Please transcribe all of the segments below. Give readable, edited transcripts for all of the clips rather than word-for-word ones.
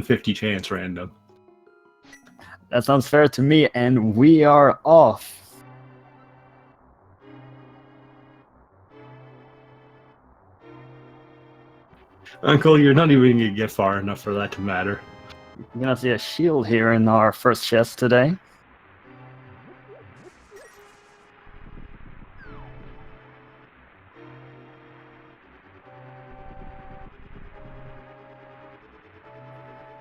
50 chance random. That sounds fair to me, and we are off. Uncle, you're not even going to get far enough for that to matter. You're gonna see a shield here in our first chest today.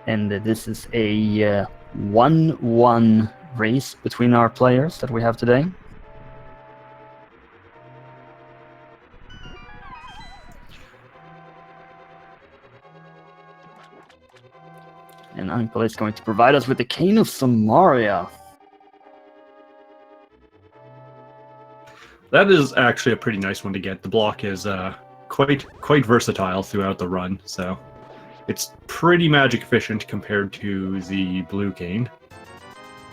And this is a 1-1 race between our players that we have today. And Uncle is going to provide us with the Cane of Samaria. That is actually a pretty nice one to get. The block is quite versatile throughout the run, so it's pretty magic efficient compared to the blue cane.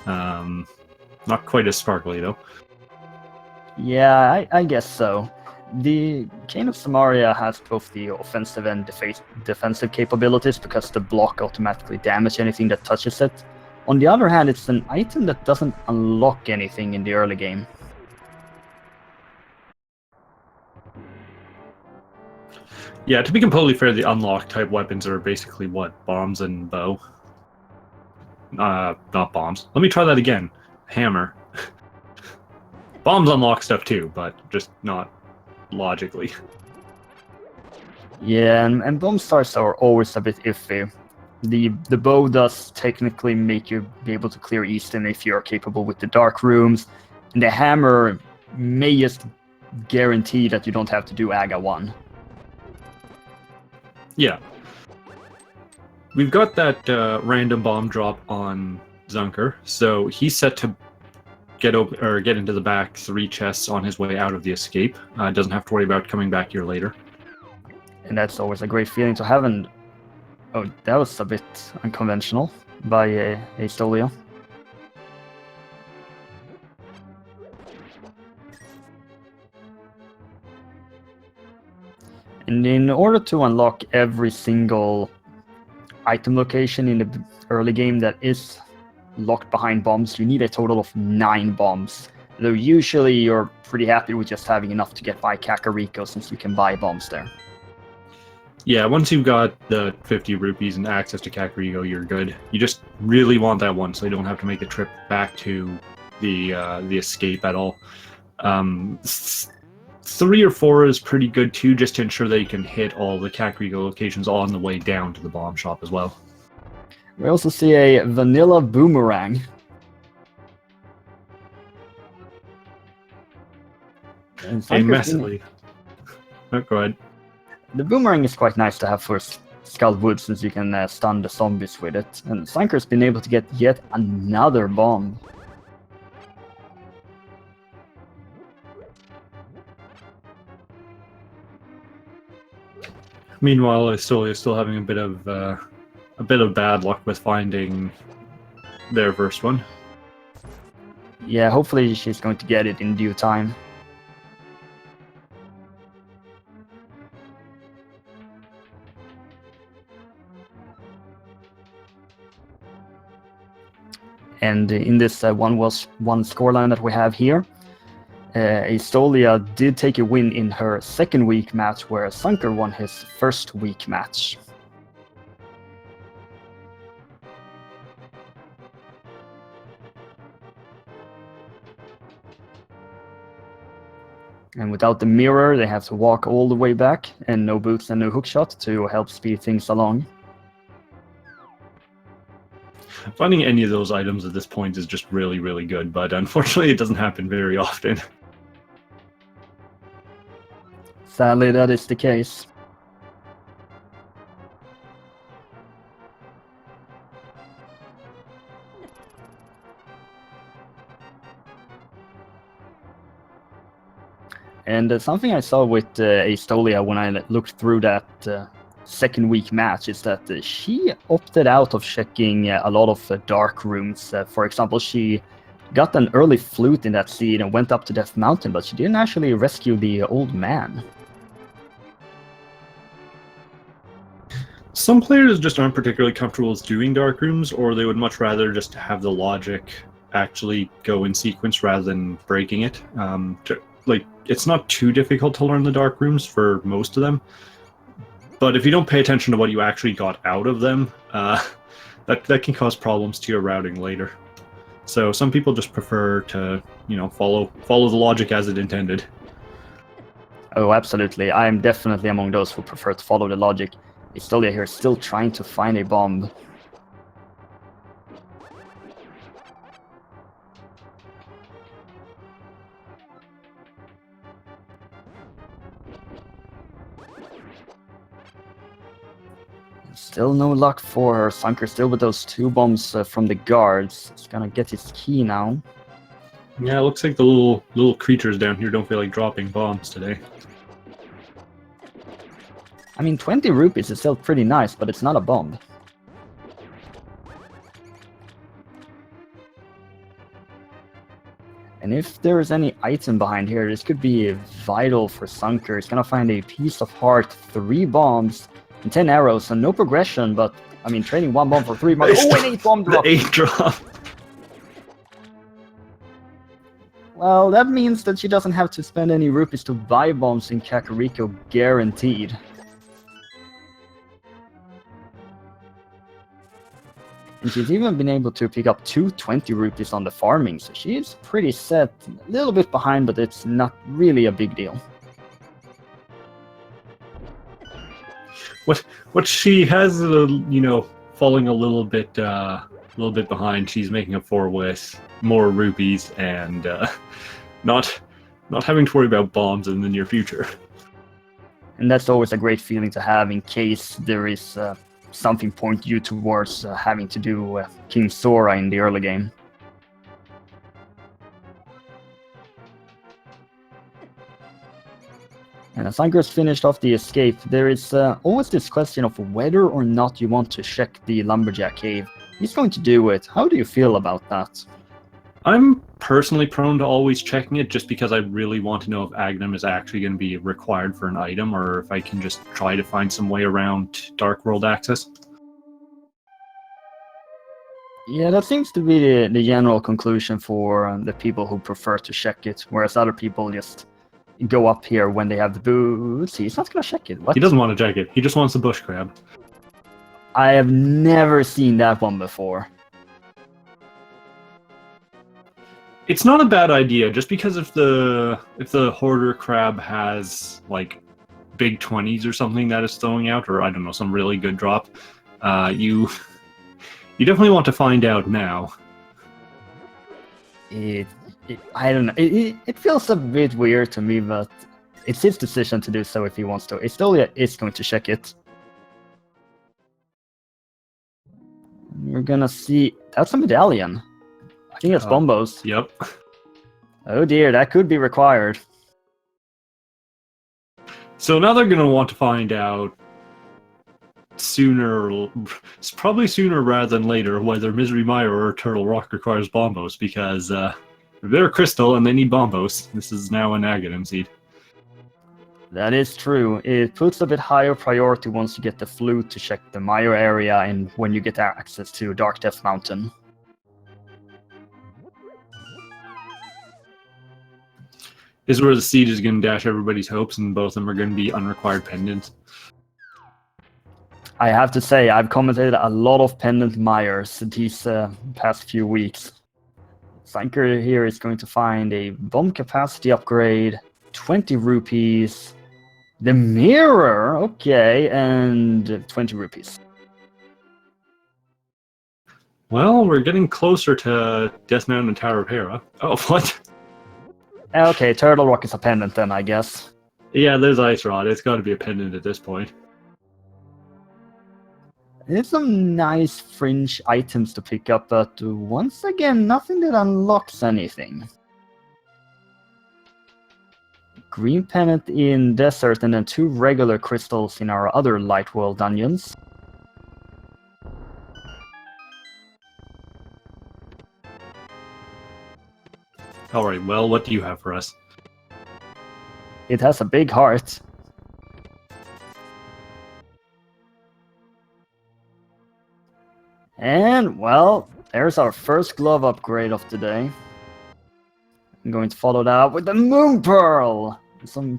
Not quite as sparkly though. Yeah, I guess so. The Cane of Samaria has both the offensive and defensive capabilities because the block automatically damages anything that touches it. On the other hand, it's an item that doesn't unlock anything in the early game. Yeah, to be completely fair, the unlock type weapons are basically what? Bombs and bow? Not bombs. Let me try that again. Hammer. Bombs unlock stuff too, but just not logically. Yeah, and bomb stars are always a bit iffy. The bow does technically make you be able to clear Easton if you're capable with the dark rooms, and the hammer may just guarantee that you don't have to do Aga 1. Yeah. We've got that random bomb drop on Zunker, so he's set to get into the back 3 chests on his way out of the escape. Doesn't have to worry about coming back here later. And that's always a great feeling to have. And oh, that was a bit unconventional by Aestolia. And in order to unlock every single item location in the early game that is locked behind bombs, you need a total of 9 bombs. Though usually you're pretty happy with just having enough to get by Kakariko since you can buy bombs there. Yeah, once you've got the 50 rupees and access to Kakariko, you're good. You just really want that one so you don't have to make the trip back to the escape at all. 3 or 4 is pretty good too, just to ensure that you can hit all the Kakariko locations on the way down to the bomb shop as well. We also see a vanilla boomerang. A messily. Oh, go ahead. The boomerang is quite nice to have for Skullwood since you can stun the zombies with it. And Zunker's been able to get yet another bomb. Meanwhile, Aestolia is still having a bit of bad luck with finding their first one. Yeah, hopefully she's going to get it in due time. And in this 1-1 scoreline that we have here, Aestolia did take a win in her second week match, where Zunker won his first week match. And without the mirror, they have to walk all the way back, and no boots and no hookshot to help speed things along. Finding any of those items at this point is just really, really good, but unfortunately it doesn't happen very often. Sadly, that is the case. And something I saw with Aestolia when I looked through that second week match is that she opted out of checking a lot of dark rooms. For example, she got an early flute in that seed and went up to Death Mountain, but she didn't actually rescue the old man. Some players just aren't particularly comfortable with doing dark rooms, or they would much rather just have the logic actually go in sequence rather than breaking it. Like, it's not too difficult to learn the dark rooms for most of them, but if you don't pay attention to what you actually got out of them, that can cause problems to your routing later. So some people just prefer to, follow the logic as it intended. Oh, absolutely. I am definitely among those who prefer to follow the logic. Aestolia here still trying to find a bomb. Still no luck for her. Zunker still with those 2 bombs from the guards. He's gonna get his key now. Yeah, it looks like the little creatures down here don't feel like dropping bombs today. I mean, 20 rupees is still pretty nice, but it's not a bomb. And if there is any item behind here, this could be vital for Zunker. He's gonna find a piece of heart, 3 bombs, and 10 arrows, and no progression, but, I mean, trading 1 bomb for 3 bombs. Oh, an 8 bomb drop! The 8 drop! Well, that means that she doesn't have to spend any rupees to buy bombs in Kakariko, guaranteed. And she's even been able to pick up 220 rupees on the farming, so she's pretty set. A little bit behind, but it's not really a big deal. What she has, falling a little bit behind. She's making up for with more rupees and not having to worry about bombs in the near future. And that's always a great feeling to have in case there is something point you towards having to do King Sora in the early game. And as Zunker's finished off the escape, there is always this question of whether or not you want to check the Lumberjack Cave. He's going to do it. How do you feel about that? I'm personally prone to always checking it just because I really want to know if Agahnim is actually going to be required for an item, or if I can just try to find some way around Dark World access. Yeah, that seems to be the general conclusion for the people who prefer to check it, whereas other people just go up here when they have the boots. He's not going to check it. What? He doesn't want to check it. He just wants the bush crab. I have never seen that one before. It's not a bad idea, just because if the hoarder crab has like big 20s or something that is throwing out, or I don't know, some really good drop, you definitely want to find out now. I don't know. It feels a bit weird to me, but it's his decision to do so if he wants to. Aestolia is going to check it. We're gonna see. That's a medallion. I think that's Bombos. Yep. Oh dear, that could be required. So now they're gonna want to find out probably sooner rather than later, whether Misery Mire or Turtle Rock requires Bombos, because they're Crystal and they need Bombos. This is now an Agahnim seed. That is true. It puts a bit higher priority once you get the flute to check the Mire area and when you get access to Dark Death Mountain. This is where the seed is going to dash everybody's hopes, and both of them are going to be unrequired pendants. I have to say, I've commented a lot of pendant Mires these past few weeks. Zunker here is going to find a bomb capacity upgrade, 20 rupees, the mirror, okay, and 20 rupees. Well, we're getting closer to Death Mountain and Tower of Hera. Oh, what? Okay, Turtle Rock is a pendant then, I guess. Yeah, there's Ice Rod. It's got to be a pendant at this point. There's some nice fringe items to pick up, but once again, nothing that unlocks anything. Green pendant in desert, and then 2 regular crystals in our other Light World dungeons. Alright, well, what do you have for us? It has a big heart. And, well, there's our first glove upgrade of the day. I'm going to follow that up with the Moon Pearl!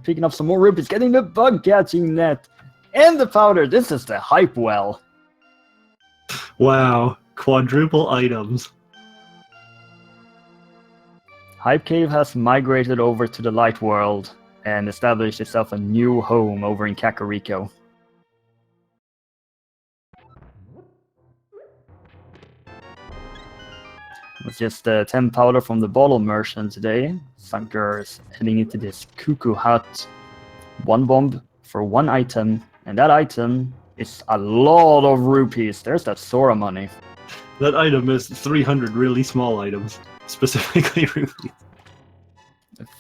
Picking up some more rupees, getting the bug catching net, and the powder. This is the hype well. Wow, quadruple items. Hype Cave has migrated over to the Light World and established itself a new home over in Kakariko. With just 10 powder from the bottle merchant today, Zunker is heading into this cuckoo hut. 1 bomb for 1 item, and that item is a lot of rupees. There's that Sora money. That item is 300 really small items, specifically rupees.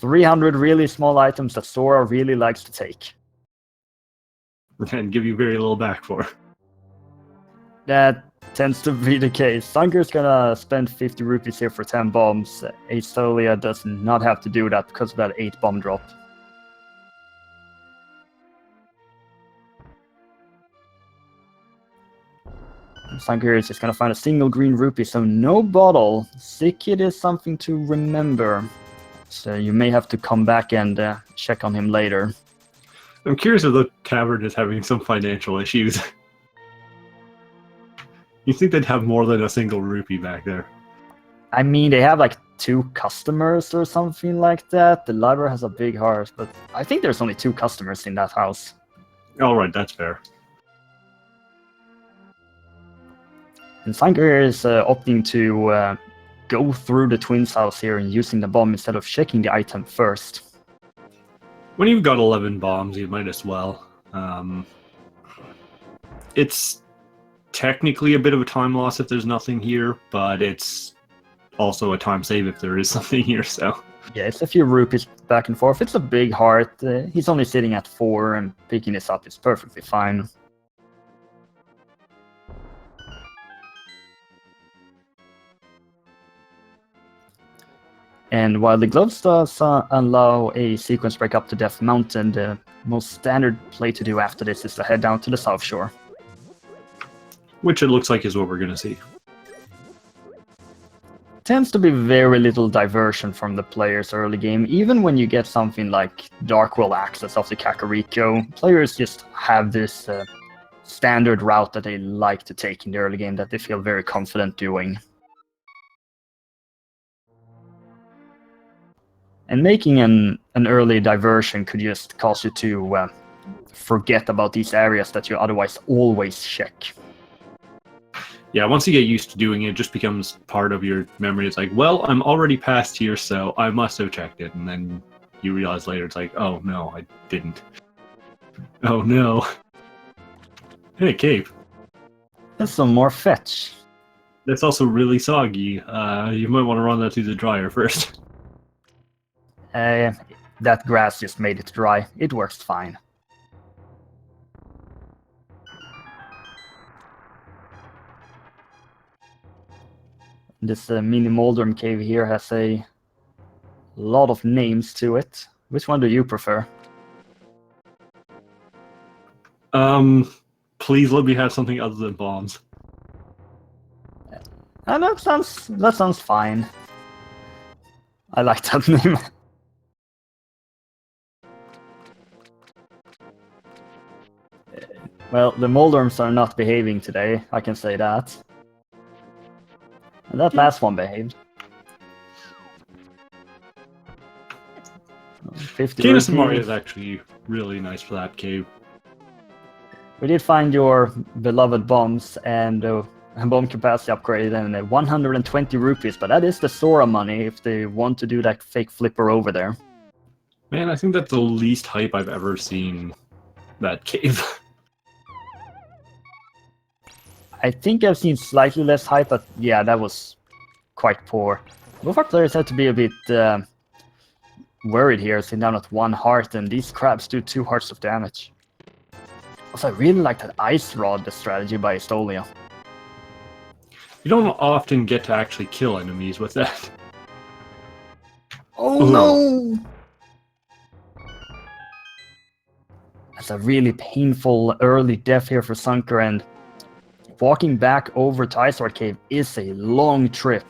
300 really small items that Sora really likes to take. And give you very little back for. That tends to be the case. Zunker's gonna spend 50 rupees here for 10 bombs. Aestolia does not have to do that because of that 8 bomb drop. Zunker is just gonna find a single green rupee, so no bottle. Sick it is something to remember. So you may have to come back and check on him later. I'm curious if the tavern is having some financial issues. You think they'd have more than a single rupee back there? I mean, they have like 2 customers or something like that. The library has a big heart, but I think there's only 2 customers in that house. Alright, that's fair. And Zunker is opting to go through the twins' house here and using the bomb instead of checking the item first. When you've got 11 bombs, you might as well. It's technically a bit of a time loss if there's nothing here, but it's also a time save if there is something here, so... Yeah, it's a few rupees back and forth. It's a big heart. He's only sitting at 4, and picking this up is perfectly fine. And while the gloves does allow a sequence break up to Death Mountain, the most standard play to do after this is to head down to the South Shore. Which it looks like is what we're going to see. Tends to be very little diversion from the players early game. Even when you get something like Dark World access off the Kakariko, players just have this standard route that they like to take in the early game that they feel very confident doing. And making an early diversion could just cause you to forget about these areas that you otherwise always check. Yeah, once you get used to doing it, it just becomes part of your memory. It's like, well, I'm already past here, so I must have checked it. And then you realize later, it's like, oh no, I didn't. Oh no. Hey, cave. There's some more fetch. That's also really soggy. You might want to run that through the dryer first. That grass just made it dry. It works fine. This mini Moldrum cave here has a lot of names to it. Which one do you prefer? Please let me have something other than bombs. That sounds fine. I like that name. Well, the Moldorms are not behaving today, I can say that. And that last one behaved. 50 Cadus and rupees. Mario is actually really nice for that cave. We did find your beloved bombs and bomb capacity upgrade and 120 rupees, but that is the Sora money if they want to do that fake flipper over there. Man, I think that's the least hype I've ever seen that cave. I think I've seen slightly less hype, but yeah, that was quite poor. Both our players had to be a bit worried here, sitting down at 1 heart, and these crabs do 2 hearts of damage. Also, I really like that Ice Rod, the strategy by Aestolia. You don't often get to actually kill enemies with that. Oh no! That's a really painful early death here for Zunker, and walking back over to Ice Cave is a long trip.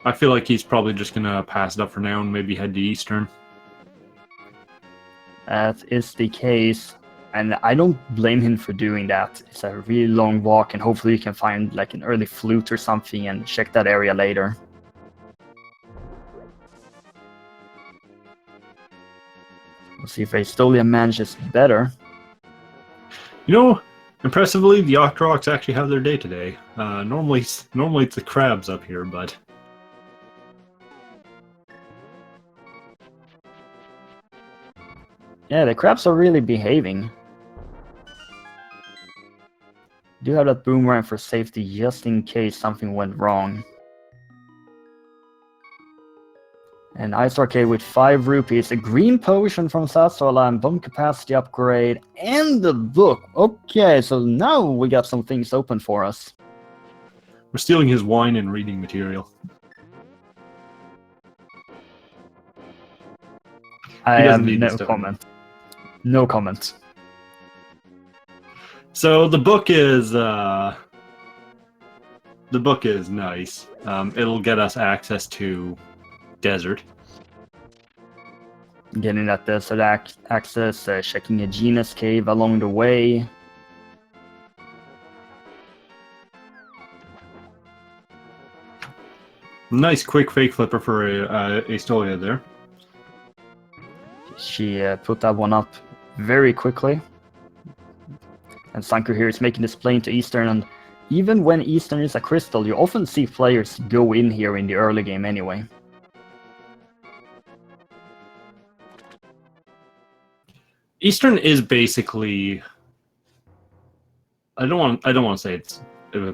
I feel like he's probably just gonna pass it up for now and maybe head to Eastern. That is the case, and I don't blame him for doing that. It's a really long walk, and hopefully you can find like an early flute or something and check that area later. We'll see if Aestolia manages better. You know, impressively, the Octoroks actually have their day today. Normally it's the crabs up here, but... Yeah, the crabs are really behaving. Do have that boomerang for safety just in case something went wrong. And Ice Arcade with 5 rupees, a green potion from Sassola, and bomb capacity upgrade, and the book. Okay, so now we got some things open for us. We're stealing his wine and reading material. I have no comment. No comment. So the book is nice. It'll get us access to desert. Getting that desert access, checking a Genus cave along the way. Nice quick fake flipper for Aestolia there. She put that one up very quickly. And Zunker here is making this play into Eastern, and even when Eastern is a crystal, you often see players go in here in the early game anyway. Eastern is basically... I don't want to say it's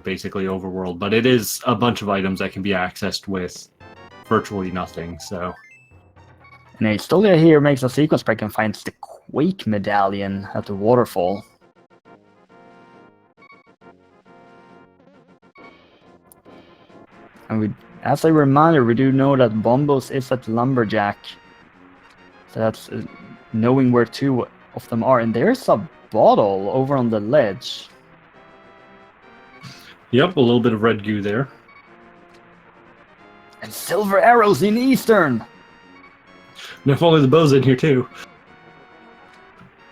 basically overworld, but it is a bunch of items that can be accessed with virtually nothing, so... And Aestolia here makes a sequence break and finds the Quake medallion at the waterfall. And as a reminder, we do know that Bombos is at Lumberjack. So that's knowing where 2 of them are. And there's a bottle over on the ledge. Yep, a little bit of red goo there. And silver arrows in Eastern! Now follow the bows in here too.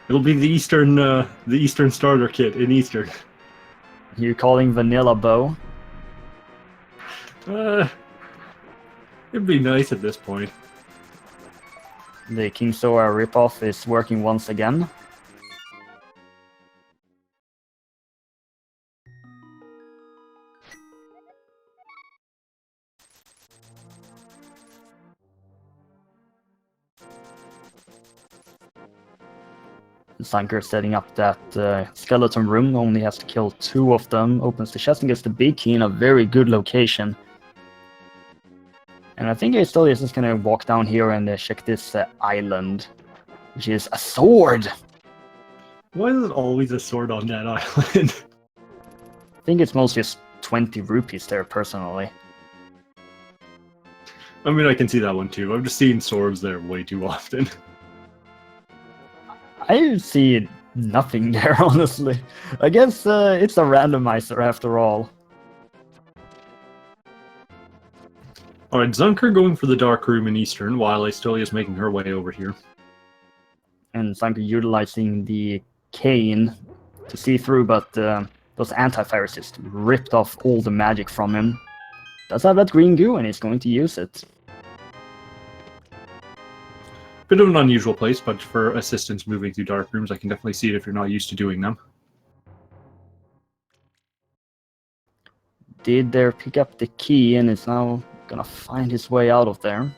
It'll be the Eastern starter kit in Eastern. You're calling vanilla bow? It'd be nice at this point. The King Sora ripoff is working once again. Zunker setting up that skeleton room, only has to kill 2 of them, opens the chest and gets the big key in a very good location. And I think Aestolia is just gonna walk down here and check this island, which is a sword! Why is it always a sword on that island? I think it's mostly just 20 rupees there, personally. I mean, I can see that one too. I've just seen swords there way too often. I see nothing there, honestly. I guess it's a randomizer after all. Alright, Zunker going for the dark room in Eastern, while Aestolia is making her way over here. And Zunker utilizing the cane to see through, but those anti-fires just ripped off all the magic from him. Does have that green goo, and he's going to use it. Bit of an unusual place, but for assistance moving through dark rooms, I can definitely see it if you're not used to doing them. Did there pick up the key, and is now gonna find his way out of there.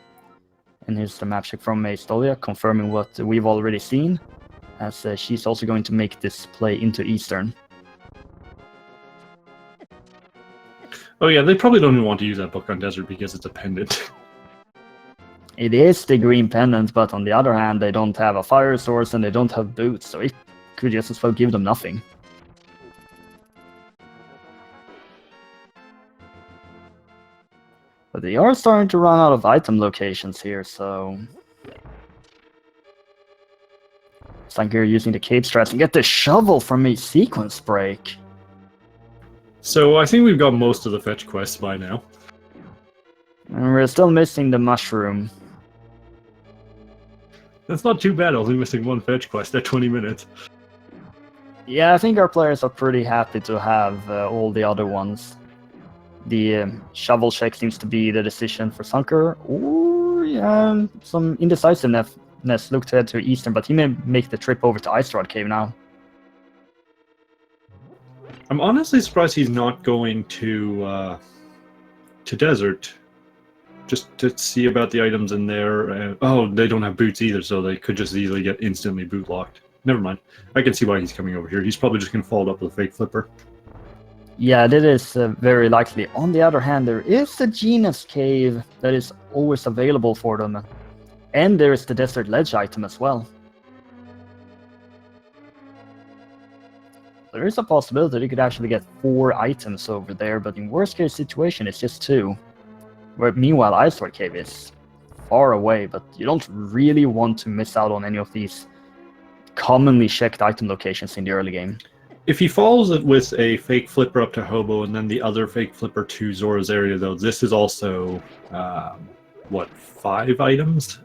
And here's the map check from Aestolia, confirming what we've already seen, as she's also going to make this play into Eastern. Oh yeah, they probably don't even want to use that book on Desert because it's a pendant. It is the green pendant, but on the other hand, they don't have a fire source and they don't have boots, so it could just as well give them nothing. But they are starting to run out of item locations here, so... Zunker using the cape strats and get the shovel from a sequence break. So I think we've got most of the fetch quests by now. And we're still missing the mushroom. That's not too bad, only missing one fetch quest at 20 minutes. Yeah, I think our players are pretty happy to have all the other ones. The shovel check seems to be the decision for Zunker. Or yeah, some indecisiveness looked to head to Eastern, but he may make the trip over to Aestolia Cave now. I'm honestly surprised he's not going to Desert. Just to see about the items in there. Oh, they don't have boots either, so they could just easily get instantly boot locked. Never mind. I can see why he's coming over here. He's probably just going to follow up with a fake flipper. Yeah, that is very likely. On the other hand, there is a Genus Cave that is always available for them. And there is the Desert Ledge item as well. There is a possibility you could actually get 4 items over there, but in worst case situation, it's just 2. Where meanwhile, Aestolia Cave is far away, but you don't really want to miss out on any of these commonly checked item locations in the early game. If he follows it with a fake flipper up to Hobo and then the other fake flipper to Zora's area, though, this is also, 5 items?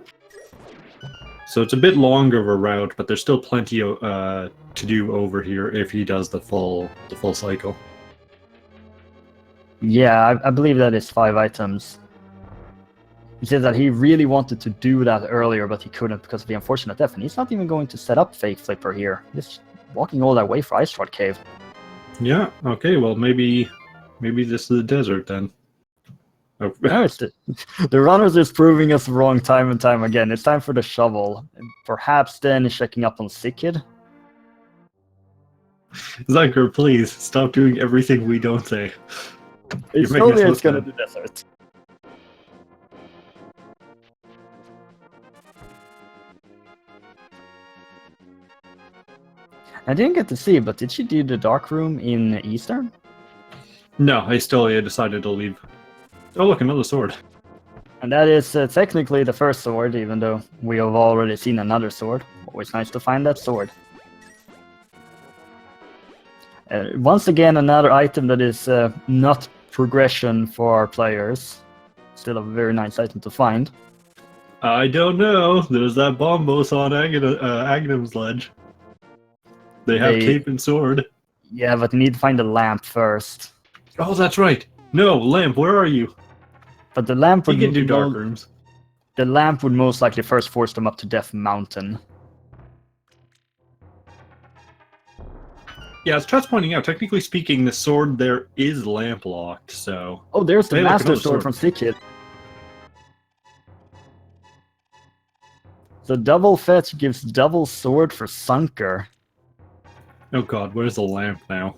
So it's a bit longer of a route, but there's still plenty to do over here if he does the full cycle. Yeah, I believe that is 5 items. He said that he really wanted to do that earlier, but he couldn't because of the unfortunate death, and he's not even going to set up fake flipper here. He's walking all that way for Aestolia Cave. Yeah, okay, well maybe this is the desert then. Oh. No, it's the runners is proving us wrong time and time again. It's time for the shovel. Perhaps then checking up on Sick Kid. Zunker, please stop doing everything we don't say. It's only it's gonna do desert. I didn't get to see, but did she do the dark room in Eastern? No, Aestolia decided to leave. Oh look, another sword. And that is technically the first sword, even though we have already seen another sword. Always nice to find that sword. Once again, another item that is not progression for our players. Still a very nice item to find. I don't know. There's that bombos on Agahnim's ledge. They have cape and sword. Yeah, but you need to find the lamp first. Oh, that's right. No, lamp, where are you? But the lamp would You can do dark rooms. The lamp would most likely first force them up to Death Mountain. Yeah, as Trot's pointing out, technically speaking, the sword there is lamp locked, so... Oh, there's the Hey, look, Master another Sword from Sick Kid. So double fetch gives double sword for Zunker. Oh god, where's the lamp now?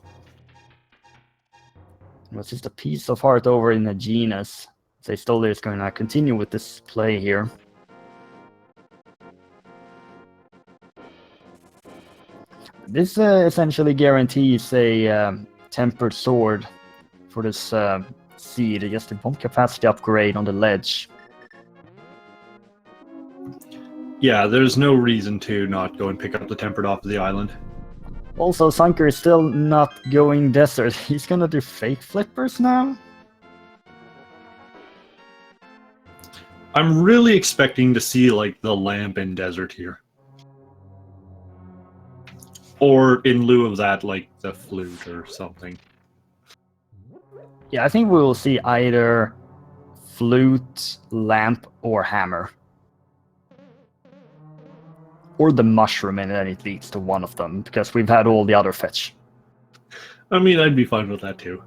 It was just a piece of heart over in the genus. So Aestolia is going to continue with this play here. This essentially guarantees a tempered sword for this seed, just a bomb capacity upgrade on the ledge. Yeah, there's no reason to not go and pick up the tempered off of the island. Also, Zunker is still not going desert. He's gonna do fake flippers now? I'm really expecting to see, like, the lamp in desert here. Or, in lieu of that, like, the flute or something. Yeah, I think we will see either flute, lamp, or hammer. Or the mushroom, and then it leads to one of them, because we've had all the other fetch. I mean, I'd be fine with that too.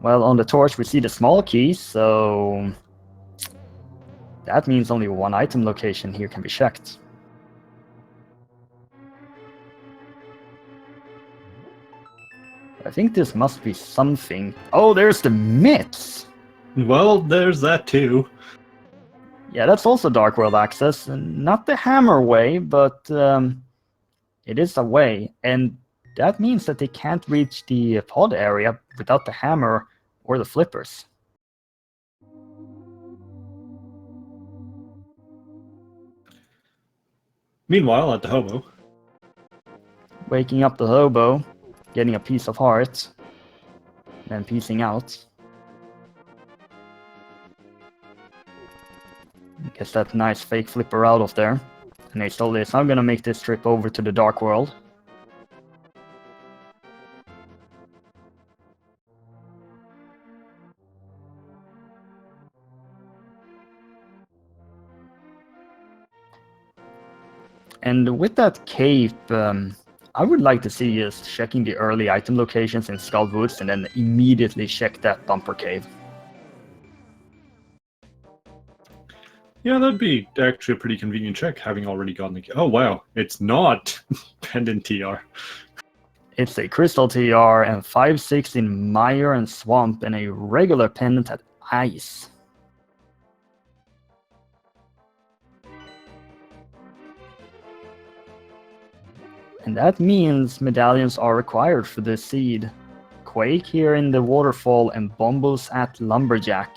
Well, on the torch we see the small key, so... that means only one item location here can be checked. I think this must be something. Oh, there's the myths! Well, there's that too. Yeah, that's also Dark World access. Not the hammer way, but it is a way. And that means that they can't reach the pod area without the hammer or the flippers. Meanwhile, at the hobo. Waking up the hobo. getting a piece of heart, then piecing out. Gets that nice fake flipper out of there. And Aestolia is now gonna make this trip over to the Dark World. And with that cape, I would like to see us checking the early item locations in Skull Woods and then immediately check that bumper cave. Yeah, that'd be actually a pretty convenient check, having already gotten the... Oh, wow. It's not Pendant TR. It's a Crystal TR and 5/6 in Mire and Swamp and a regular pendant at Ice. And that means medallions are required for this seed. Quake here in the waterfall and Bombos at Lumberjack.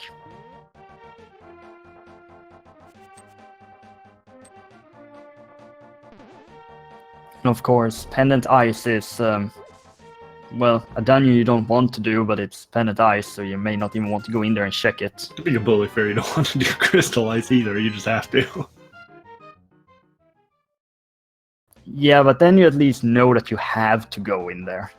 And of course, Pendant Ice is, well, a dungeon you don't want to do, but it's Pendant Ice, so you may not even want to go in there and check it. Being a bully fairy, you don't want to do Crystal Ice either, you just have to. Yeah, but then you at least know that you have to go in there.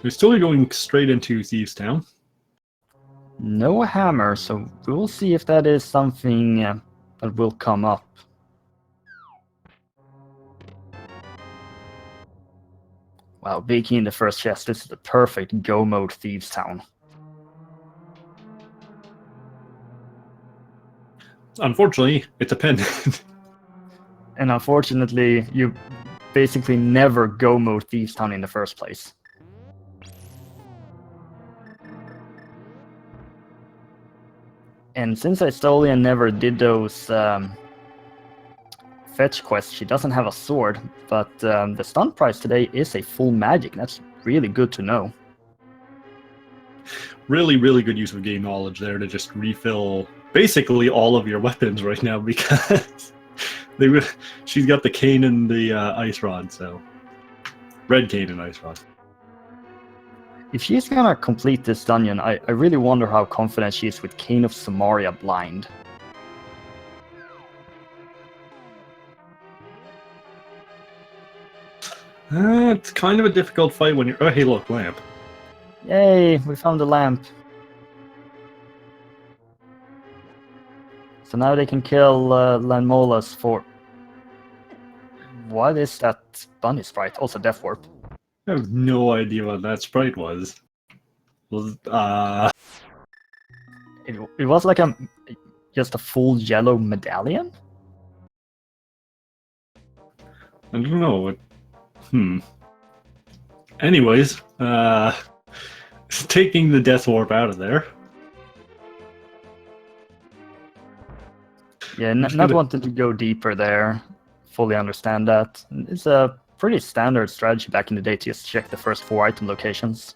We're still going straight into Thieves Town. No hammer, so we'll see if that is something that will come up. Wow, baking in the first chest, this is the perfect go mode Thieves Town. Unfortunately, it's a pendant. And unfortunately, you basically never go mode Thieves Town in the first place. And since Aestolia never did those fetch quests, she doesn't have a sword, but the stun price today is a full magic. That's really good to know. Really, really good use of game knowledge there to just refill basically all of your weapons right now, because she's got the cane and the ice rod, so red cane and ice rod. If she's gonna complete this dungeon, I really wonder how confident she is with Cane of Samaria blind. It's kind of a difficult fight when you're... Oh, hey, look, lamp. Yay, we found the lamp. So now they can kill Lanmolas for... What is that bunny sprite? Also Death Warp. I have no idea what that sprite was. It was like just a full yellow medallion? I don't know. Anyways, taking the Death Warp out of there. Yeah, not wanting to go deeper there. Fully understand that. It's a pretty standard strategy back in the day to just check the first 4 item locations.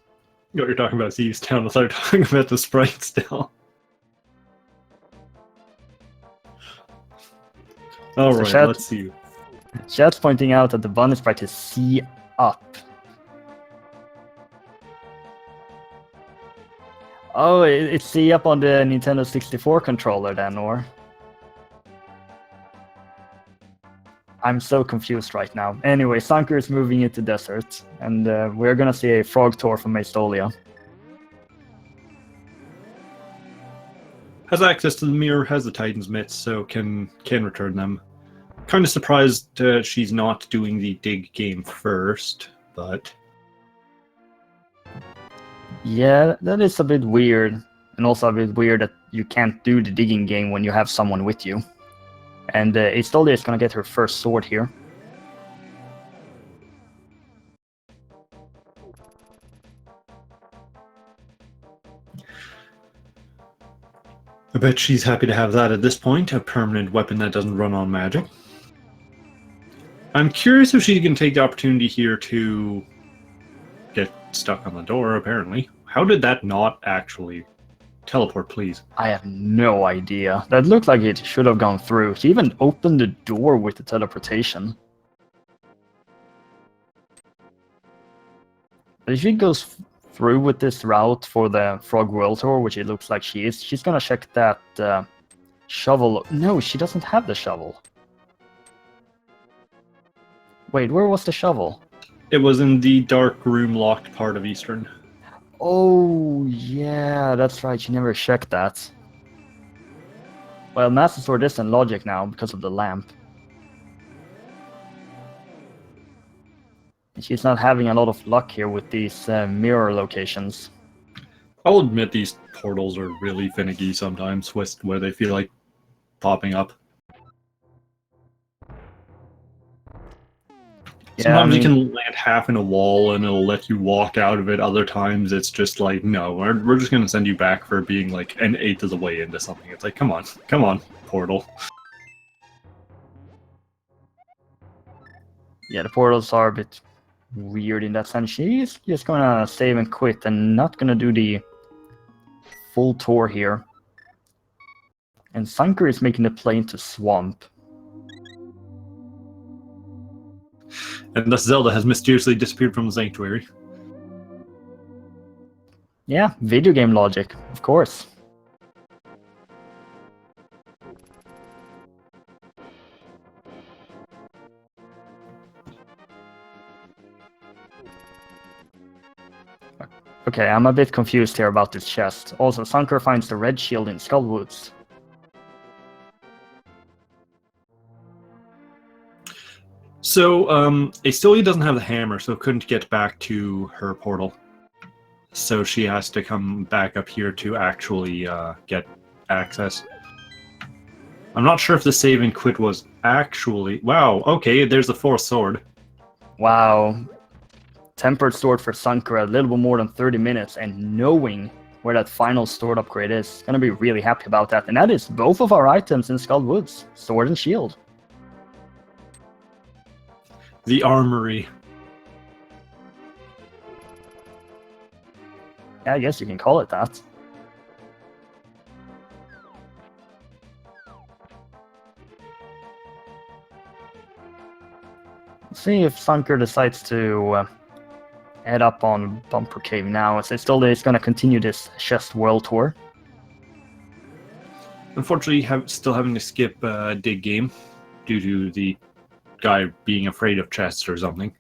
You know, you're talking about Thieves Town, I thought you were talking about the sprite still. Alright, so let's see. Chat's pointing out that the bunny sprite is C up. Oh, it's C up on the Nintendo 64 controller then, or? I'm so confused right now. Anyway, Zunker is moving into desert, and we're gonna see a frog tour from Aestolia. Has access to the mirror, has the Titan's mitts, so can return them. Kind of surprised she's not doing the dig game first, but... Yeah, that is a bit weird. And also a bit weird that you can't do the digging game when you have someone with you. And Aestolia is gonna get her first sword here. I bet she's happy to have that at this point, a permanent weapon that doesn't run on magic. I'm curious if she can take the opportunity here to get stuck on the door, apparently. How did that not actually Teleport, please. I have no idea. That looked like it should have gone through. She even opened the door with the teleportation. But if she goes through with this route for the Frog World Tour, which it looks like she is, she's gonna check that shovel. No, she doesn't have the shovel. Wait, where was the shovel? It was in the dark room locked part of Eastern. Oh, yeah, that's right. She never checked that. Well, Master Sword is in logic now because of the lamp. She's not having a lot of luck here with these mirror locations. I'll admit these portals are really finicky sometimes, where they feel like popping up. Yeah, Sometimes I mean, you can land half in a wall and it'll let you walk out of it. Other times it's just like, no, we're just going to send you back for being like an eighth of the way into something. It's like, come on, portal. yeah, the portals are a bit weird in that sense. She's just gonna save and quit and not gonna do the full tour here. And Zunker is making the play into Swamp. And thus Zelda has mysteriously disappeared from the sanctuary. Yeah, video game logic, of course. Okay, I'm a bit confused here about this chest. Also, Zunker finds the red shield in Skullwoods. So, Aestolia doesn't have the hammer, so couldn't get back to her portal. So she has to come back up here to actually get access. I'm not sure if the save and quit was actually... Wow, okay, there's the fourth sword. Wow. Tempered sword for Zunker, a little bit more than 30 minutes, and knowing where that final sword upgrade is, gonna be really happy about that. And that is both of our items in Skullwoods, sword and shield. The armory. Yeah, I guess you can call it that. Let's see if Zunker decides to head up on Bumper Cave now, as Aestolia is going to continue this chest world tour. Unfortunately, still having to skip dig game due to the guy being afraid of chests or something.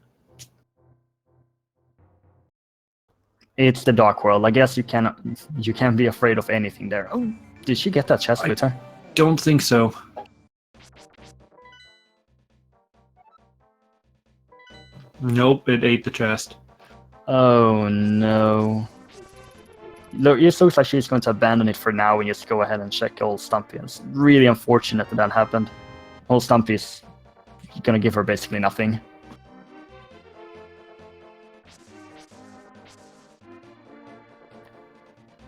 It's the Dark World. I guess you can't be afraid of anything there. Oh, did she get that chest with her? Don't think so. Nope, it ate the chest. Oh no. Look, it looks like she's going to abandon it for now and just go ahead and check old Stumpy. It's really unfortunate that happened. Old Stumpy's gonna give her basically nothing.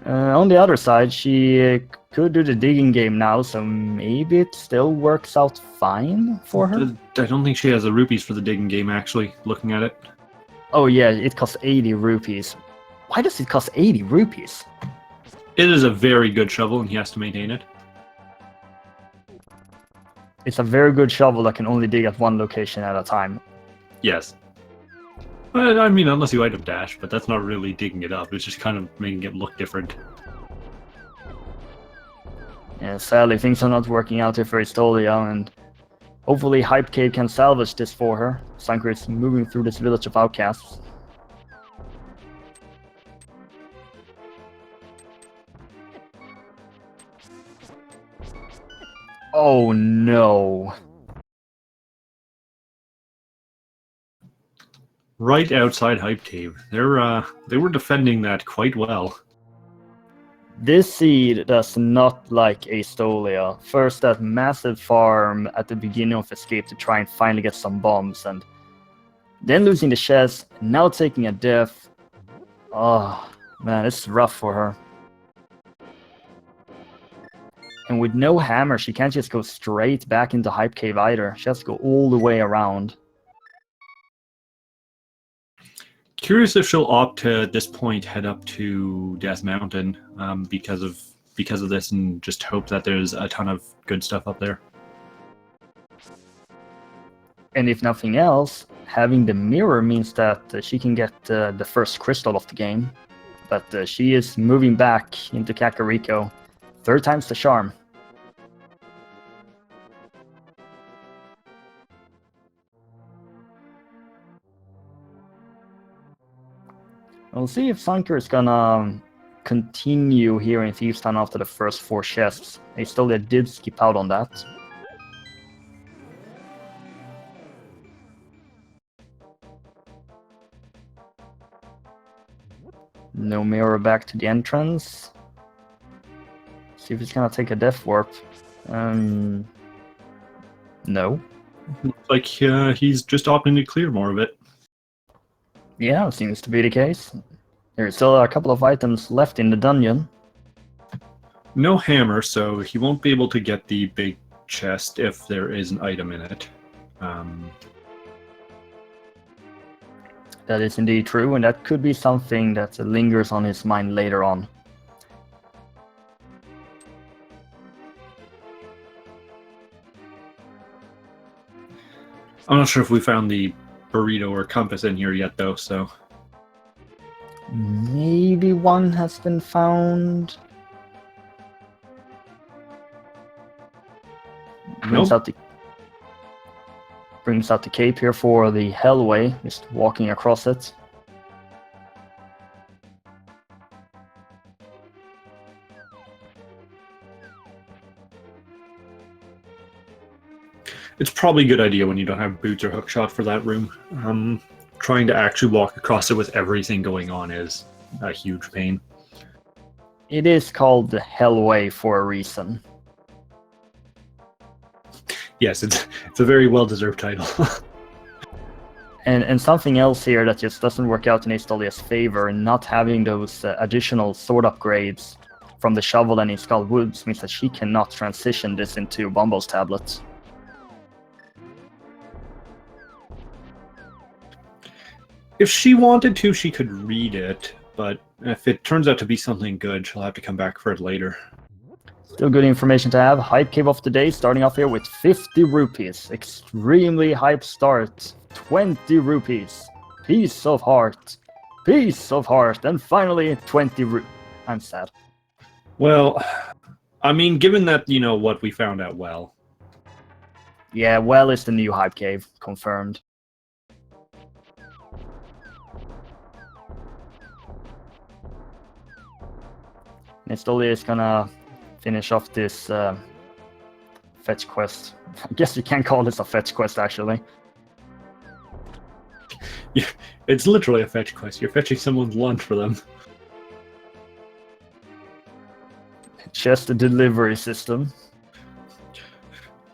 On the other side, she could do the digging game now, so maybe it still works out fine for her. I don't think she has the rupees for the digging game, actually, looking at it. Oh yeah, it costs 80 rupees. Why does it cost 80 rupees? It is a very good shovel, and he has to maintain it. It's a very good shovel that can only dig at one location at a time. Yes. I mean, unless you item dash, but that's not really digging it up. It's just kind of making it look different. Yeah, sadly, things are not working out here for Aestolia, and hopefully Hype Cave can salvage this for her. Zunker is moving through this village of outcasts. Oh no. Right outside Hype Cave. They were defending that quite well. This seed does not like Aestolia. First, that massive farm at the beginning of Escape to try and finally get some bombs, and then losing the chest, now taking a death. Oh, man, it's rough for her. And with no hammer, she can't just go straight back into Hype Cave either. She has to go all the way around. curious if she'll opt to, at this point, head up to Death Mountain because of this, and just hope that there's a ton of good stuff up there. And if nothing else, having the mirror means that she can get the first crystal of the game. But she is moving back into Kakariko. 3rd time's the charm. We'll see if Zunker is gonna continue here in Thieves Town after the first 4 chests. Aestolia did skip out on that. No mirror back to the entrance. See if he's gonna take a death warp. No. Looks like he's just opting to clear more of it. Yeah, seems to be the case. There's still a couple of items left in the dungeon. No hammer, so he won't be able to get the big chest if there is an item in it. That is indeed true, and that could be something that lingers on his mind later on. I'm not sure if we found the burrito or compass in here yet, though, so... Maybe one has been found. Brings out the cape here for the Hellway, just walking across it. It's probably a good idea when you don't have boots or hookshot for that room. Trying to actually walk across it with everything going on is a huge pain. It is called the Hellway for a reason. Yes, it's a very well-deserved title. And something else here that just doesn't work out in Aestolia's favor, not having those additional sword upgrades from the shovel and in Skull Woods means that she cannot transition this into Bombo's tablets. If she wanted to, she could read it, but if it turns out to be something good, she'll have to come back for it later. Still good information to have. Hype cave of the day, starting off here with 50 rupees. Extremely hype start. 20 rupees. Piece of heart. Piece of heart. And finally, 20 rupees. I'm sad. Well, I mean, given that, you know, what we found out well. Yeah, well is the new hype cave. Confirmed. Aestolia is gonna finish off this fetch quest. I guess you can call this a fetch quest, actually. Yeah, it's literally a fetch quest. You're fetching someone's lunch for them. Just a delivery system.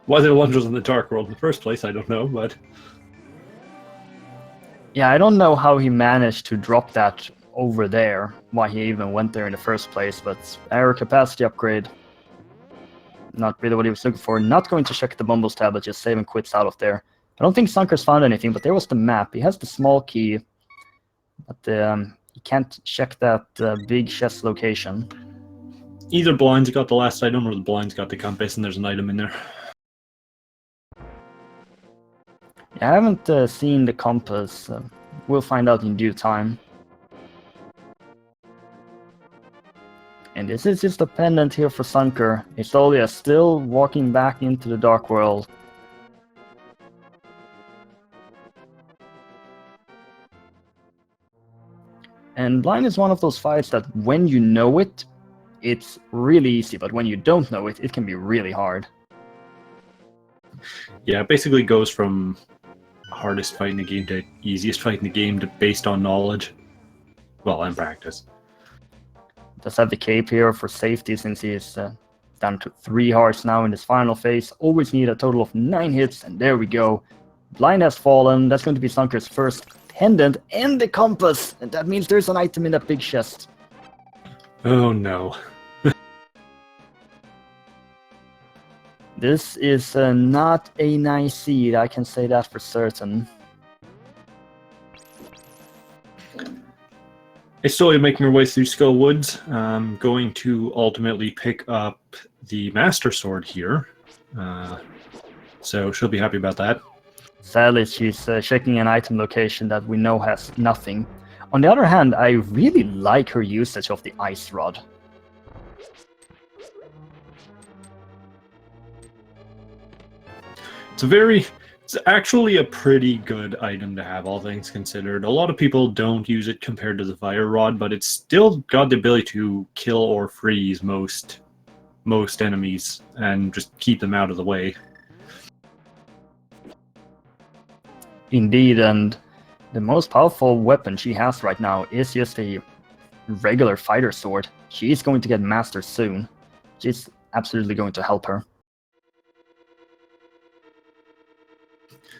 Why their lunch was in the Dark World in the first place, I don't know, but... Yeah, I don't know how he managed to drop that over there, why he even went there in the first place, but air capacity upgrade. Not really what he was looking for. Not going to check the Bumble's tablet, just save and quits out of there. I don't think Zunker's found anything, but there was the map. He has the small key, but he can't check that big chest location. Either Blind's got the last item, or the Blind's got the compass, and there's an item in there. Yeah, I haven't seen the compass. We'll find out in due time. And this is just a pendant here for Zunker. Aestolia still walking back into the Dark World. And Blind is one of those fights that when you know it, it's really easy, but when you don't know it, it can be really hard. Yeah, it basically goes from hardest fight in the game to easiest fight in the game based on knowledge. Well, and practice. Does have the cape here for safety since he is down to 3 hearts now in this final phase. Always need a total of 9 hits, and there we go. Blind has fallen. That's going to be Zunker's first pendant and the compass. And that means there's an item in that big chest. Oh no. This is not a nice seed, I can say that for certain. Aestolia making her way through Skull Woods, going to ultimately pick up the Master Sword here. So she'll be happy about that. Sadly, she's checking an item location that we know has nothing. On the other hand, I really like her usage of the Ice Rod. It's actually a pretty good item to have, all things considered. A lot of people don't use it compared to the Fire Rod, but it's still got the ability to kill or freeze most enemies and just keep them out of the way. Indeed, and the most powerful weapon she has right now is just a regular fighter sword. She's going to get mastered soon. She's absolutely going to help her.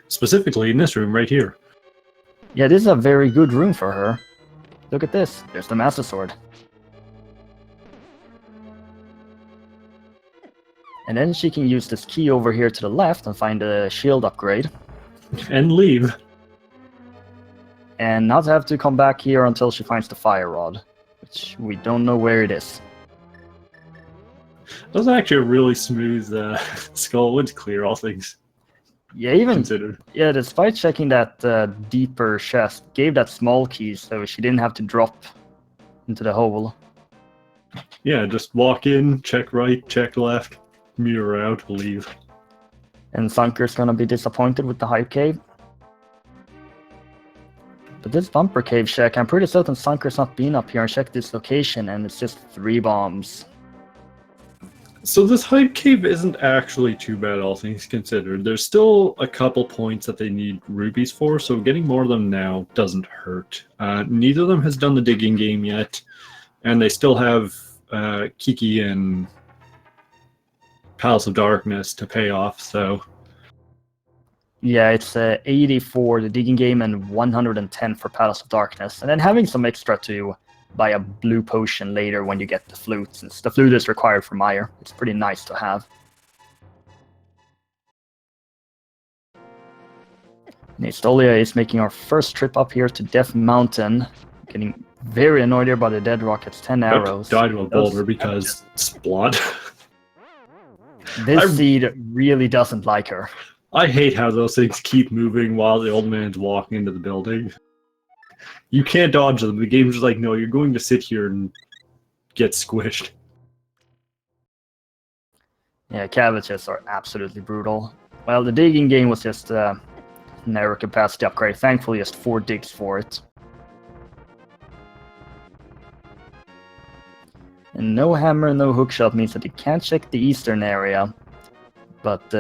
Specifically in this room right here. Yeah, this is a very good room for her. Look at this. There's the Master Sword. And then she can use this key over here to the left and find a shield upgrade. And leave. And not have to come back here until she finds the Fire Rod, which we don't know where it is. That was actually a really smooth Skull Woods clear, all things Yeah, even considered. Yeah, despite checking that deeper chest, gave that small key so she didn't have to drop into the hole. Yeah, just walk in, check right, check left, mirror out, leave. And Zunker's gonna be disappointed with the Hype Cave. But this Bumper Cave check, I'm pretty certain Zunker's not been up here and checked this location, and it's just 3 bombs. So this Hype Cave isn't actually too bad, all things considered. There's still a couple points that they need rupees for, so getting more of them now doesn't hurt. Neither of them has done the digging game yet, and they still have Kiki and Palace of Darkness to pay off, so... Yeah, it's 80 for the digging game and 110 for Palace of Darkness. And then having some extra to buy a blue potion later when you get the flute, since the flute is required for Meyer. It's pretty nice to have. Aestolia is making our first trip up here to Death Mountain. Getting very annoyed here by the dead rockets, 10 arrows. Die to a boulder because Splot. This seed really doesn't like her. I hate how those things keep moving while the old man's walking into the building. You can't dodge them. The game's just like, no, you're going to sit here and get squished. Yeah, cabbages are absolutely brutal. Well, the digging game was just narrow capacity upgrade. Thankfully, just 4 digs for it. And no hammer, no hookshot means that you can't check the eastern area. But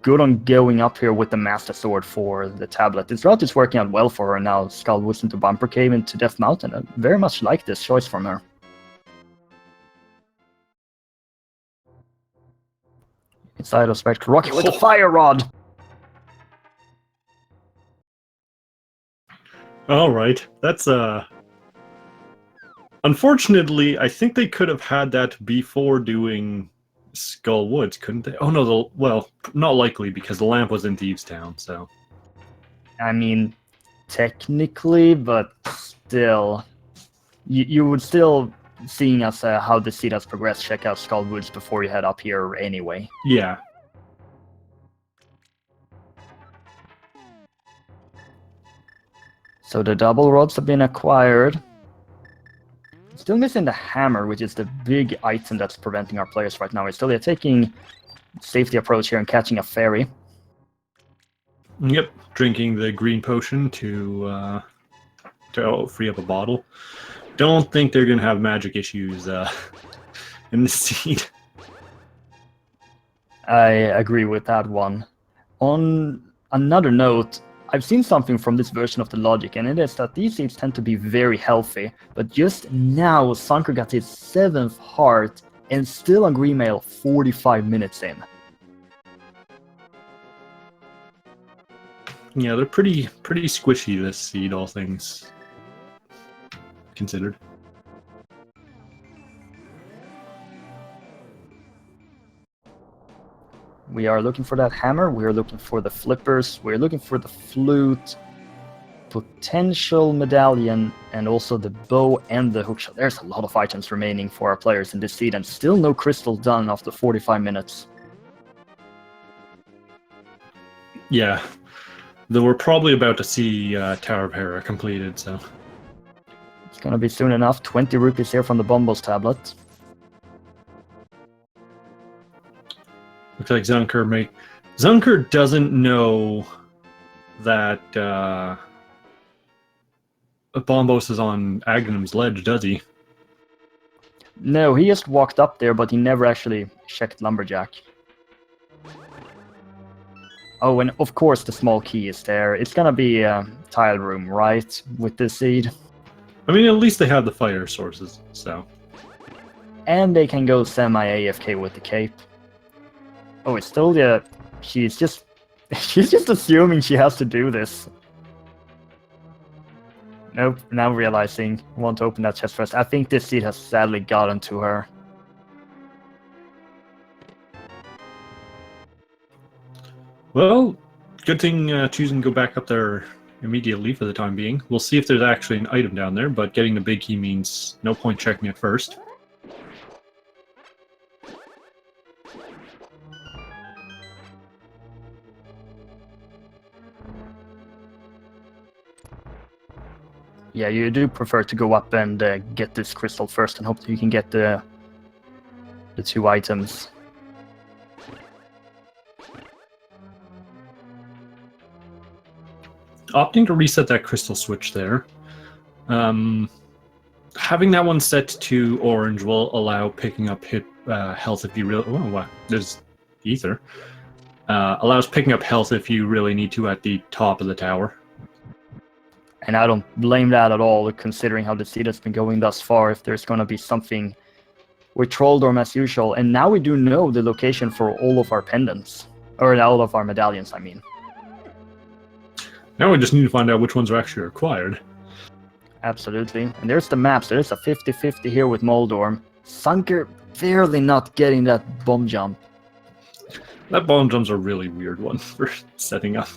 good on going up here with the Master Sword for the tablet. This route is working out well for her now. Skull Woods into Bumper Cave into Death Mountain. I very much like this choice from her. Inside of Spectre Rocky with the Fire Rod! Alright, that's unfortunately, I think they could have had that before doing Skull Woods, couldn't they? Oh no, well, not likely, because the lamp was in Thieves Town, so... I mean, technically, but still... You would still, seeing as how the seed has progressed, check out Skull Woods before you head up here anyway. Yeah. So the double rods have been acquired. Still missing the hammer, which is the big item that's preventing our players right now. We're still taking safety approach here and catching a fairy. Yep, drinking the green potion to free up a bottle. Don't think they're going to have magic issues in the seed. I agree with that one. On another note, I've seen something from this version of the logic, and it is that these seeds tend to be very healthy, but just now Zunker got his 7th heart and still on green mail 45 minutes in. Yeah, they're pretty squishy, this seed, all things considered. We are looking for that hammer, we are looking for the flippers, we're looking for the flute. potential medallion, and also the bow and the hookshot. There's a lot of items remaining for our players in this seed, and still no crystal done after 45 minutes. Yeah. Though we're probably about to see Tower of Hera completed, so... It's gonna be soon enough. 20 rupees here from the Bombos tablet. Looks like Zunker doesn't know that Bombos is on Aghanim's ledge, does he? No, he just walked up there, but he never actually checked Lumberjack. Oh, and of course the small key is there. It's gonna be a tile room, right? With this seed. I mean, at least they have the fire sources, so... And they can go semi-AFK with the cape. Oh, Aestolia, she's just assuming she has to do this. Nope, now realizing, want to open that chest first. I think this seed has sadly gotten to her. Well, good thing choosing to go back up there immediately for the time being. We'll see if there's actually an item down there, but getting the big key means no point checking it first. Yeah, you do prefer to go up and get this crystal first and hope that you can get the 2 items. Opting to reset that crystal switch there. Having that one set to orange will allow picking up health if you really... Oh, wow. There's ether. Allows picking up health if you really need to at the top of the tower. And I don't blame that at all, considering how the seed has been going thus far, if there's going to be something with Trolldorm as usual. And now we do know the location for all of our pendants. Or all of our medallions, I mean. Now we just need to find out which ones are actually required. Absolutely. And there's the maps. There's a 50-50 here with Moldorm. Zunker barely not getting that bomb jump. That bomb jump's a really weird one for setting up.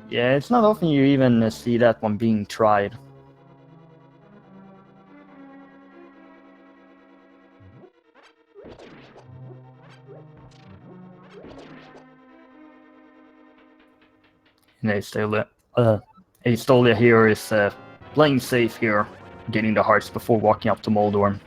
Yeah, it's not often you even see that one being tried. And Aestolia here is playing safe here, getting the hearts before walking up to Moldorm.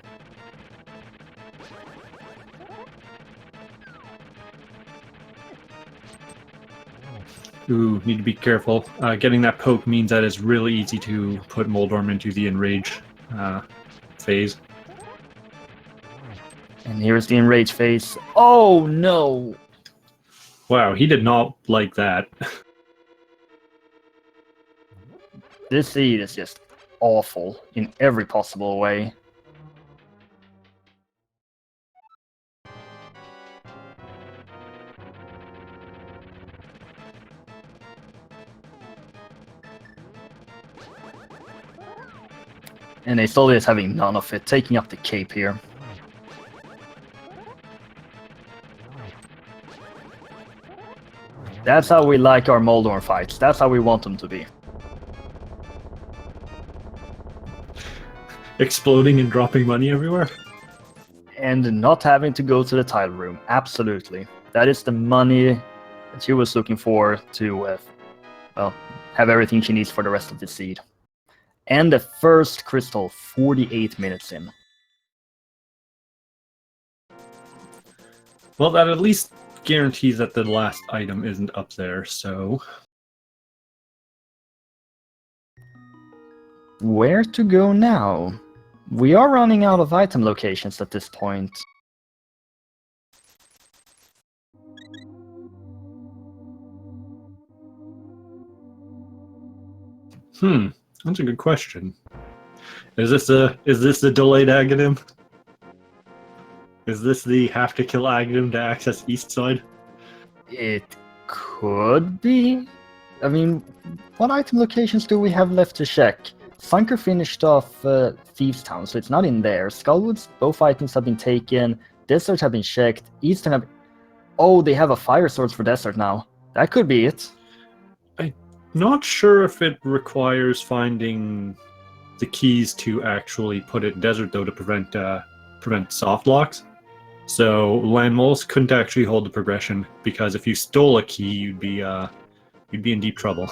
Ooh, need to be careful. Getting that poke means that it's really easy to put Moldorm into the enrage phase. And here's the enrage phase. Oh no! Wow, he did not like that. This seed is just awful in every possible way. And Aestolia is having none of it, taking up the cape here. That's how we like our Moldorm fights. That's how we want them to be. Exploding and dropping money everywhere? And not having to go to the tile room. Absolutely. That is the money that she was looking for to, well, have everything she needs for the rest of the seed. And the first crystal, 48 minutes in. Well, that at least guarantees that the last item isn't up there, so... Where to go now? We are running out of item locations at this point. That's a good question. Is this the delayed Agahnim? Is this the have to kill Agahnim to access east side? It could be. I mean, what item locations do we have left to check? Zunker finished off Thieves Town, so it's not in there. Skullwoods, both items have been taken. Deserts have been checked. Eastern have... Oh, they have a fire source for Desert now. That could be it. Not sure if it requires finding the keys to actually put it in desert, though, to prevent soft locks. So land moles couldn't actually hold the progression, because if you stole a key, you'd be in deep trouble.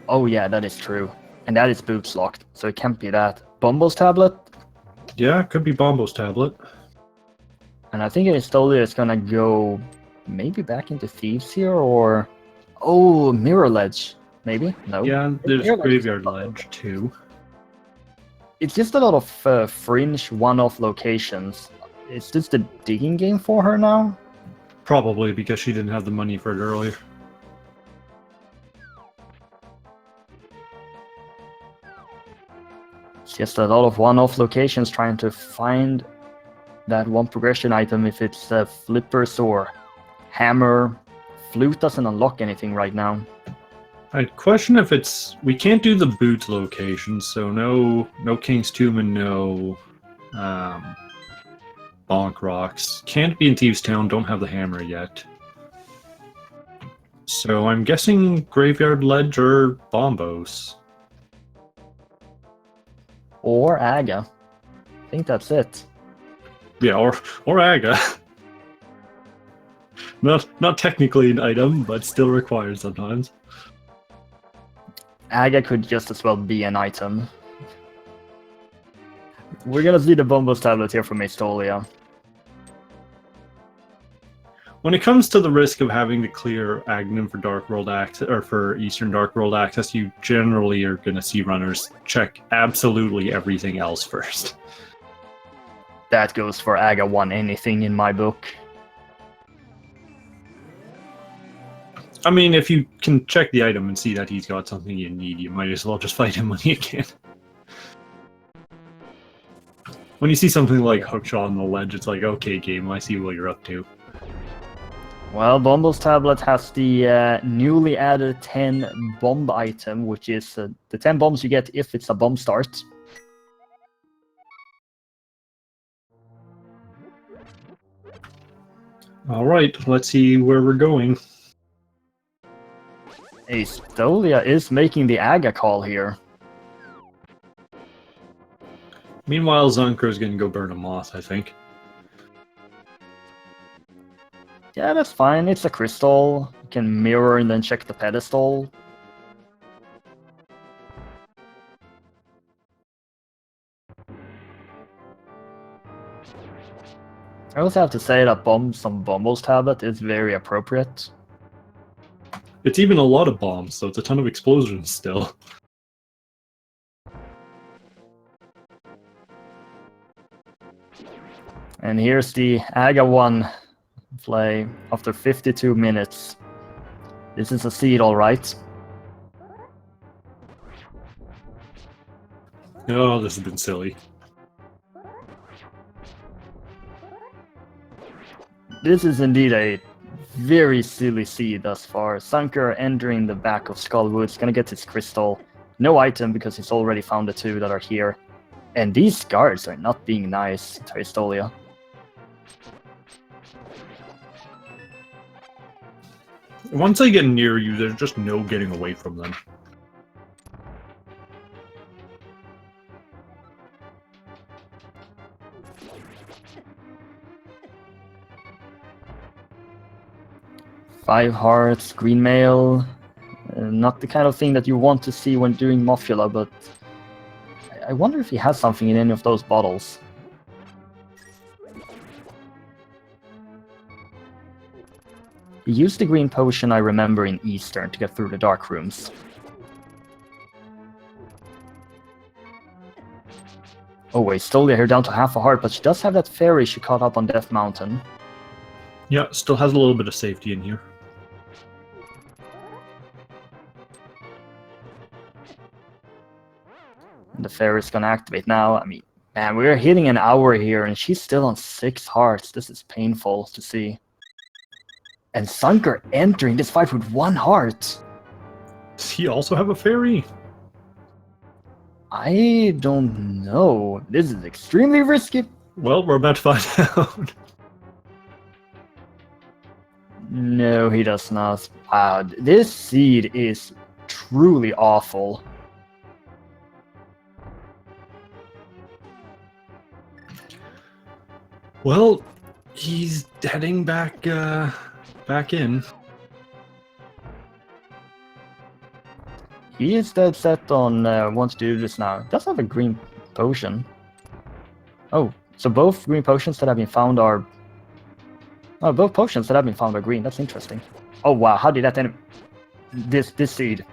Oh yeah, that is true. And that is boots locked, so it can't be that. Bumble's tablet? Yeah, it could be Bombo's tablet. And I think Aestolia is gonna go maybe back into Thieves here, or... Oh, Mirror Ledge. Maybe? No. Yeah, there's Mirror Ledge is- Graveyard Ledge, too. It's just a lot of fringe one-off locations. Is this the digging game for her now? Probably because she didn't have the money for it earlier. It's just a lot of one-off locations trying to find that one progression item. If it's flippers or hammer, flute doesn't unlock anything right now. I'd question if it's... We can't do the boot location, so no King's Tomb and no Bonk Rocks. Can't be in Thieves Town, don't have the hammer yet. So I'm guessing Graveyard Ledge or Bombos. Or Aga. I think that's it. Yeah, or Aga. Not technically an item, but still required sometimes. Aga could just as well be an item. We're gonna see the Bumble's tablet here from Aestolia. When it comes to the risk of having to clear Agahnim for Dark World access, or for Eastern Dark World access, you generally are going to see runners check absolutely everything else first. That goes for Aga 1 anything in my book. I mean, if you can check the item and see that he's got something you need, you might as well just fight him when you can. When you see something like Hookshot on the ledge, it's like, okay, game, I see what you're up to. Well, Bumble's tablet has the newly added 10 bomb item, which is the 10 bombs you get if it's a bomb start. Alright, let's see where we're going. Aestolia is making the Aga call here. Meanwhile, Zunker is going to go burn a moth, I think. Yeah, that's fine. It's a crystal. You can mirror and then check the pedestal. I also have to say that bombs on Bumble's tablet is very appropriate. It's even a lot of bombs, so it's a ton of explosions still. And here's the Aga 1 play after 52 minutes. This is a seed, alright. Oh, this has been silly. This is indeed a very silly seed thus far. Zunker entering the back of Skullwood's gonna get his crystal. No item because he's already found the 2 that are here. And these guards are not being nice to Aestolia. Once they get near you, there's just no getting away from them. Five hearts, green mail. Not the kind of thing that you want to see when doing Mothula, but I wonder if he has something in any of those bottles. He used the green potion I remember in Eastern to get through the dark rooms. Oh wait, Aestolia here down to half a heart, but she does have that fairy she caught up on Death Mountain. Yeah, still has a little bit of safety in here. The fairy's gonna activate now. I mean, man, we're hitting an hour here and she's still on 6 hearts. This is painful to see. And Zunker entering this fight with 1 heart. Does he also have a fairy? I don't know. This is extremely risky. Well, we're about to find out. No, he does not. Wow, this seed is truly awful. Well, he's heading back in. He is dead set on wants to do this now. Does have a green potion. Oh, so both green potions that have been found are... Oh, both potions that have been found are green. That's interesting. Oh wow, how did that end? This seed.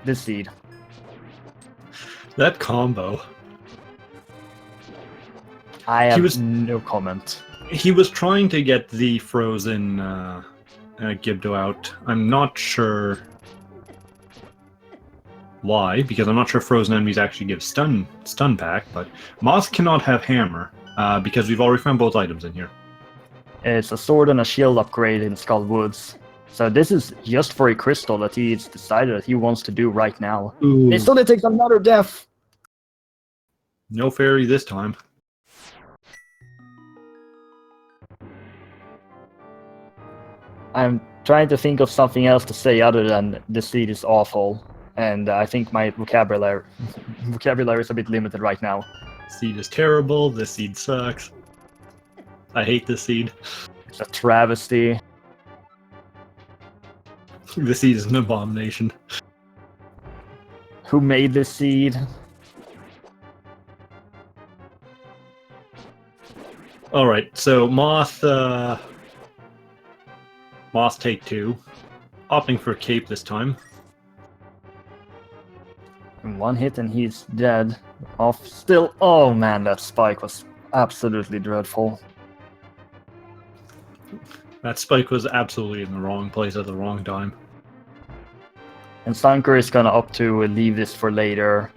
That combo. I have no comment. He was trying to get the frozen Gibdo out. I'm not sure why, because I'm not sure frozen enemies actually give stun pack, but Moth cannot have hammer, because we've already found both items in here. It's a sword and a shield upgrade in Skull Woods. So this is just for a crystal that he's decided that he wants to do right now. Ooh. It still takes another death! No fairy this time. I'm trying to think of something else to say other than the seed is awful. And I think my vocabulary is a bit limited right now. Seed is terrible, this seed sucks. I hate this seed. It's a travesty. The seed is an abomination. Who made this seed? Alright, so Moth take 2. Opting for Cape this time. In one hit and he's dead. Off still. Oh man, that spike was absolutely dreadful. That spike was absolutely in the wrong place at the wrong time. And Zunker is gonna opt to leave this for later.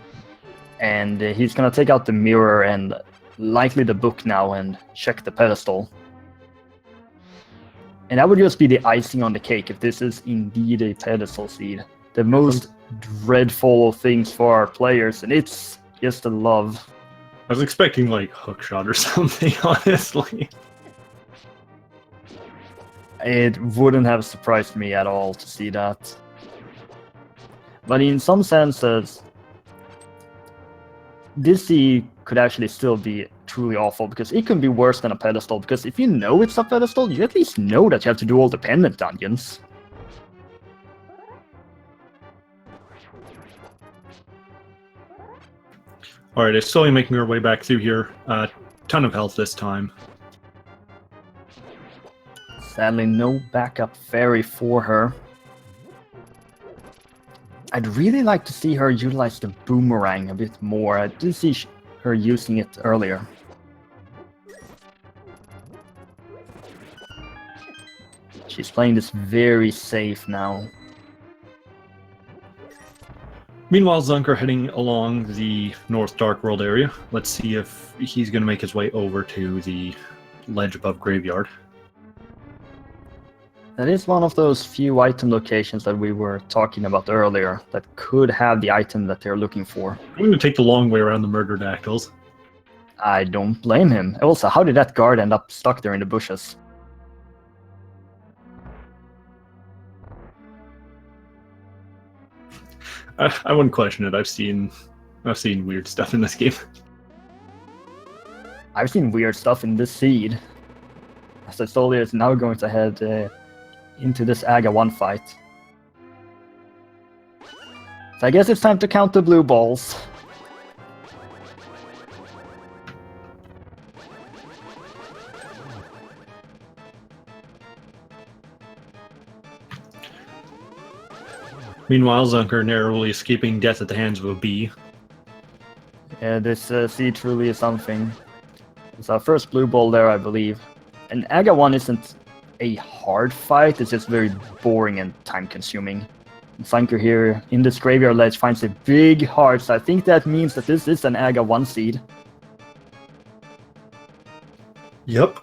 And he's gonna take out the mirror and likely the book now and check the pedestal. And that would just be the icing on the cake if this is indeed a pedestal seed. The most dreadful of things for our players, and it's just a love. I was expecting like hookshot or something, honestly. It wouldn't have surprised me at all to see that. But in some senses, this seed could actually still be truly awful, because it can be worse than a pedestal, because if you know it's a pedestal, you at least know that you have to do all the pendant dungeons. Alright, it's slowly making our way back through here. Ton of health this time. Sadly, no backup fairy for her. I'd really like to see her utilize the boomerang a bit more. I did see her using it earlier. She's playing this very safe now. Meanwhile, Zunker heading along the North Dark World area. Let's see if he's going to make his way over to the ledge above Graveyard. That is one of those few item locations that we were talking about earlier that could have the item that they're looking for. I'm going to take the long way around the murder dactyls. I don't blame him. Also, how did that guard end up stuck there in the bushes? I wouldn't question it. I've seen weird stuff in this game. I've seen weird stuff in this seed. So Aestolia is now going to head into this Aga 1 fight. So I guess it's time to count the blue balls. Meanwhile, Zunker narrowly escaping death at the hands of a bee. Yeah, this seed truly is something. It's our first blue ball there, I believe. And Aga 1 isn't a hard fight, it's just very boring and time-consuming. Zunker here in this graveyard ledge finds a big heart, so I think that means that this is an Aga 1 seed. Yep.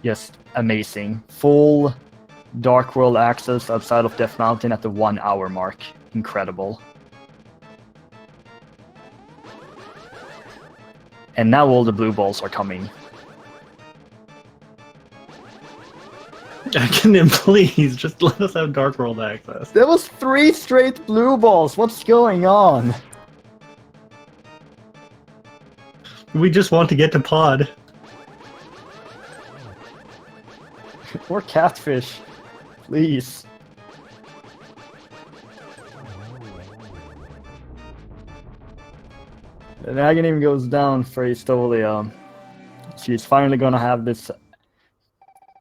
Just amazing. Full Dark World access outside of Death Mountain at the 1 hour mark. Incredible. And now all the blue balls are coming. Agahnim, please, just let us have Dark World access. There was 3 straight blue balls. What's going on? We just want to get to Pod. Or catfish. Please. And Agahnim goes down for Aestolia. She's finally gonna have this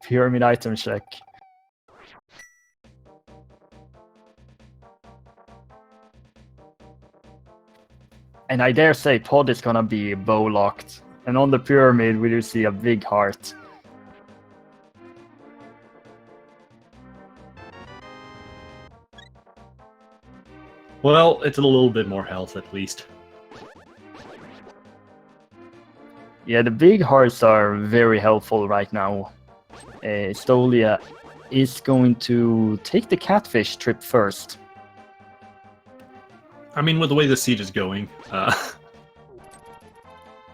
pyramid item check. And I dare say Pod is gonna be bow locked. And on the pyramid we do see a big heart. Well, it's a little bit more health at least. Yeah, the big hearts are very helpful right now. Aestolia is going to take the catfish trip first. I mean, with the way the siege is going,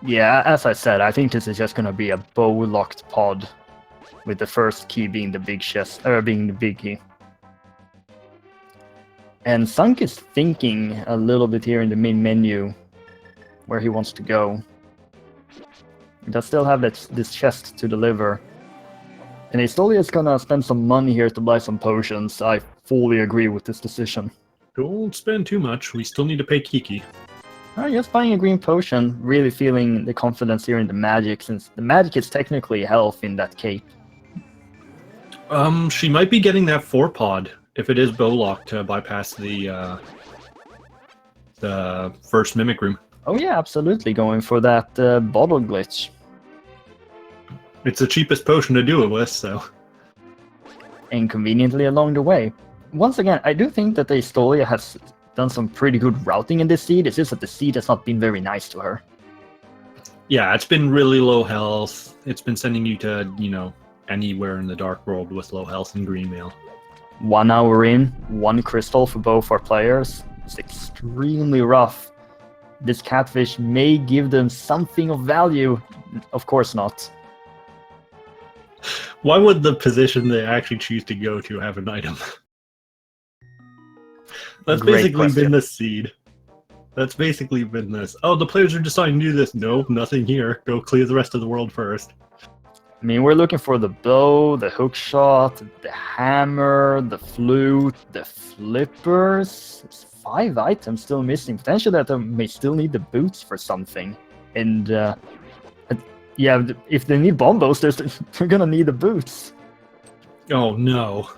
Yeah, as I said, I think this is just gonna be a bow-locked pod, with the first key being the big chest, being the big key. And Zunk is thinking a little bit here in the main menu where he wants to go. He does still have this chest to deliver. And Aestolia is gonna spend some money here to buy some potions. I fully agree with this decision. don't spend too much. We still need to pay Kiki. Just buying a green potion, really feeling the confidence here in the magic, since the magic is technically health in that cape. She might be getting that 4-pod if it is bow-locked to bypass the first mimic room. Oh yeah, absolutely, going for that bottle glitch. It's the cheapest potion to do it with, so... Inconveniently along the way. Once again, I do think that Aestolia has done some pretty good routing in this seed. It's just that the seed has not been very nice to her. Yeah, it's been really low health. It's been sending you to, you know, anywhere in the Dark World with low health and green mail. 1 hour in, 1 crystal for both our players. It's extremely rough. This catfish may give them something of value. Of course not. Why would the position they actually choose to go to have an item? That's Great basically question. been the seed. That's basically been this. Oh, the players are deciding to do this. No, nothing here. Go clear the rest of the world first. I mean, we're looking for the bow, the hook shot, the hammer, the flute, the flippers. There's 5 items still missing. Potentially that they may still need the boots for something. And yeah, if they need bombos, they're gonna need the boots. Oh no.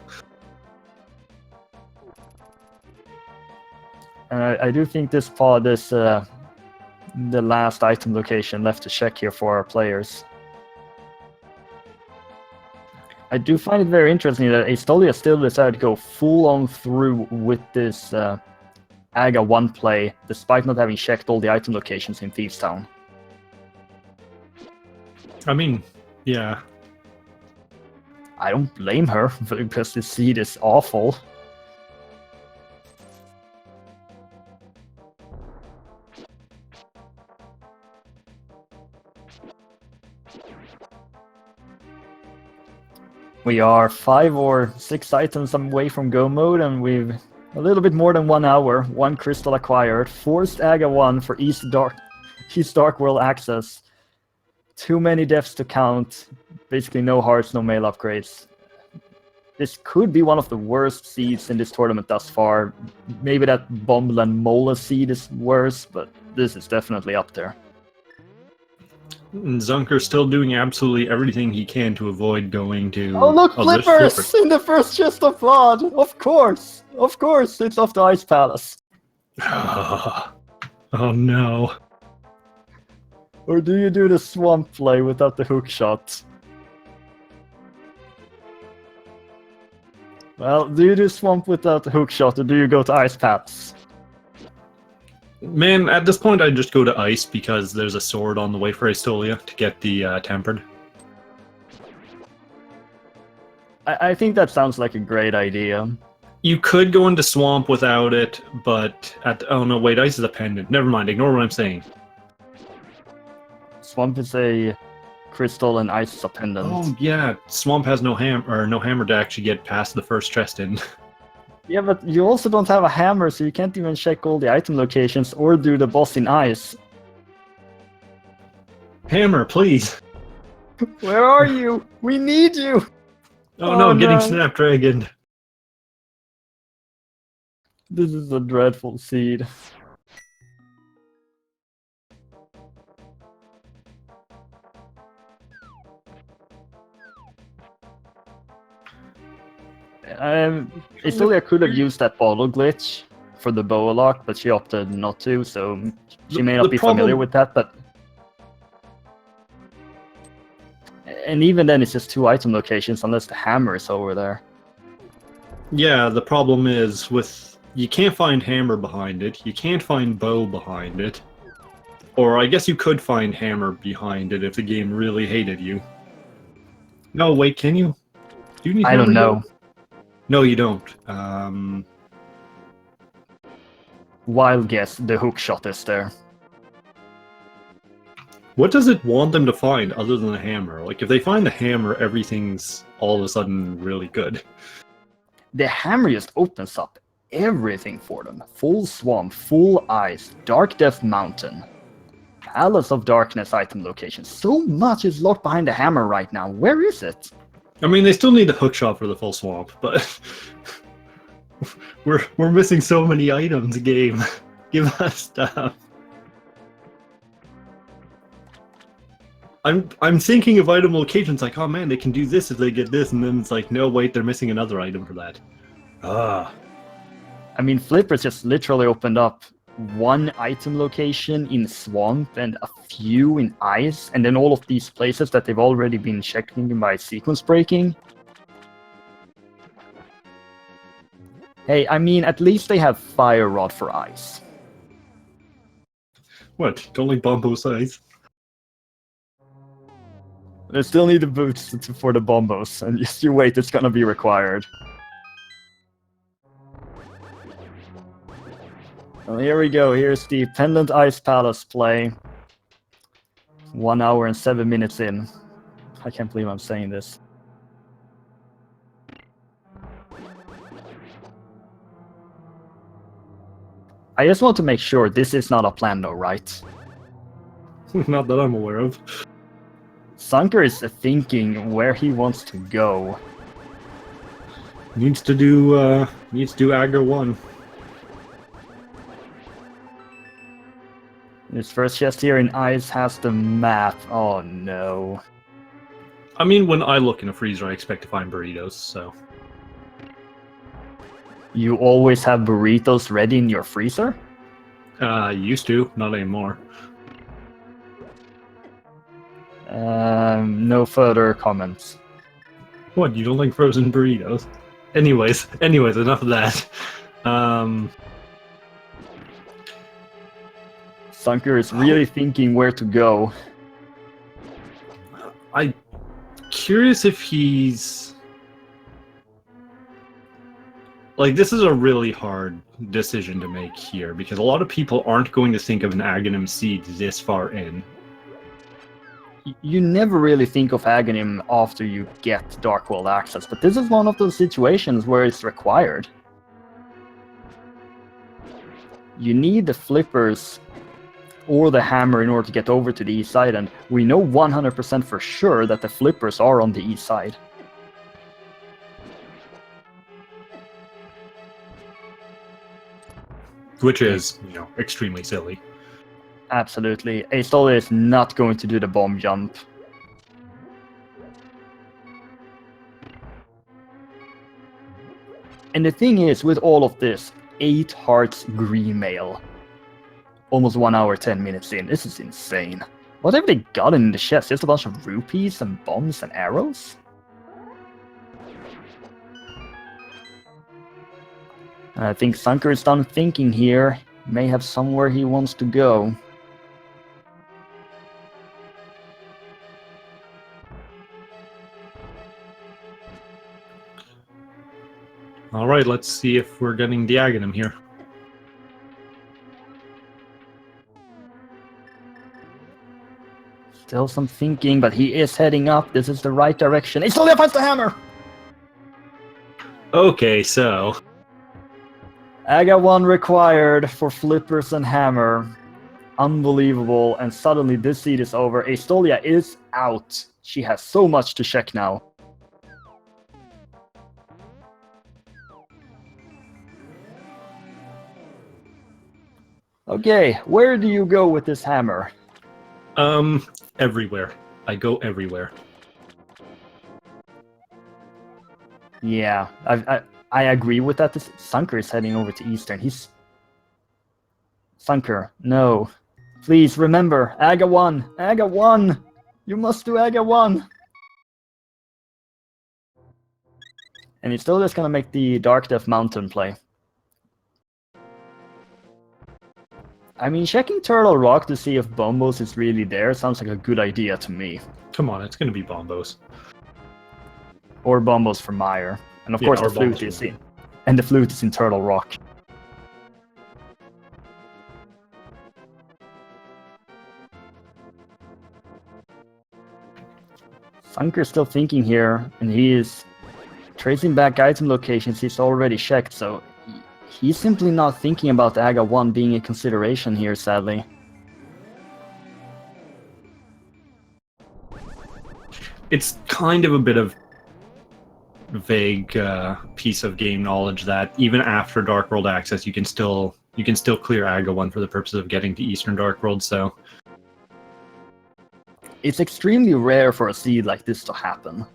And I do think this pod is the last item location left to check here for our players. I do find it very interesting that Aestolia still decided to go full on through with this Aga 1 play, despite not having checked all the item locations in Thieves Town. I mean, yeah. I don't blame her, because this seed is awful. We are 5 or 6 items away from go mode, and we've a little bit more than 1 hour. 1 crystal acquired. Forced Aga 1 for East Dark World access. Too many deaths to count. Basically no hearts, no mail upgrades. This could be one of the worst seeds in this tournament thus far. Maybe that Bombland Mola seed is worse, but this is definitely up there. And Zunker's still doing absolutely everything he can to avoid going to... Oh look, there's flippers! In the first chest of blood! Of course! Of course, it's off the Ice Palace. Oh no. Or do you do the swamp play without the hook shot? Well, do you do swamp without the hook shot, or do you go to Ice Palace? Man, at this point I'd just go to ice because there's a sword on the way for Aestolia to get the tempered. I think that sounds like a great idea. You could go into swamp without it, but oh no, wait, ice is a pendant. Never mind, ignore what I'm saying. Swamp is a crystal and ice are pendant. Oh yeah, Swamp has no hammer to actually get past the first chest in. Yeah, but you also don't have a hammer, so you can't even check all the item locations or do the boss in ice. Hammer, please! Where are you? We need you! Oh no, getting no. Snapdragon. This is a dreadful seed. Aestolia could have used that bottle glitch for the boa lock, but she opted not to, so she may not be familiar with that, but... And even then, it's just 2 item locations, unless the hammer is over there. Yeah, the problem is with... You can't find hammer behind it, you can't find bow behind it. Or I guess you could find hammer behind it if the game really hated you. No, wait, can you? Do you need I hammer don't know. here? No, you don't. Wild guess, the hook shot is there. What does it want them to find other than a hammer? Like, if they find the hammer, everything's all of a sudden really good. The hammer just opens up everything for them. Full swamp, full ice, dark death mountain, palace of darkness item location. So much is locked behind the hammer right now. Where is it? I mean, they still need the hook shot for the full swamp, but we're missing so many items, game. Give us stuff. I'm thinking of item locations like, oh man, they can do this if they get this, and then it's like, no, wait, they're missing another item for that. Ah. I mean, Flippers just literally opened up 1 item location in swamp and a few in ice, and then all of these places that they've already been checking by sequence breaking. Hey, I mean, at least they have Fire Rod for ice. What? Don't like Bombo size? They still need the boots for the bombos, and just you wait, it's gonna be required. Well, here we go. Here's the Pendant Ice Palace play. 1 hour and 7 minutes in. I can't believe I'm saying this. I just want to make sure this is not a plan though, right? Not that I'm aware of. Zunker is thinking where he wants to go. Needs to do Agar 1. His first chest here in ice has the map. Oh no. I mean, when I look in a freezer, I expect to find burritos, so... You always have burritos ready in your freezer? Used to, not anymore. No further comments. What, you don't like frozen burritos? Anyways, enough of that. Zunker is really thinking where to go. I'm curious if he's... Like, this is a really hard decision to make here, because a lot of people aren't going to think of an Agahnim seed this far in. You never really think of Agahnim after you get Dark World access, but this is one of those situations where it's required. You need the flippers or the hammer in order to get over to the east side, and we know 100% for sure that the flippers are on the east side. Which is, extremely silly. Absolutely. Aestolia is not going to do the bomb jump. And the thing is, with all of this, 8 hearts green mail. Almost 1 hour, 10 minutes in. This is insane. What have they gotten in the chest? Just a bunch of rupees and bombs and arrows? I think Zunker is done thinking here. May have somewhere he wants to go. Alright, let's see if we're getting the Agahnim here. Still some thinking, but he is heading up. This is the right direction. Aestolia finds the hammer! Okay, so Aga 1 required for flippers and hammer. Unbelievable, and suddenly this seed is over. Aestolia is out. She has so much to check now. Okay, where do you go with this hammer? everywhere. I go everywhere. Yeah, I agree with that. This Zunker is heading over to Eastern. He's... Zunker, no. Please remember, Aga 1! Aga 1! You must do Aga 1! And he's still just gonna make the Dark Death Mountain play. I mean, checking Turtle Rock to see if Bombos is really there sounds like a good idea to me. Come on, it's gonna be Bombos. Or Bombos for Meyer. And of course the flute is in. And the flute is in Turtle Rock. Zunker's still thinking here, and he is tracing back item locations he's already checked, so he's simply not thinking about Aga 1 being a consideration here, sadly. It's kind of a bit of vague piece of game knowledge that even after Dark World access, you can still clear Aga 1 for the purpose of getting to Eastern Dark World. So it's extremely rare for a seed like this to happen.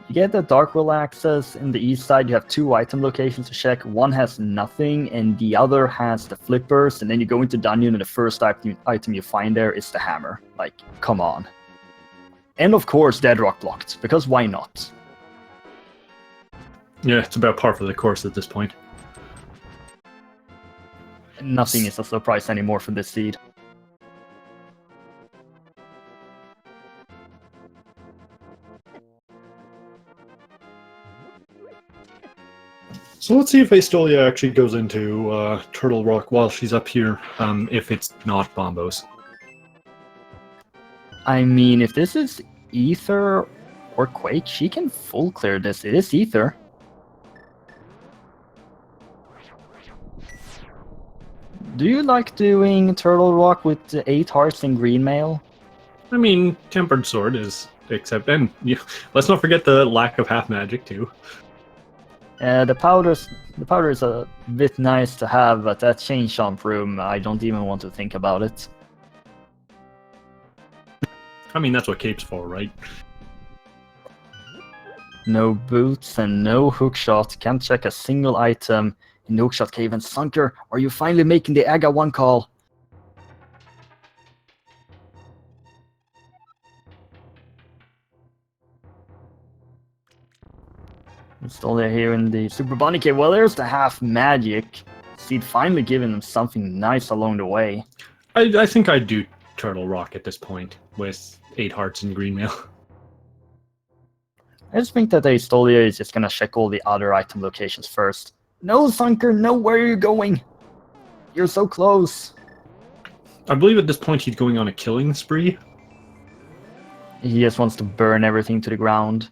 You get the Dark World access in the east side, you have 2 item locations to check. One has nothing and the other has the flippers, and then you go into dungeon and the first item you find there is the hammer. Like, come on. And of course Deadrock blocked, because why not? yeah, it's about par for the course at this point. Nothing is a surprise anymore for this seed. So let's see if Aestolia actually goes into Turtle Rock while she's up here, if it's not Bombos. I mean, if this is Ether or Quake, she can full clear this. It is Ether. Do you like doing Turtle Rock with 8 hearts and green mail? I mean, Tempered Sword is and let's not forget the lack of half magic too. The powder is a bit nice to have, but that change jump room, I don't even want to think about it. I mean, that's what Cape's for, right? No boots and no hookshot. Can't check a single item in the hookshot cave. And Zunker, are you finally making the Aga 1 call? Aestolia here in the Super Bunny Cave. Well, there's the half magic. Seed finally giving them something nice along the way. I think I'd do Turtle Rock at this point with 8 hearts and green mail. I just think that Aestolia is just gonna check all the other item locations first. No, Zunker, no, where are you going? You're so close. I believe at this point he's going on a killing spree. He just wants to burn everything to the ground.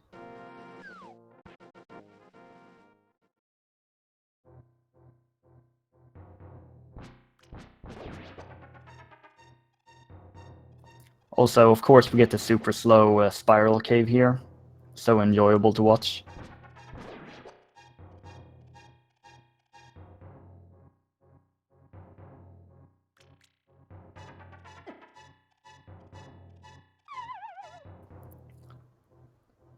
Also, of course, we get the super slow spiral cave here. So enjoyable to watch.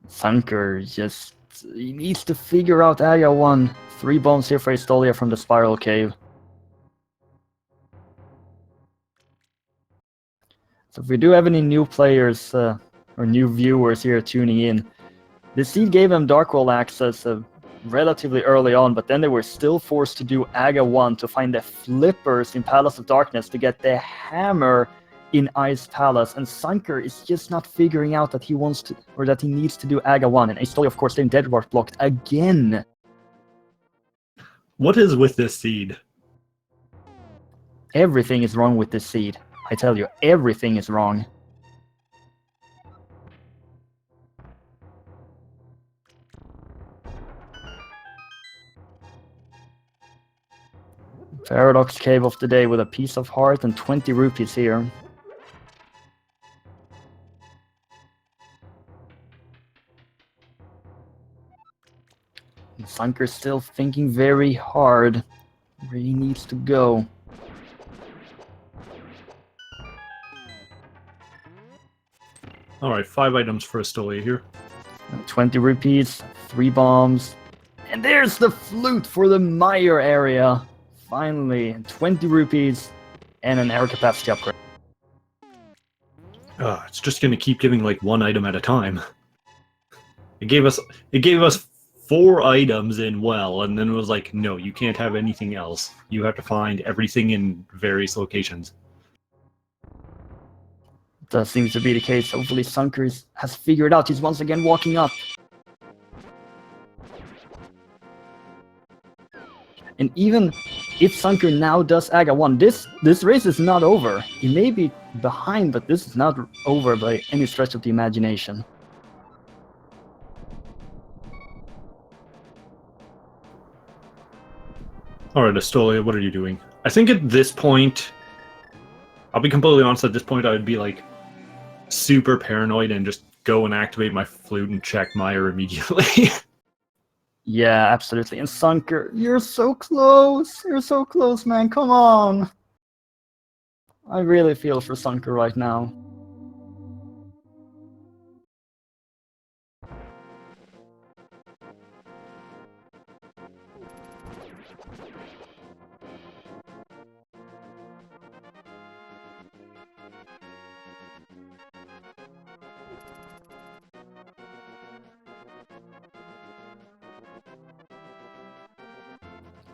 Zunker just... he needs to figure out Area 1. 3 bombs here for Aestolia from the spiral cave. So if we do have any new players or new viewers here tuning in, the seed gave them Dark World access relatively early on, but then they were still forced to do Aga 1 to find the flippers in Palace of Darkness to get the hammer in Ice Palace, and Zunker is just not figuring out that he wants to, or that he needs to do Aga 1, and Aestolia, of course, then Deadrock blocked again. What is with this seed? Everything is wrong with this seed. I tell you, everything is wrong. Paradox Cave of the day with a piece of heart and 20 rupees here. Zunker's still thinking very hard where he needs to go. Alright, 5 items for Aestolia here. 20 rupees, 3 bombs, and there's the flute for the Meyer area. Finally, 20 rupees and an air capacity upgrade. It's just gonna keep giving like 1 item at a time. It gave us 4 items in well, and then it was like, no, you can't have anything else. You have to find everything in various locations. That seems to be the case. Hopefully Zunker has figured out. He's once again walking up. And even if Zunker now does Aga 1, this race is not over. He may be behind, but this is not over by any stretch of the imagination. Alright, Aestolia, what are you doing? I think at this point, I'll be completely honest, at this point I would be like super paranoid and just go and activate my flute and check Meyer immediately. Yeah, absolutely. And Zunker, you're so close. You're so close, man. Come on. I really feel for Zunker right now.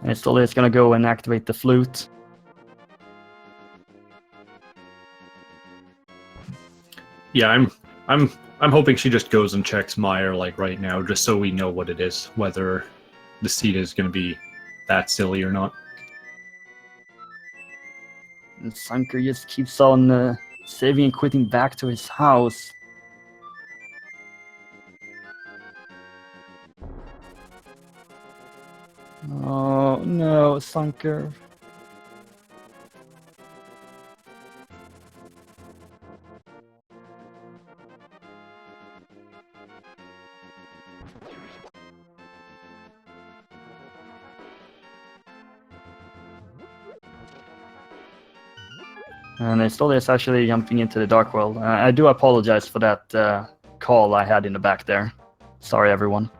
And Aestolia is gonna go and activate the flute. Yeah, I'm hoping she just goes and checks Meyer like right now, just so we know what it is, whether the seed is gonna be that silly or not. And Zunker just keeps on saving and quitting back to his house. Oh no, Zunker. And Aestolia is actually jumping into the Dark World. I do apologize for that call I had in the back there. Sorry, everyone.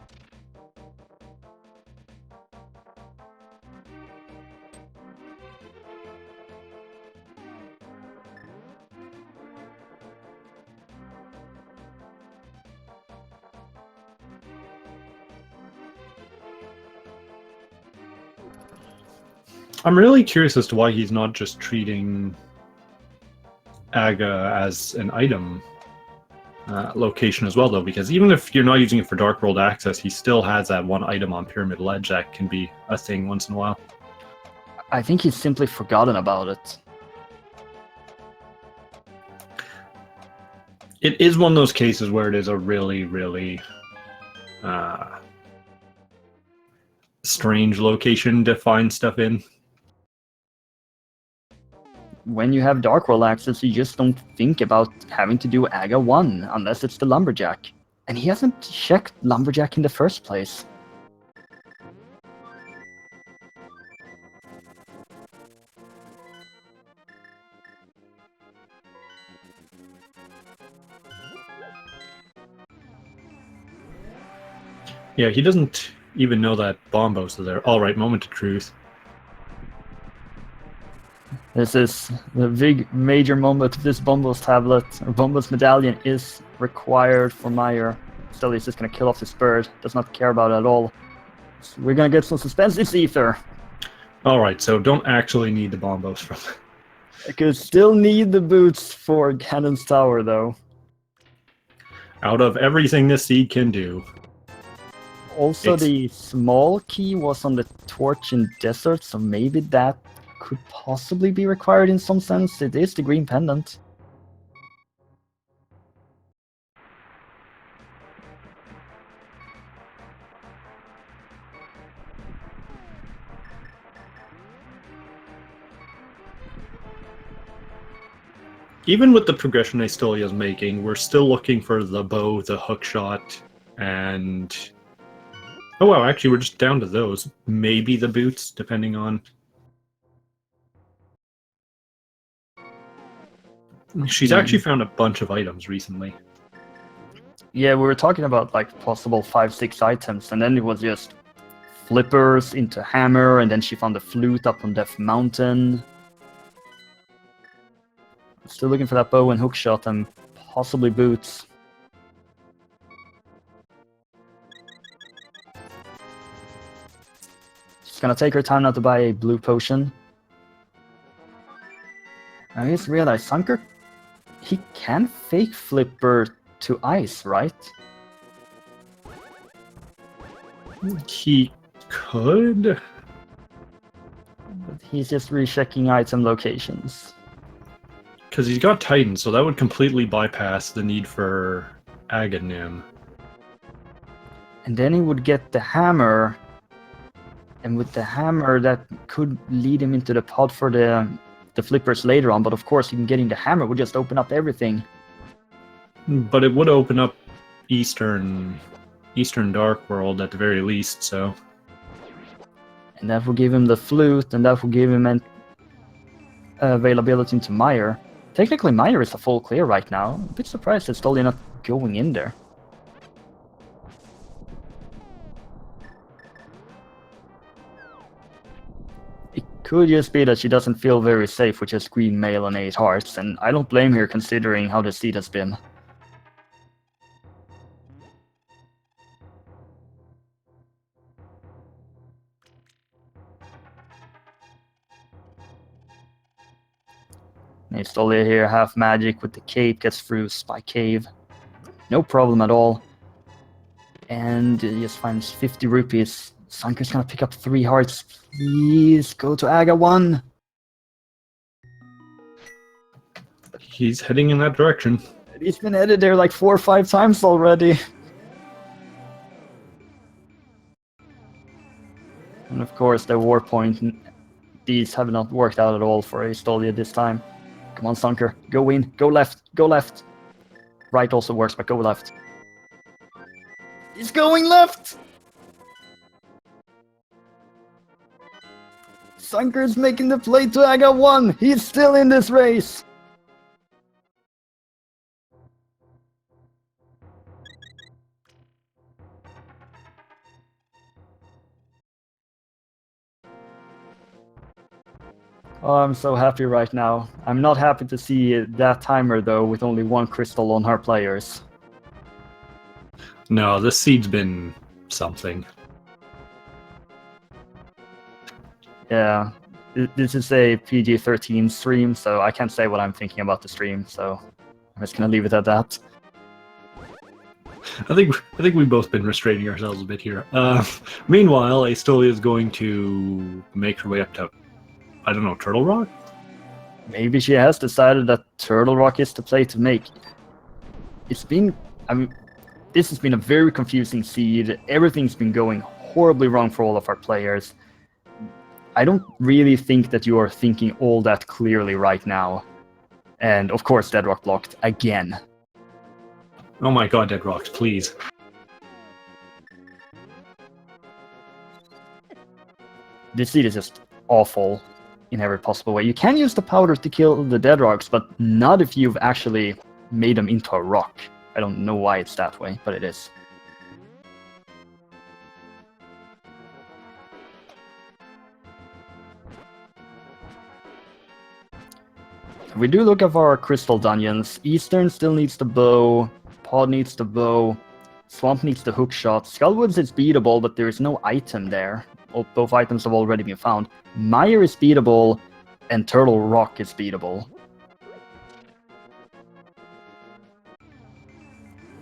I'm really curious as to why he's not just treating Aga as an item location as well, though, because even if you're not using it for Dark World access, he still has that 1 item on Pyramid Ledge that can be a thing once in a while. I think he's simply forgotten about it. It is one of those cases where it is a really, really strange location to find stuff in. When you have Dark World access, you just don't think about having to do Aga 1 unless it's the Lumberjack. And he hasn't checked Lumberjack in the first place. Yeah, he doesn't even know that Bombos is there. Alright, moment of truth. This is the big major moment. This Bombos tablet, or Bombos medallion, is required for Meyer. Still, he's just gonna kill off this bird. Does not care about it at all. So we're gonna get some suspense. It's Ether. Alright, so don't actually need the Bombos from I could still need the boots for Ganon's tower, though. out of everything this seed can do. Also, the small key was on the torch in desert, so maybe that could possibly be required in some sense. It is the green pendant. Even with the progression Aestolia is making, we're still looking for the bow, the hook shot, and... Oh wow, actually we're just down to those. Maybe the boots, depending on... She's actually found a bunch of items recently. Yeah, we were talking about like possible 5-6 items, and then it was just flippers into hammer, and then she found a flute up on Death Mountain. Still looking for that bow and hook shot and possibly boots. She's gonna take her time now to buy a blue potion. I just realized Zunker, he can fake flipper to ice, right? He could? But he's just rechecking item locations. Because he's got Titan, so that would completely bypass the need for Agahnim. And then he would get the hammer, and with the hammer that could lead him into the pod for the flippers later on, but of course him getting the hammer would just open up everything. But it would open up Eastern Dark World at the very least, so... And that will give him the flute, and that will give him an availability into Meyer. Technically Meyer is a full clear right now. I'm a bit surprised it's totally not going in there. It could just be that she doesn't feel very safe with just green mail and 8 hearts, and I don't blame her considering how the seed has been. Aestolia here, half magic with the cape, gets through Spy Cave. No problem at all. And he just finds 50 rupees. Zunker's gonna pick up 3 hearts. Please go to Aga 1. He's heading in that direction. He's been headed there like 4 or 5 times already. And of course, the war point. These have not worked out at all for Aestolia this time. Come on, Zunker. Go in. Go left. Go left. Right also works, but go left. He's going left! Zunker's making the play to Aga 1. He's still in this race. Oh, I'm so happy right now. I'm not happy to see that timer though, with only 1 crystal on her players. No, this seed's been something. Yeah, this is a PG-13 stream, so I can't say what I'm thinking about the stream, so I'm just gonna leave it at that. I think we've both been restraining ourselves a bit here. Meanwhile, Aestolia is going to make her way up to, I don't know, Turtle Rock? Maybe she has decided that Turtle Rock is the play to make. It's been... I mean, this has been a very confusing seed. Everything's been going horribly wrong for all of our players. I don't really think that you are thinking all that clearly right now. And of course, Deadrock blocked again. Oh my god, Dead Rocks, please. This seed is just awful in every possible way. You can use the powder to kill the Dead Rocks, but not if you've actually made them into a rock. I don't know why it's that way, but it is. If we do look at our crystal dungeons, Eastern still needs the bow, Pod needs the bow, Swamp needs the hook shot, Skullwoods is beatable, but there is no item there. Both items have already been found. Meyer is beatable, and Turtle Rock is beatable.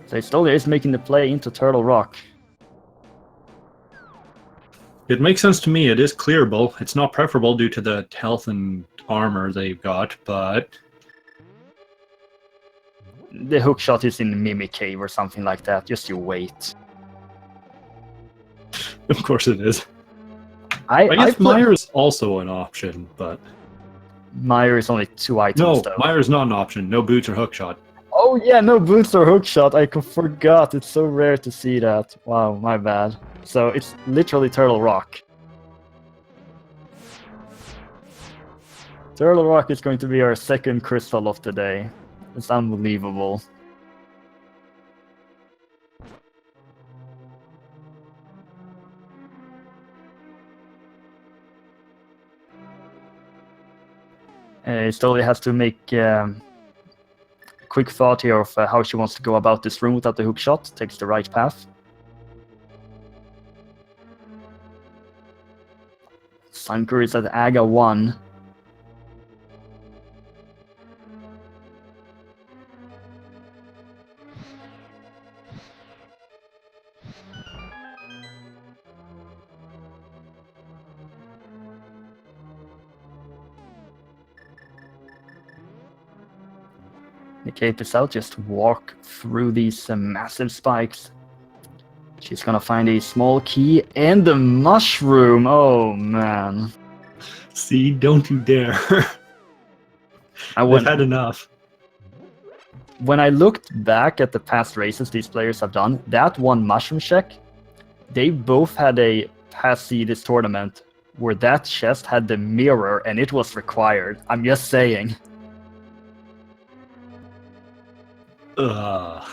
So Aestolia is making the play into Turtle Rock. It makes sense to me. It is clearable. It's not preferable due to the health and armor they've got, but The hookshot is in Mimic Cave or something like that. Just you wait. of course it is. I guess Mire is also an option, but Mire is only 2 items no, though. Mire is not an option. No boots or hookshot. Oh yeah, no boots or hookshot. I forgot. It's so rare to see that. Wow, my bad. So it's literally Turtle Rock. Turtle Rock is going to be our second crystal of the day. It's unbelievable. Aestolia has to make quick thought here of how she wants to go about this room without the hookshot. Takes the right path. Zunker is at Aga 1. The cape is out, just walk through these massive spikes. She's gonna find a small key and the mushroom. Oh man. See, don't you dare. They've had enough. When I looked back at the past races these players have done, that one mushroom check, they both had a passy this tournament where that chest had the mirror and it was required. I'm just saying. Ugh.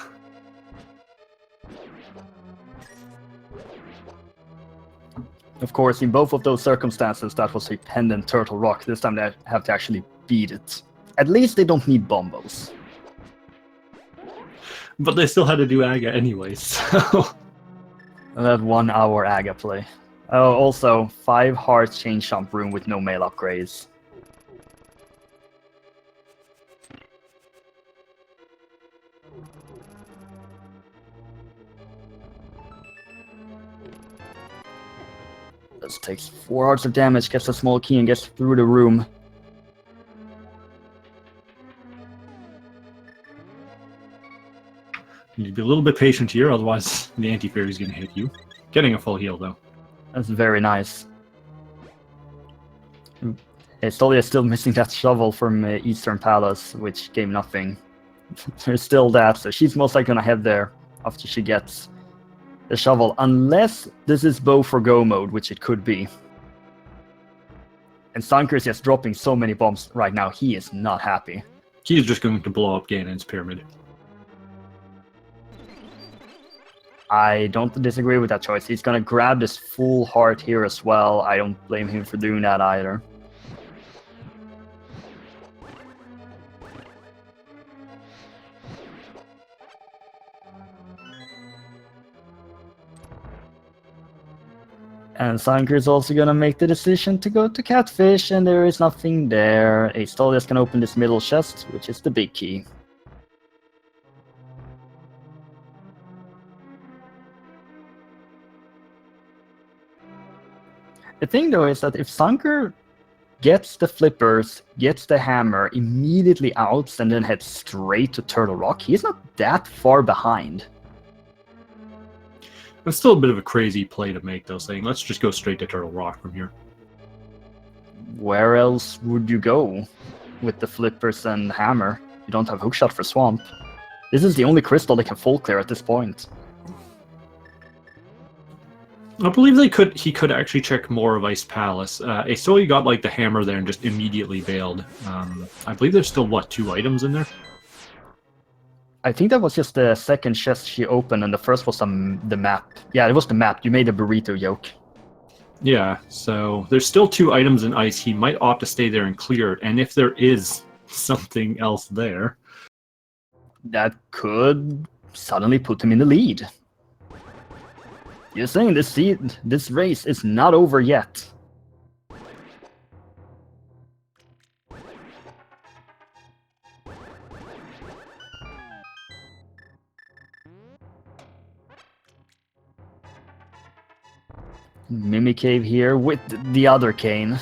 Of course, in both of those circumstances, that was a pendant Turtle Rock. This time they have to actually beat it. At least they don't need bombos. But they still had to do Aga anyways, so... That 1 hour Aga play. Oh, also, 5 hearts change jump room with no mail upgrades. This takes 4 hearts of damage, gets a small key and gets through the room. You need to be a little bit patient here, otherwise the anti-fairy is going to hit you. Getting a full heal, though. That's very nice. Aestolia is still missing that shovel from Eastern Palace, which gave nothing. There's still that, so she's most likely gonna head there after she gets the shovel, unless this is bow for go mode, which it could be. And Zunker is just dropping so many bombs right now, he is not happy. He's just going to blow up Ganon's pyramid. I don't disagree with that choice. He's gonna grab this full heart here as well. I don't blame him for doing that either. And Zunker is also gonna make the decision to go to Catfish, and there is nothing there. Aestolia is gonna open this middle chest, which is the big key. The thing though is that if Zunker gets the flippers, gets the hammer, immediately outs, and then heads straight to Turtle Rock, he's not that far behind. It's still a bit of a crazy play to make, though, saying, let's just go straight to Turtle Rock from here. Where else would you go with the flippers and hammer? You don't have hookshot for Swamp. This is the only crystal that can full clear at this point. I believe he could actually check more of Ice Palace. Aestolia got like the hammer there and just immediately bailed. I believe there's still, what, 2 items in there? I think that was just the second chest she opened, and the first was the map. Yeah, it was the map. You made a burrito joke. Yeah, so there's still 2 items in ice. He might opt to stay there and clear it, and if there is something else there... that could suddenly put him in the lead. You're saying this race is not over yet. Mimicave here with the other cane.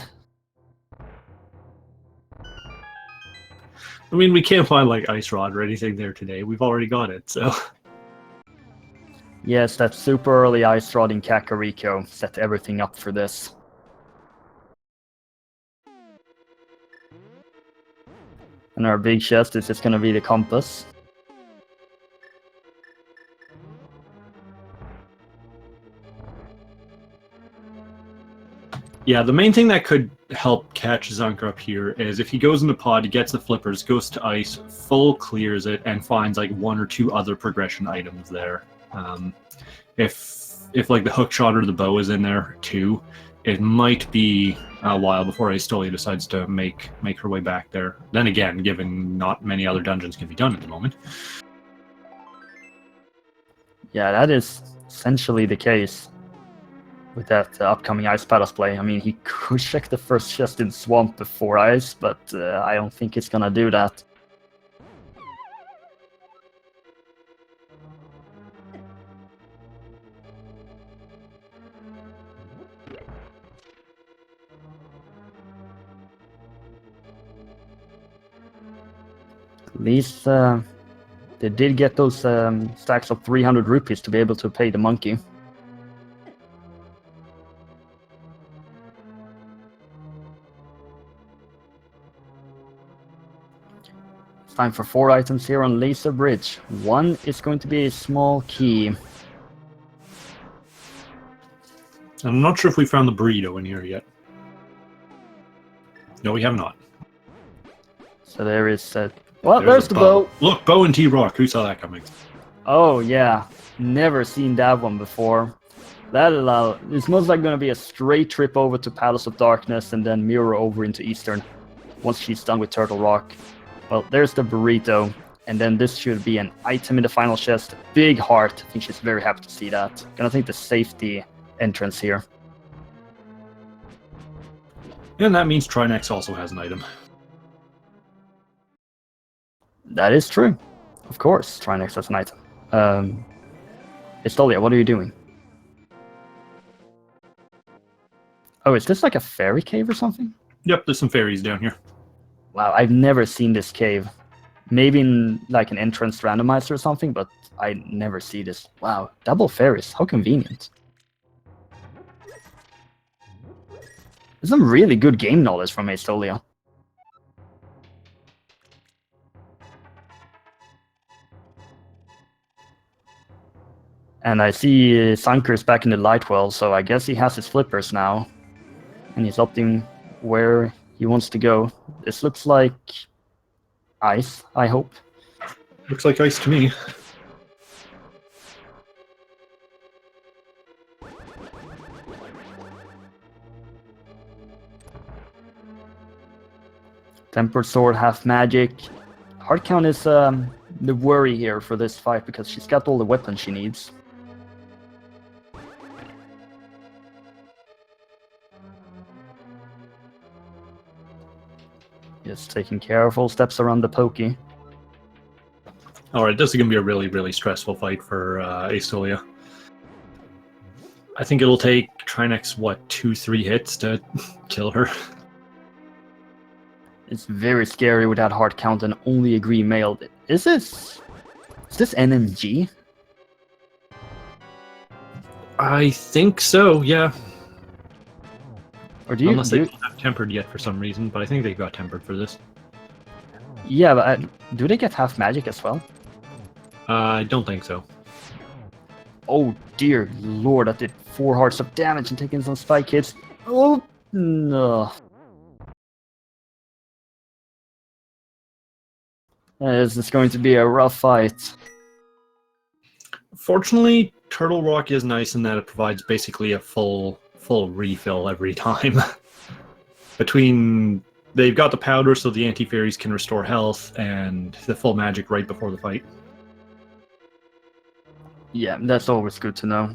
I mean, we can't find like Ice Rod or anything there today. We've already got it, so. Yes, that super early Ice Rod in Kakariko set everything up for this. And our big chest is just going to be the compass. Yeah, the main thing that could help catch Zunker up here is if he goes in the pod, he gets the flippers, goes to ice, full clears it, and finds like one or two other progression items there. If like the hook shot or the bow is in there too, it might be a while before Aestolia decides to make her way back there. Then again, given not many other dungeons can be done at the moment. Yeah, that is essentially the case with that upcoming Ice Palace play. I mean, he could check the first chest in Swamp before Ice, but I don't think it's gonna do that. At least they did get those stacks of 300 rupees to be able to pay the monkey. It's time for 4 items here on Laser Bridge. One is going to be a small key. I'm not sure if we found the burrito in here yet. No, we have not. So there is... well, there's the bow. Look, bow and T-Rock. Who saw that coming? Oh, yeah. Never seen that one before. It's most likely going to be a straight trip over to Palace of Darkness and then mirror over into Eastern once she's done with Turtle Rock. Well, there's the burrito. And then this should be an item in the final chest. Big heart. I think she's very happy to see that. Gonna think the safety entrance here. And that means Trinex also has an item. That is true. Of course, Trinex has an item. Aestolia, what are you doing? Oh, is this like a fairy cave or something? Yep, there's some fairies down here. Wow, I've never seen this cave. Maybe in like an entrance randomizer or something, but I never see this. Wow, double fairies. How convenient. There's some really good game knowledge from Aestolia. And I see Zunker's back in the light well, so I guess he has his flippers now. And he's opting where he wants to go. This looks like ice, I hope. Looks like ice to me. Tempered Sword, half magic. Hard count is the worry here for this fight because she's got all the weapons she needs. Just taking careful steps around the pokey. Alright, this is going to be a really, really stressful fight for Aestolia. I think it'll take Trinex, what, 2-3 hits to kill her? It's very scary with that hard count and only a green male. Is this NMG? I think so, yeah. Or do you... Unless they don't have tempered yet for some reason, but I think they got tempered for this. Yeah, but do they get half magic as well? I don't think so. Oh dear lord, that did 4 hearts of damage and taking some spike hits. Oh no. This is going to be a rough fight. Fortunately, Turtle Rock is nice in that it provides basically a full refill every time. They've got the powder so the anti-fairies can restore health, and the full magic right before the fight. Yeah, that's always good to know.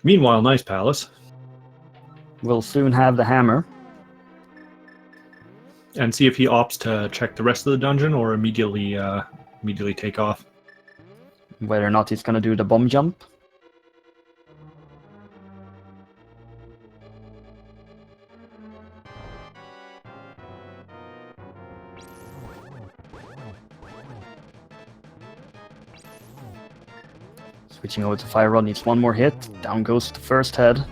Meanwhile, Nice Palace. We'll soon have the hammer. And see if he opts to check the rest of the dungeon or immediately take off. Whether or not he's gonna do the bomb jump. Switching over to Fire Rod needs one more hit. Down goes the first head.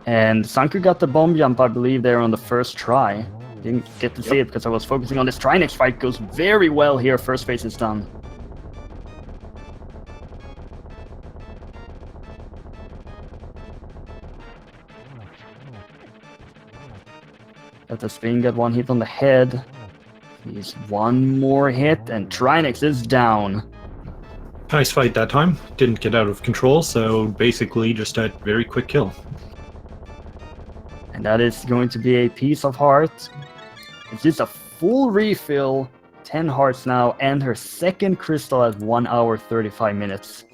And Zunker got the bomb jump, I believe, there on the first try. Didn't get to see it because I was focusing on this try. Next fight goes very well here. First phase is done. Let the spin get one hit on the head. He's one more hit, and Trinex is down. Nice fight that time. Didn't get out of control, so basically just a very quick kill. And that is going to be a piece of heart. It's just a full refill. 10 hearts now, and her second crystal at 1 hour 35 minutes.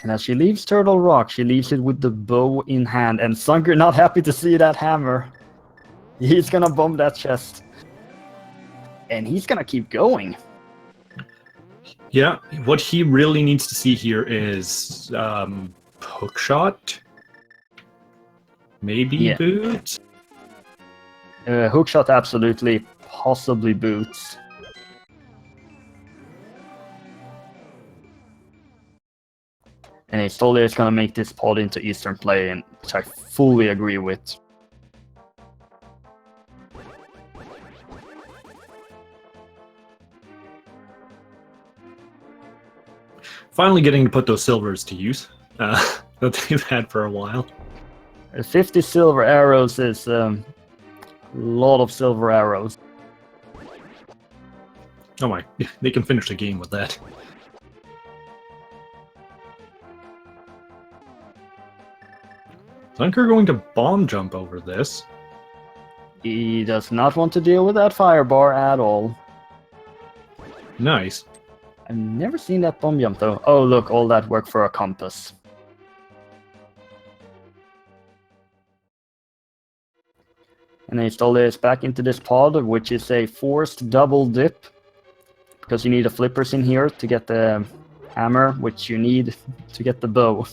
And as she leaves Turtle Rock, she leaves it with the bow in hand. And Zunker not happy to see that hammer. He's gonna bomb that chest. And he's gonna keep going. Yeah, what he really needs to see here is hookshot. Maybe boots? Hookshot absolutely, possibly boots. And Aestolia is gonna make this pod into Eastern play, and which I fully agree with. Finally getting to put those silvers to use that they've had for a while. 50 silver arrows is a lot of silver arrows. Oh my, they can finish the game with that. Zunker going to bomb jump over this. He does not want to deal with that fire bar at all. Nice. I've never seen that bomb jump though. Oh look, all that work for a compass. And Aestolia is back into this pod, which is a forced double dip. Because you need the flippers in here to get the hammer, which you need to get the bow.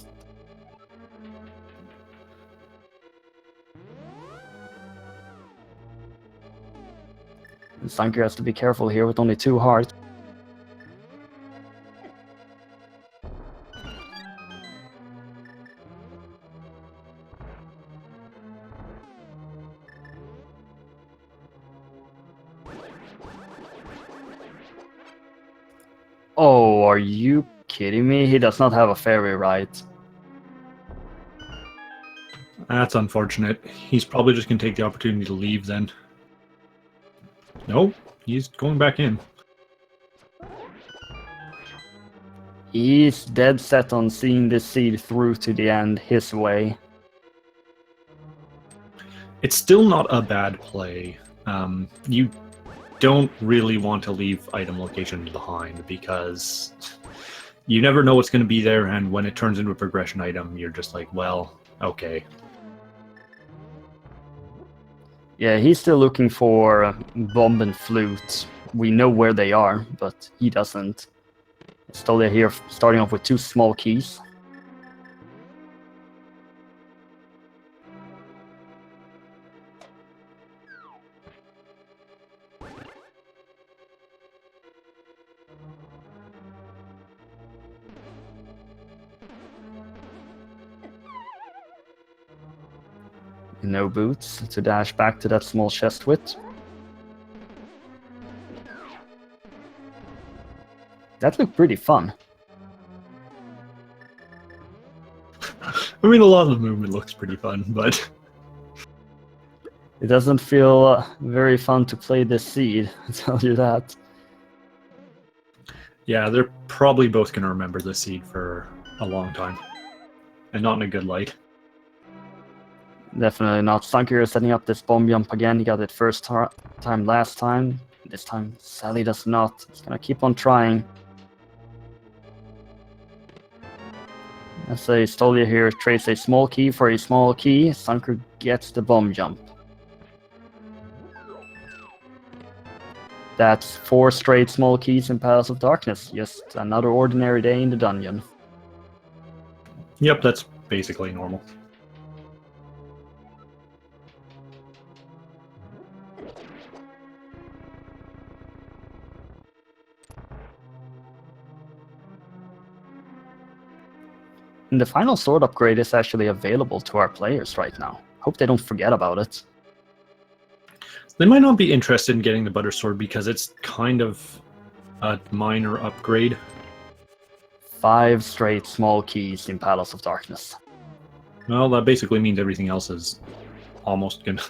And Zunker has to be careful here with only 2 hearts. Oh, are you kidding me? He does not have a fairy, right? That's unfortunate. He's probably just going to take the opportunity to leave then. Nope, he's going back in. He's dead set on seeing this seed through to the end his way. It's still not a bad play. You don't really want to leave item locations behind because you never know what's going to be there, and when it turns into a progression item, you're just like, well, okay. Yeah, he's still looking for bomb and flute. We know where they are, but he doesn't. Aestolia here starting off with 2 small keys. No boots to dash back to that small chest with. That looked pretty fun. I mean, a lot of the movement looks pretty fun, but It doesn't feel very fun to play this seed, I'll tell you that. yeah, they're probably both going to remember this seed for a long time. And not in a good light. Definitely not. Zunker is setting up this bomb jump again. He got it first time last time. This time, Sally does not. He's gonna keep on trying. Let's say Aestolia here trades a small key for a small key. Zunker gets the bomb jump. That's 4 straight small keys in Palace of Darkness. Just another ordinary day in the dungeon. Yep, that's basically normal. And the final sword upgrade is actually available to our players right now. Hope they don't forget about it. They might not be interested in getting the butter sword because it's kind of a minor upgrade. 5 straight small keys in Palace of Darkness. Well, that basically means everything else is almost gonna...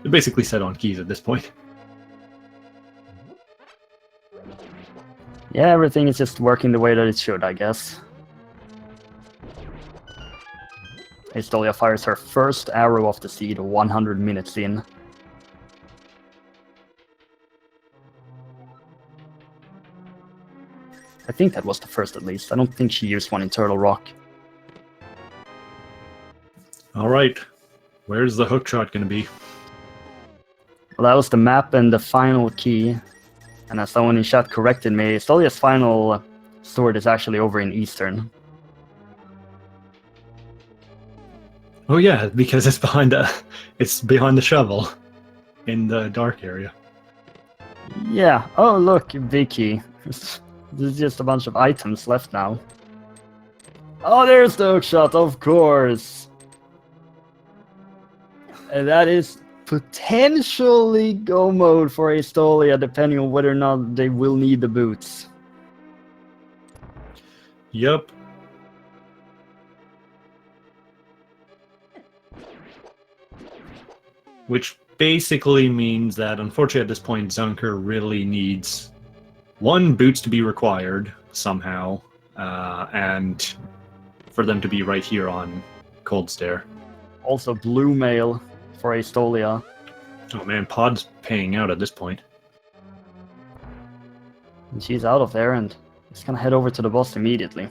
They're basically set on keys at this point. Yeah, everything is just working the way that it should, I guess. Aestolia fires her first arrow of the seed 100 minutes in. I think that was the first at least. I don't think she used one in Turtle Rock. Alright, where's the hookshot gonna be? Well, that was the map and the final key. And as someone in chat corrected me, Aestolia's final sword is actually over in Eastern. Oh yeah, because it's behind the shovel in the dark area. Yeah. Oh, look, Vicky. There's just a bunch of items left now. Oh, there's the hookshot, of course. And that is potentially go mode for Aestolia, depending on whether or not they will need the boots. Yep. Which basically means that, unfortunately, at this point, Zunker really needs 1, boots to be required somehow, and for them to be right here on Cold Stare. Also, blue mail for Aestolia. Oh man, Pod's paying out at this point. And she's out of there, and it's gonna head over to the boss immediately.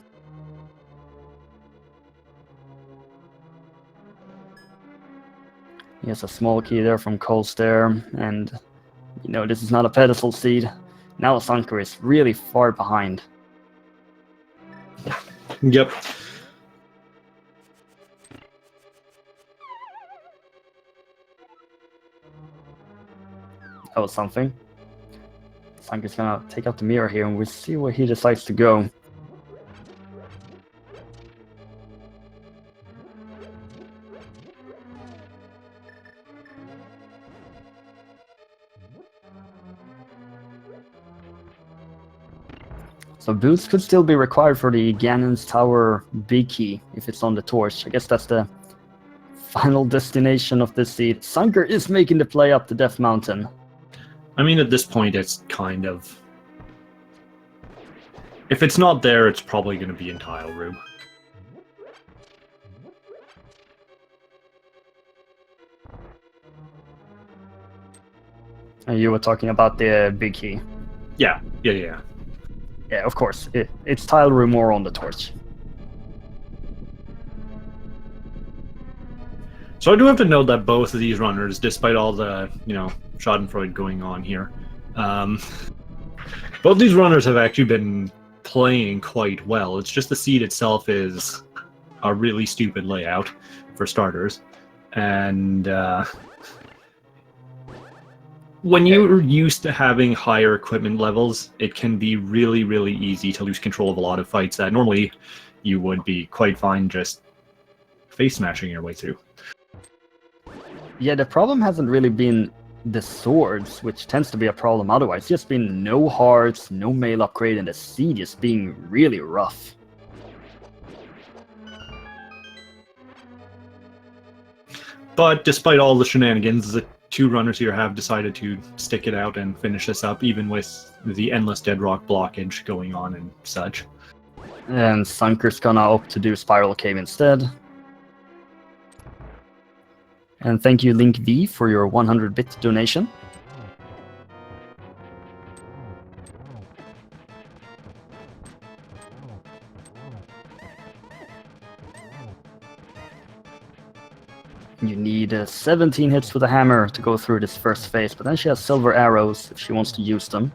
He has a small key there from Cold Stare, and you know, this is not a pedestal seed. Now Zunker is really far behind. Yep. That was something. Zunker's gonna take out the mirror here, and we'll see where he decides to go. So boots could still be required for the Ganon's Tower big key if it's on the torch. I guess that's the final destination of this seed. Zunker is making the play up to Death Mountain. I mean, at this point, it's kind of... If it's not there, it's probably going to be in Tile Room. And you were talking about the big key. Yeah. Yeah, of course. It's Tile Room or on the torch. So I do have to note that both of these runners, despite all the, schadenfreude going on here, both these runners have actually been playing quite well. It's just the seed itself is a really stupid layout, for starters. And when you're used to having higher equipment levels, it can be really, really easy to lose control of a lot of fights that normally you would be quite fine just face smashing your way through. Yeah, the problem hasn't really been the swords, which tends to be a problem otherwise. It's just been no hearts, no mail upgrade, and the seed just being really rough. But despite all the shenanigans, the 2 runners here have decided to stick it out and finish this up, even with the endless dead rock blockage going on and such. And Zunker's gonna opt to do Spiral Cave instead. And thank you, Link V, for your 100-bit donation. You need 17 hits with a hammer to go through this first phase, but then she has silver arrows if she wants to use them.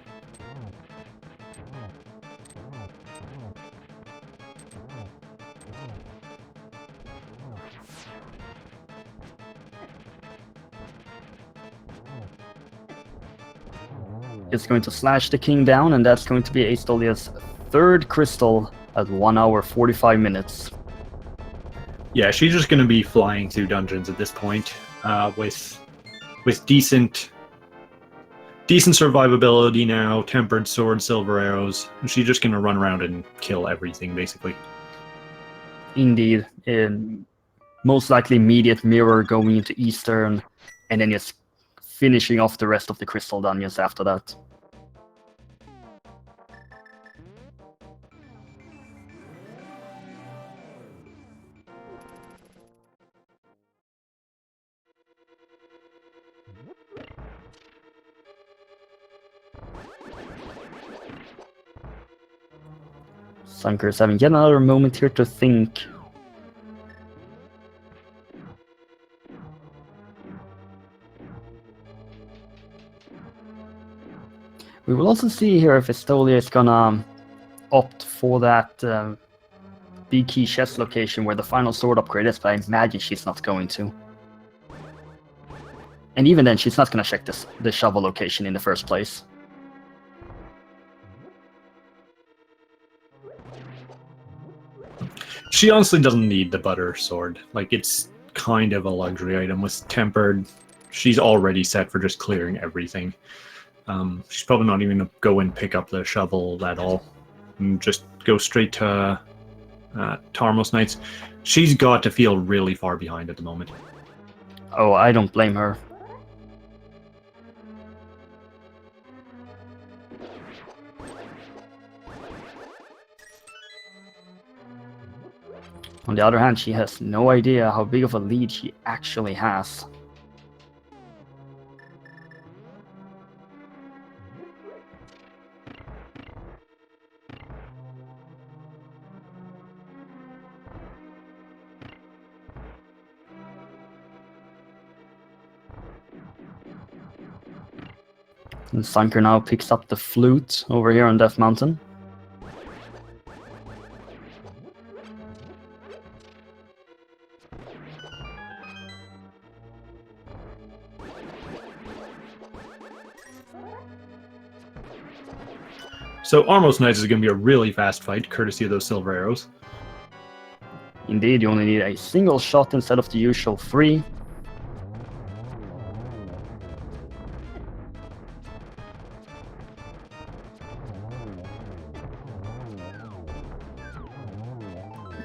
It's going to slash the king down, and that's going to be Aestolia's third crystal at 1 hour 45 minutes. Yeah, she's just going to be flying through dungeons at this point, with decent survivability now, tempered sword, silver arrows. She's just going to run around and kill everything, basically. Indeed. Most likely immediate mirror going into Eastern, and then just finishing off the rest of the crystal dungeons after that. Zunker is having yet another moment here to think. We will also see here if Aestolia is gonna opt for that big key chest location where the final sword upgrade is, but I imagine she's not going to. And even then, she's not gonna check the shovel location in the first place. She honestly doesn't need the butter sword. Like, it's kind of a luxury item with tempered. She's already set for just clearing everything. She's probably not even going to go and pick up the shovel at all. And just go straight to Tarmos Knights. She's got to feel really far behind at the moment. Oh, I don't blame her. On the other hand, she has no idea how big of a lead she actually has. And Zunker now picks up the flute over here on Death Mountain. So Armos Knights is going to be a really fast fight, courtesy of those silver arrows. Indeed, you only need a single shot instead of the usual 3.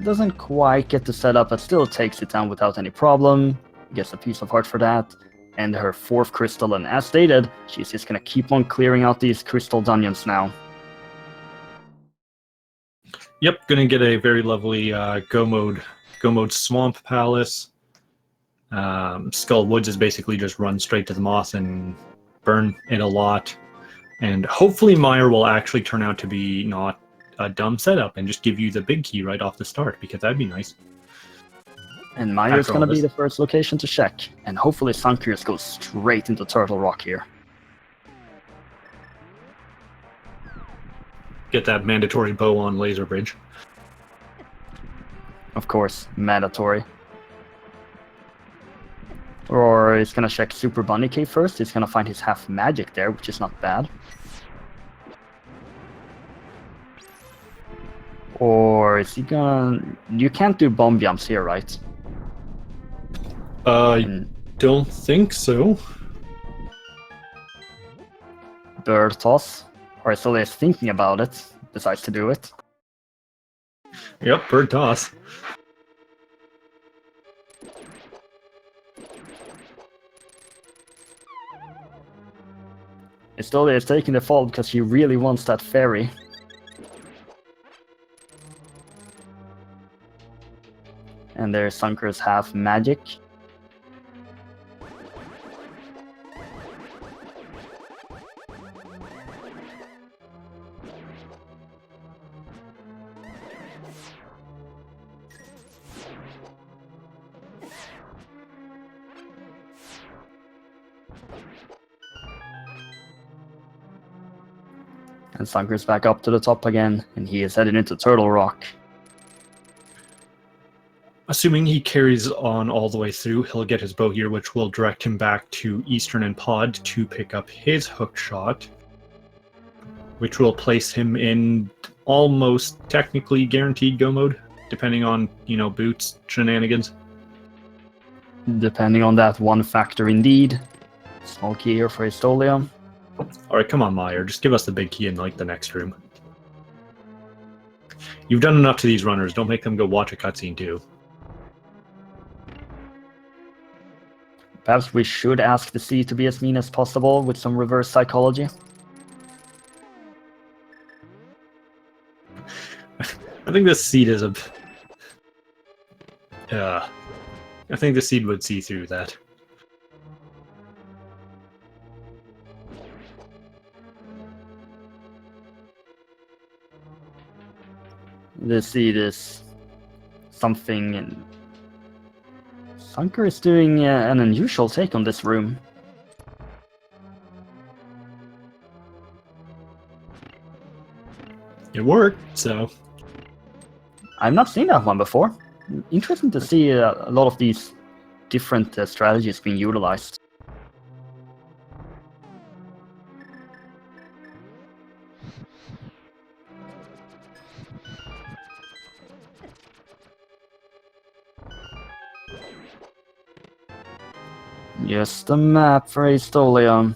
Doesn't quite get the setup, but still takes it down without any problem. Gets a piece of heart for that. And her 4th crystal, and as stated, she's just gonna keep on clearing out these crystal dungeons now. Yep, gonna get a very lovely go mode swamp palace. Skull Woods is basically just run straight to the moss and burn it a lot. And hopefully Meyer will actually turn out to be not a dumb setup and just give you the big key right off the start, because that'd be nice. And Meyer's gonna be the first location to check, and hopefully Zunker goes straight into Turtle Rock here. Get that mandatory bow on laser bridge. Of course, mandatory. Or he's gonna check Super Bunny Cave first. He's gonna find his half magic there, which is not bad. Or is he gonna... You can't do bomb jumps here, right? I don't think so. Bird toss. Or Aestolia is thinking about it, decides to do it. Yep, bird toss. Aestolia is taking the fall because she really wants that fairy. And there's Zunker's half magic. And Zunker's back up to the top again, and he is heading into Turtle Rock. Assuming he carries on all the way through, he'll get his bow here, which will direct him back to Eastern and Pod to pick up his hook shot, which will place him in almost technically guaranteed go mode, depending on, Boots shenanigans. Depending on that one factor indeed. Small key here for Aestolia. Alright, come on, Meyer. Just give us the big key in, the next room. You've done enough to these runners. Don't make them go watch a cutscene, too. Perhaps we should ask the sea to be as mean as possible with some reverse psychology. I think this seed is a... I think the seed would see through that. The seed is something... Zunker is doing an unusual take on this room. It worked, so... I've not seen that one before. Interesting to see a lot of these different strategies being utilized. Yes, the map for Aestolia.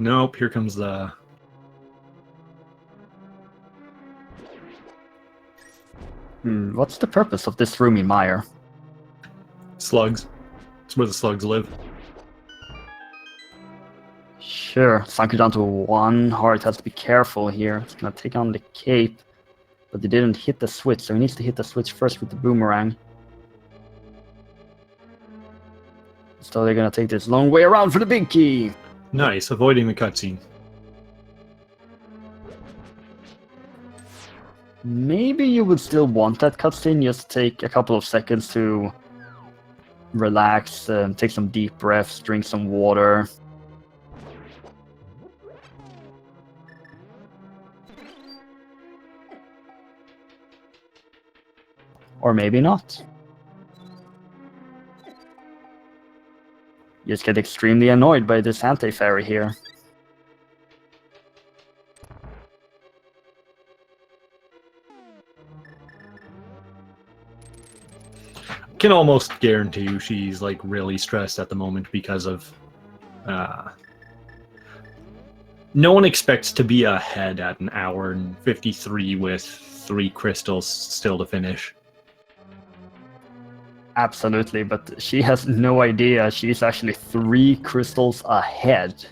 Nope, here comes the... What's the purpose of this room in Mire? slugs. It's where the slugs live. Sure, Zunker down to 1 heart, has to be careful here. He's gonna take on the cape, but they didn't hit the switch, so he needs to hit the switch first with the boomerang. So they're gonna take this long way around for the big key! Nice, avoiding the cutscene. Maybe you would still want that cutscene, just take a couple of seconds to relax, take some deep breaths, drink some water. Or maybe not. You just get extremely annoyed by this anti-fairy here. Can almost guarantee you she's like really stressed at the moment because of no one expects to be ahead at an hour and 53 with 3 crystals still to finish. Absolutely, but she has no idea she's actually 3 crystals ahead.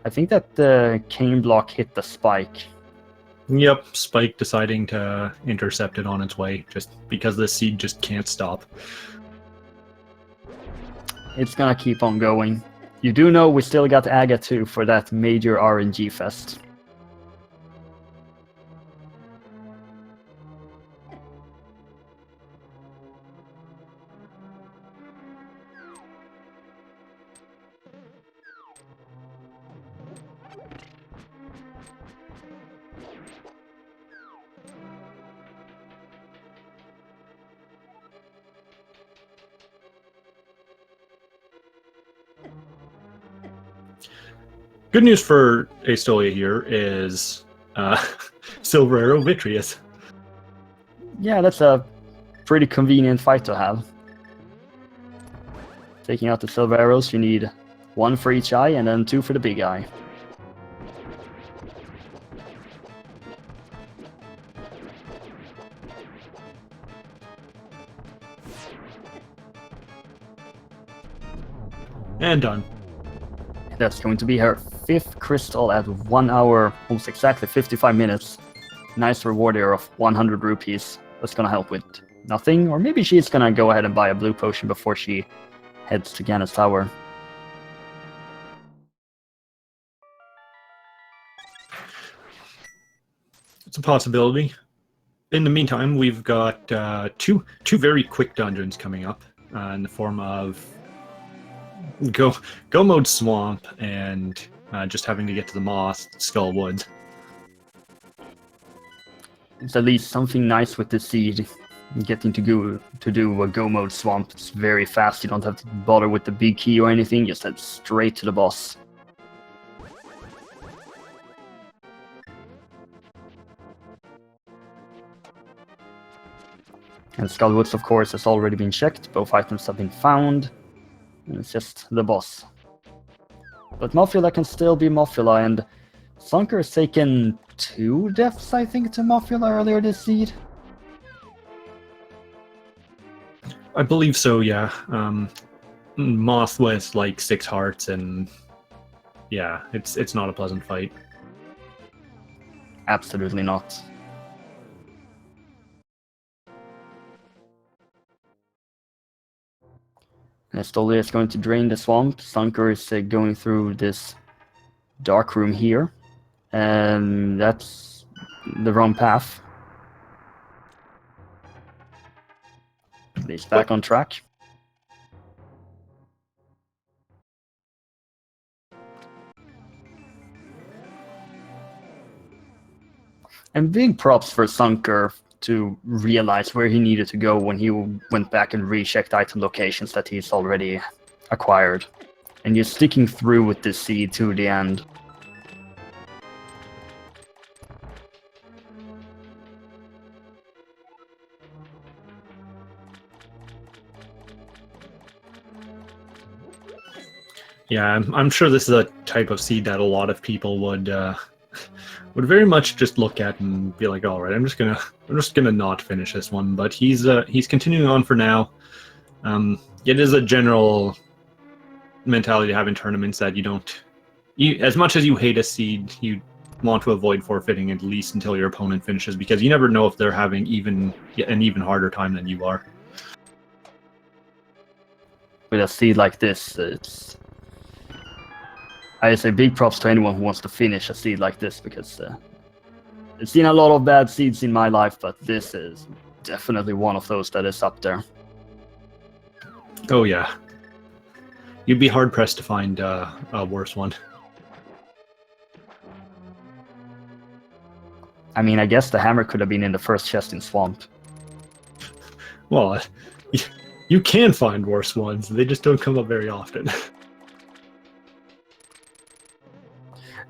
I think that the cane block hit the spike. Yep, Spike deciding to intercept it on its way just because this seed just can't stop. It's gonna keep on going. You do know we still got Aga 2 for that major RNG fest. Good news for Aestolia here is Silver Arrow Vitreous. Yeah, that's a pretty convenient fight to have. Taking out the silver arrows, you need 1 for each eye and then 2 for the big eye. And done. That's going to be her 5th crystal at 1 hour, almost exactly 55 minutes. Nice reward here of 100 rupees. That's gonna help with nothing, or maybe she's gonna go ahead and buy a blue potion before she heads to Ganon's tower. It's a possibility. In the meantime, we've got two very quick dungeons coming up in the form of go mode swamp and just having to get to the moss skull woods. It's at least something nice with the seed. Getting to do a go mode swamp. It's very fast. You don't have to bother with the big key or anything. Just head straight to the boss. And Skullwoods, of course, has already been checked. Both items have been found. And it's just the boss. But Mothula can still be Mothula, and Zunker has taken 2 deaths, I think, to Mothula earlier this seed. I believe so, yeah. Moth with like 6 hearts, and yeah, it's not a pleasant fight. Absolutely not. Aestolia is going to drain the swamp. Zunker is going through this dark room here. And that's the wrong path. He's back on track. And big props for Zunker to realize where he needed to go when he went back and rechecked item locations that he's already acquired. And you're sticking through with this seed to the end. Yeah, I'm sure this is a type of seed that a lot of people would very much just look at and be like, all right, I'm just gonna not finish this one. But he's continuing on for now. It is a general mentality to have in tournaments that as much as you hate a seed, you want to avoid forfeiting at least until your opponent finishes, because you never know if they're having an even harder time than you are. With a seed like this, I say big props to anyone who wants to finish a seed like this, because I've seen a lot of bad seeds in my life, but this is definitely one of those that is up there. Oh yeah, you'd be hard pressed to find a worse one. I mean, I guess the hammer could have been in the first chest in Swamp. Well, you can find worse ones. They just don't come up very often.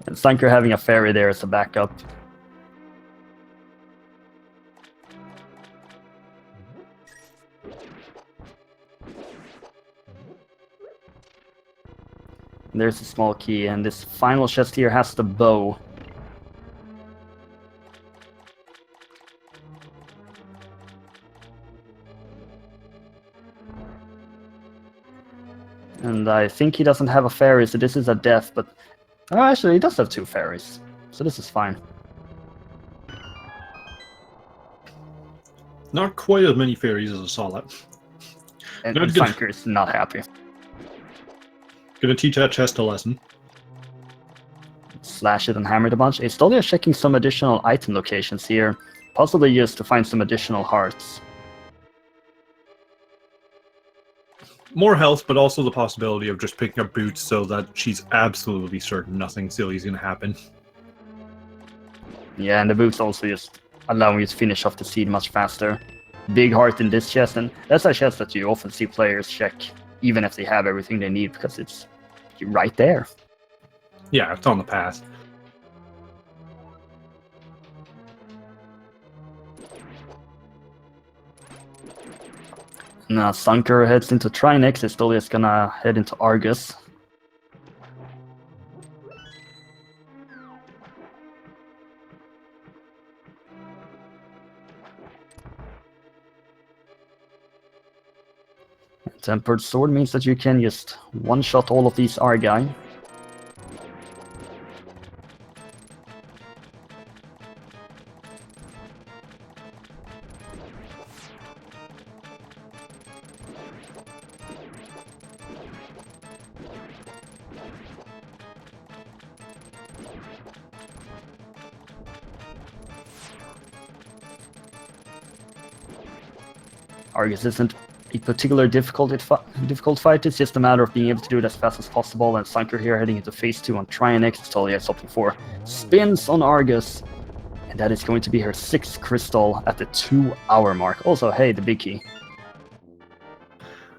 And Zunker having a fairy there as a backup. And there's a small key, and this final chest here has the bow. And I think he doesn't have a fairy, so this is a death, but... Oh, actually, he does have 2 fairies, so this is fine. Not quite as many fairies as I saw that. And Zunker is not happy. Gonna teach that chest a lesson. Slash it and hammer it a bunch. Aestolia is checking some additional item locations here, possibly used to find some additional hearts. More health, but also the possibility of just picking up boots so that she's absolutely certain nothing silly is going to happen. Yeah, and the boots also just allow you to finish off the seed much faster. Big heart in this chest, and that's a chest that you often see players check, even if they have everything they need, because it's right there. Yeah, it's on the path. Now Zunker heads into Trinex. Aestolia is gonna head into Argus. Tempered Sword means that you can just one-shot all of these Argai. Argus isn't a particularly difficult fight, it's just a matter of being able to do it as fast as possible, and Zunker here heading into phase 2 on Trianex. Aestolia is opting for spins on Argus, and that is going to be her 6th crystal at the 2-hour mark. Also, hey, the big key.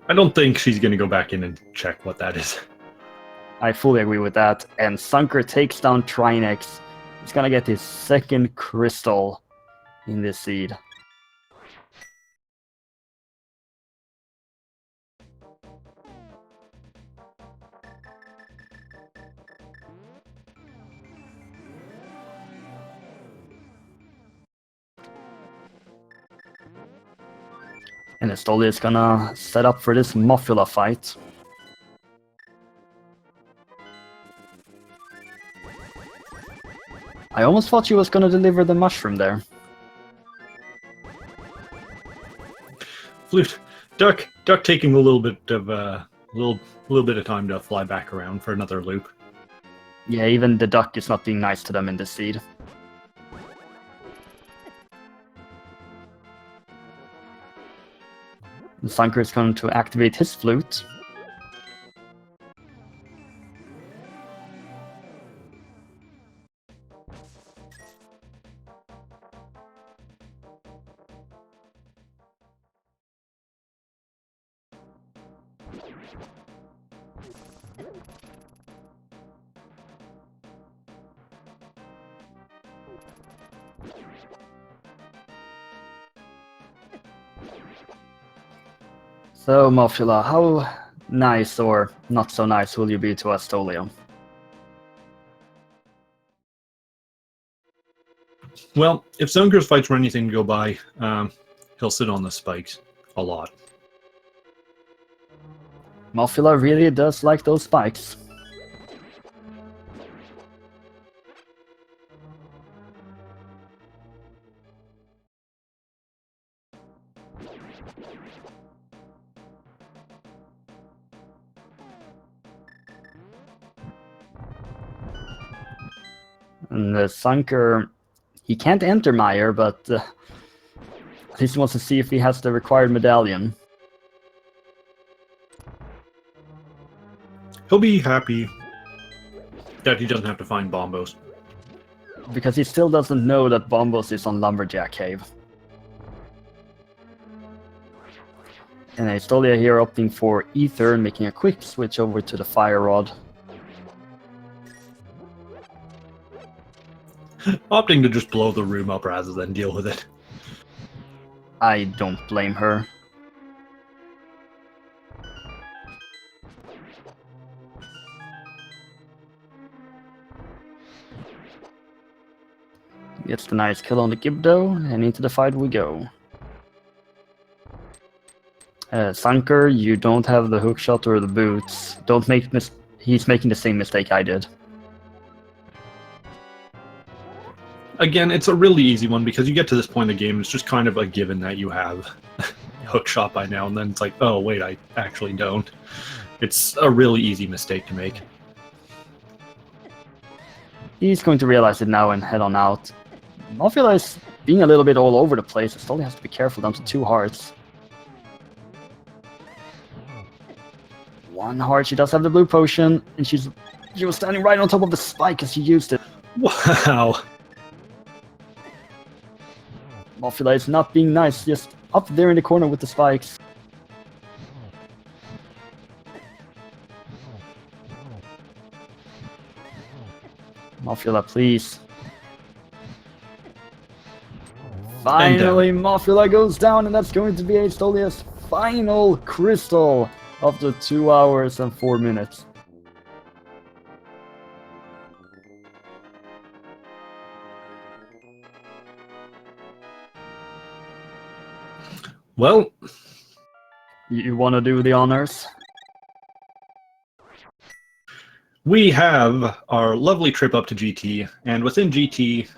I don't think she's going to go back in and check what that is. I fully agree with that, and Zunker takes down Trianex. He's gonna get his 2nd crystal in this seed. And Aestolia is gonna set up for this Mothula fight. I almost thought she was gonna deliver the mushroom there. Flute, duck taking a little bit of time to fly back around for another loop. Yeah, even the duck is not being nice to them in this seed. Zunker is going to activate his flute. So, Mothula, how nice or not so nice will you be to Aestolia? Well, if Zunker's fights were anything to go by, he'll sit on the spikes a lot. Mothula really does like those spikes. And Zunker, he can't enter Meyer, but at least he wants to see if he has the required medallion. He'll be happy that he doesn't have to find Bombos. Because he still doesn't know that Bombos is on Lumberjack Cave. And Aestolia here opting for Ether and making a quick switch over to the Fire Rod. Opting to just blow the room up rather than deal with it. I don't blame her. Gets the nice kill on the Gibdo, and into the fight we go. Zunker, you don't have the hookshot or the boots. Don't make he's making the same mistake I did. Again, it's a really easy one because you get to this point in the game, it's just kind of a given that you have hookshot by now, and then it's like, oh wait, I actually don't. It's a really easy mistake to make. He's going to realize it now and head on out. Mothula is being a little bit all over the place. Aestolia has to be careful down to 2 hearts. 1 heart, she does have the blue potion, and she was standing right on top of the spike as she used it. Wow. Mothula is not being nice, just up there in the corner with the spikes. Mothula, please. Finally, Mothula goes down, and that's going to be Aestolia's final crystal after 2 hours and 4 minutes. Well, You want to do the honors? We have our lovely trip up to GT, and within GT,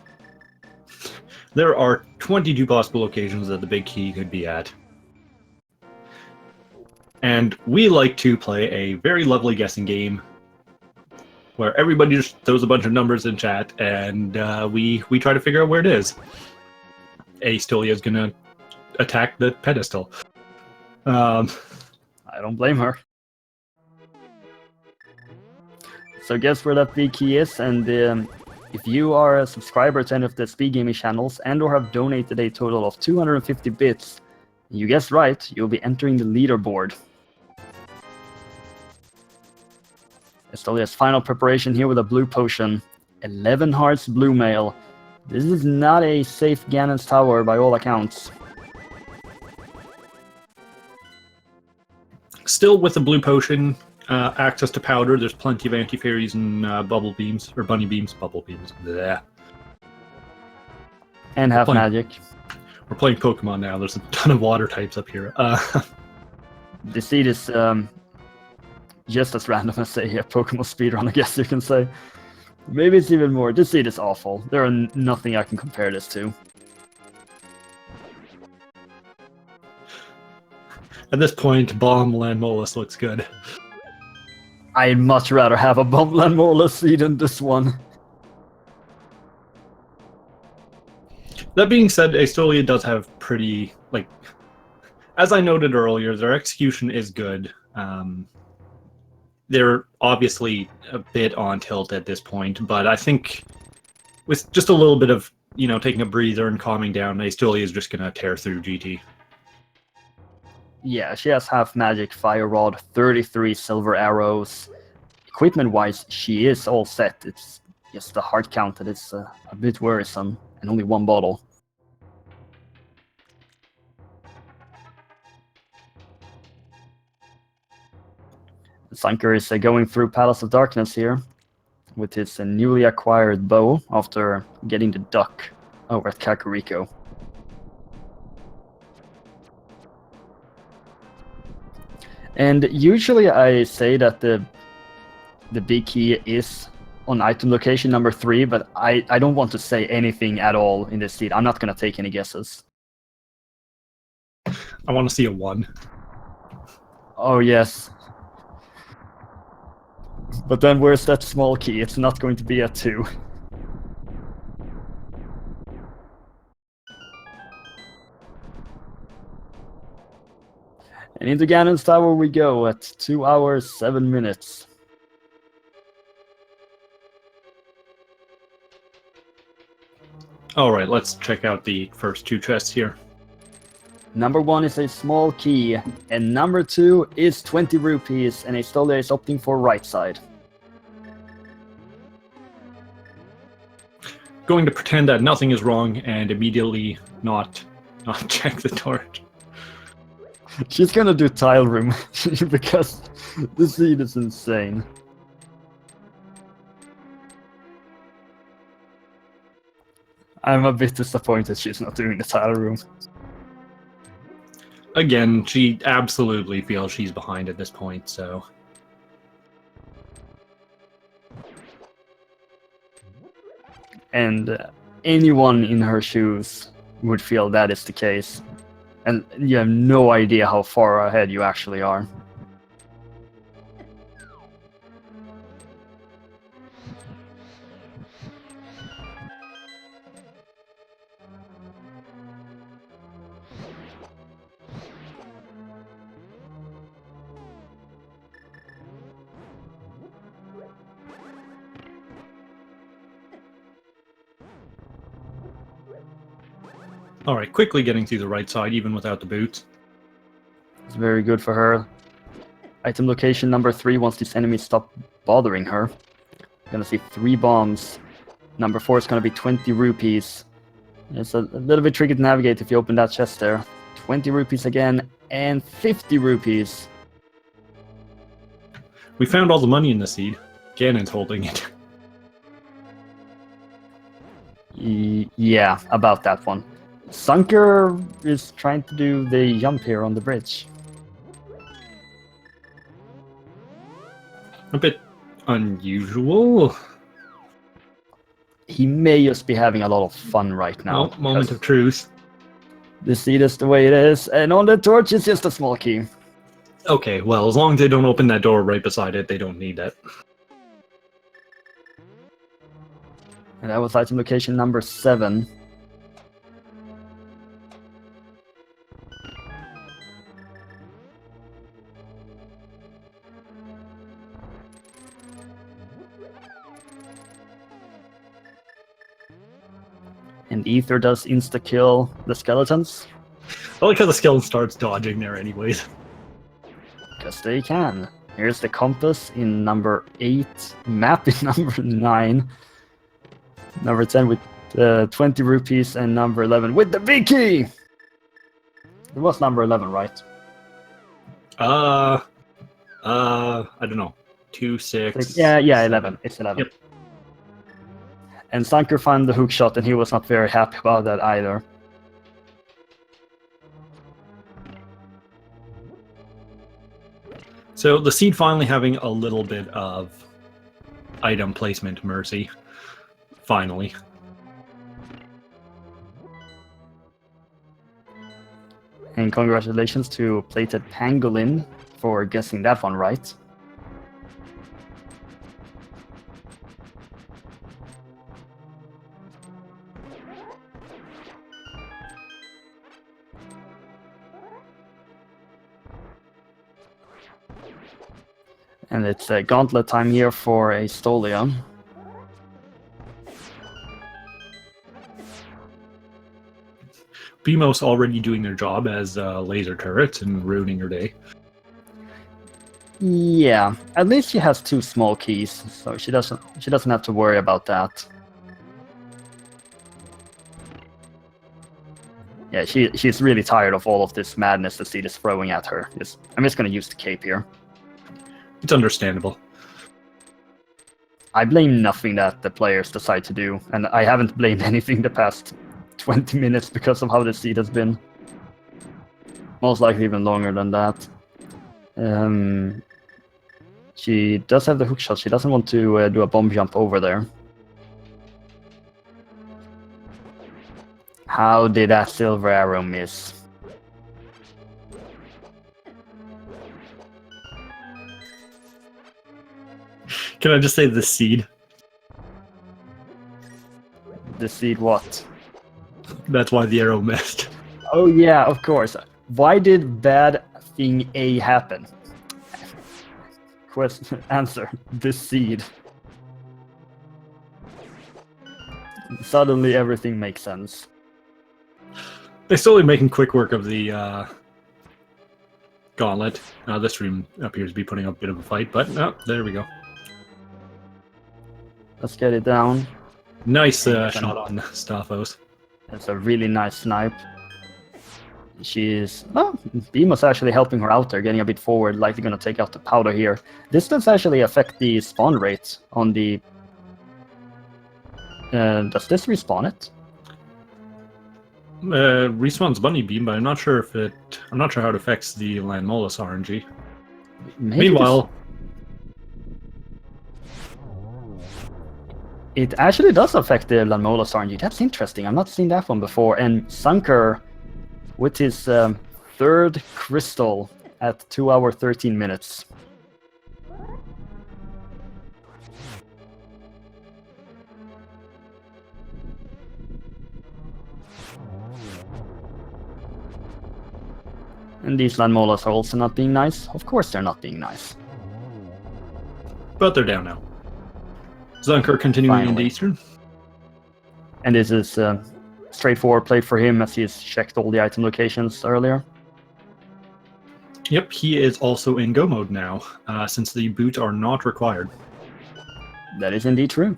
there are 22 possible locations that the big key could be at. And we like to play a very lovely guessing game where everybody just throws a bunch of numbers in chat, and we try to figure out where it is. Aestolia is going to attack the pedestal. I don't blame her. So guess where that big key is, and if you are a subscriber to any of the Speed Gaming channels and or have donated a total of 250 bits, you guessed right, you'll be entering the leaderboard. Aestolia's final preparation here with a blue potion. 11 hearts blue mail. This is not a safe Ganon's tower by all accounts. Still with the blue potion, access to powder, there's plenty of anti-fairies and bubble beams, or bunny beams, bubble beams. Bleh. And half magic. We're playing Pokemon now, there's a ton of water types up here. The seed is just as random as a Pokemon speedrun, I guess you can say. Maybe it's even more. This seed is awful. There are nothing I can compare this to. At this point, Bomb Landmolus looks good. I'd much rather have a Bomb Landmolus seed than this one. That being said, Aestolia does have pretty, like, as I noted earlier, their execution is good. They're obviously a bit on tilt at this point, but I think with just a little bit of, you know, taking a breather and calming down, Aestolia is just going to tear through GT. Yeah, she has half magic, fire rod, 33 silver arrows. Equipment-wise, she is all set. It's just the heart count that is a bit worrisome, and only one bottle. Zunker is going through Palace of Darkness here with his newly acquired bow after getting the duck over at Kakariko. And usually I say that the big key is on item location number 3, but I don't want to say anything at all in this seed. I'm not going to take any guesses. I want to see a 1. Oh, yes. But then where's that small key? It's not going to be a 2. And into Ganon's Tower we go at 2 hours, 7 minutes. Alright, let's check out the first 2 chests here. Number 1 is a small key, and number 2 is 20 rupees, and Aestolia is opting for right side. Going to pretend that nothing is wrong and immediately not check the torch. She's gonna do tile room, because the seed is insane. I'm a bit disappointed she's not doing the tile room. Again, she absolutely feels she's behind at this point, so... And anyone in her shoes would feel that is the case. And you have no idea how far ahead you actually are. Alright, quickly getting through the right side, even without the boots. It's very good for her. Item location number 3, once these enemies stop bothering her. Gonna see 3 bombs. Number 4 is gonna be 20 rupees. It's a little bit tricky to navigate if you open that chest there. 20 rupees again, and 50 rupees. We found all the money in the seed. Ganon's holding it. Yeah, about that one. Zunker is trying to do the jump here on the bridge. A bit unusual. He may just be having a lot of fun right now. Oh, moment of truth. The seat is the way it is, and on the torch is just a small key. Okay, well, as long as they don't open that door right beside it, they don't need that. And that was item location number 7. And Ether does insta-kill the skeletons. I like how the skeleton starts dodging there anyways. Because they can. Here's the compass in number 8, map in number 9, number 10 with 20 rupees, and number 11 with the big key! It was number 11, right? I don't know. 2, 6. Yeah, 11. It's 11. Yep. And Zunker found the hook shot, and he was not very happy about that either. So the seed finally having a little bit of item placement mercy. Finally. And congratulations to Plated Pangolin for guessing that one right. And it's a gauntlet time here for Aestolia. BMO's already doing their job as laser turrets and ruining her day. Yeah, at least she has 2 small keys, so she doesn't have to worry about that. Yeah, she's really tired of all of this madness the seed is throwing at her. I'm just gonna use the cape here. It's understandable. I blame nothing that the players decide to do, and I haven't blamed anything the past 20 minutes because of how the seed has been. Most likely even longer than that. She does have the hook shot. She doesn't want to do a bomb jump over there. How did that silver arrow miss? Can I just say the seed? The seed what? That's why the arrow missed. Oh yeah, of course. Why did bad thing A happen? Answer. The seed. Suddenly everything makes sense. They're slowly making quick work of the gauntlet. This room appears to be putting up a bit of a fight, but there we go. Let's get it down. Nice shot on Staphos. That's a really nice snipe. She's... Oh, Beamo's actually helping her out there, getting a bit forward, likely going to take out the powder here. This does actually affect the spawn rate on the... does this respawn it? Respawns Bunny Beam, but I'm not sure if it... I'm not sure how it affects the Landmolus RNG. Maybe Meanwhile... It actually does affect the Landmolus RNG. That's interesting. I've not seen that one before. And Zunker, with his 3rd crystal at 2 hours 13 minutes. And these Landmolus are also not being nice. Of course they're not being nice. But they're down now. Zunker continuing Finally. into Eastern. And this is a straightforward play for him as he's checked all the item locations earlier. Yep, he is also in go mode now, since the boots are not required. That is indeed true.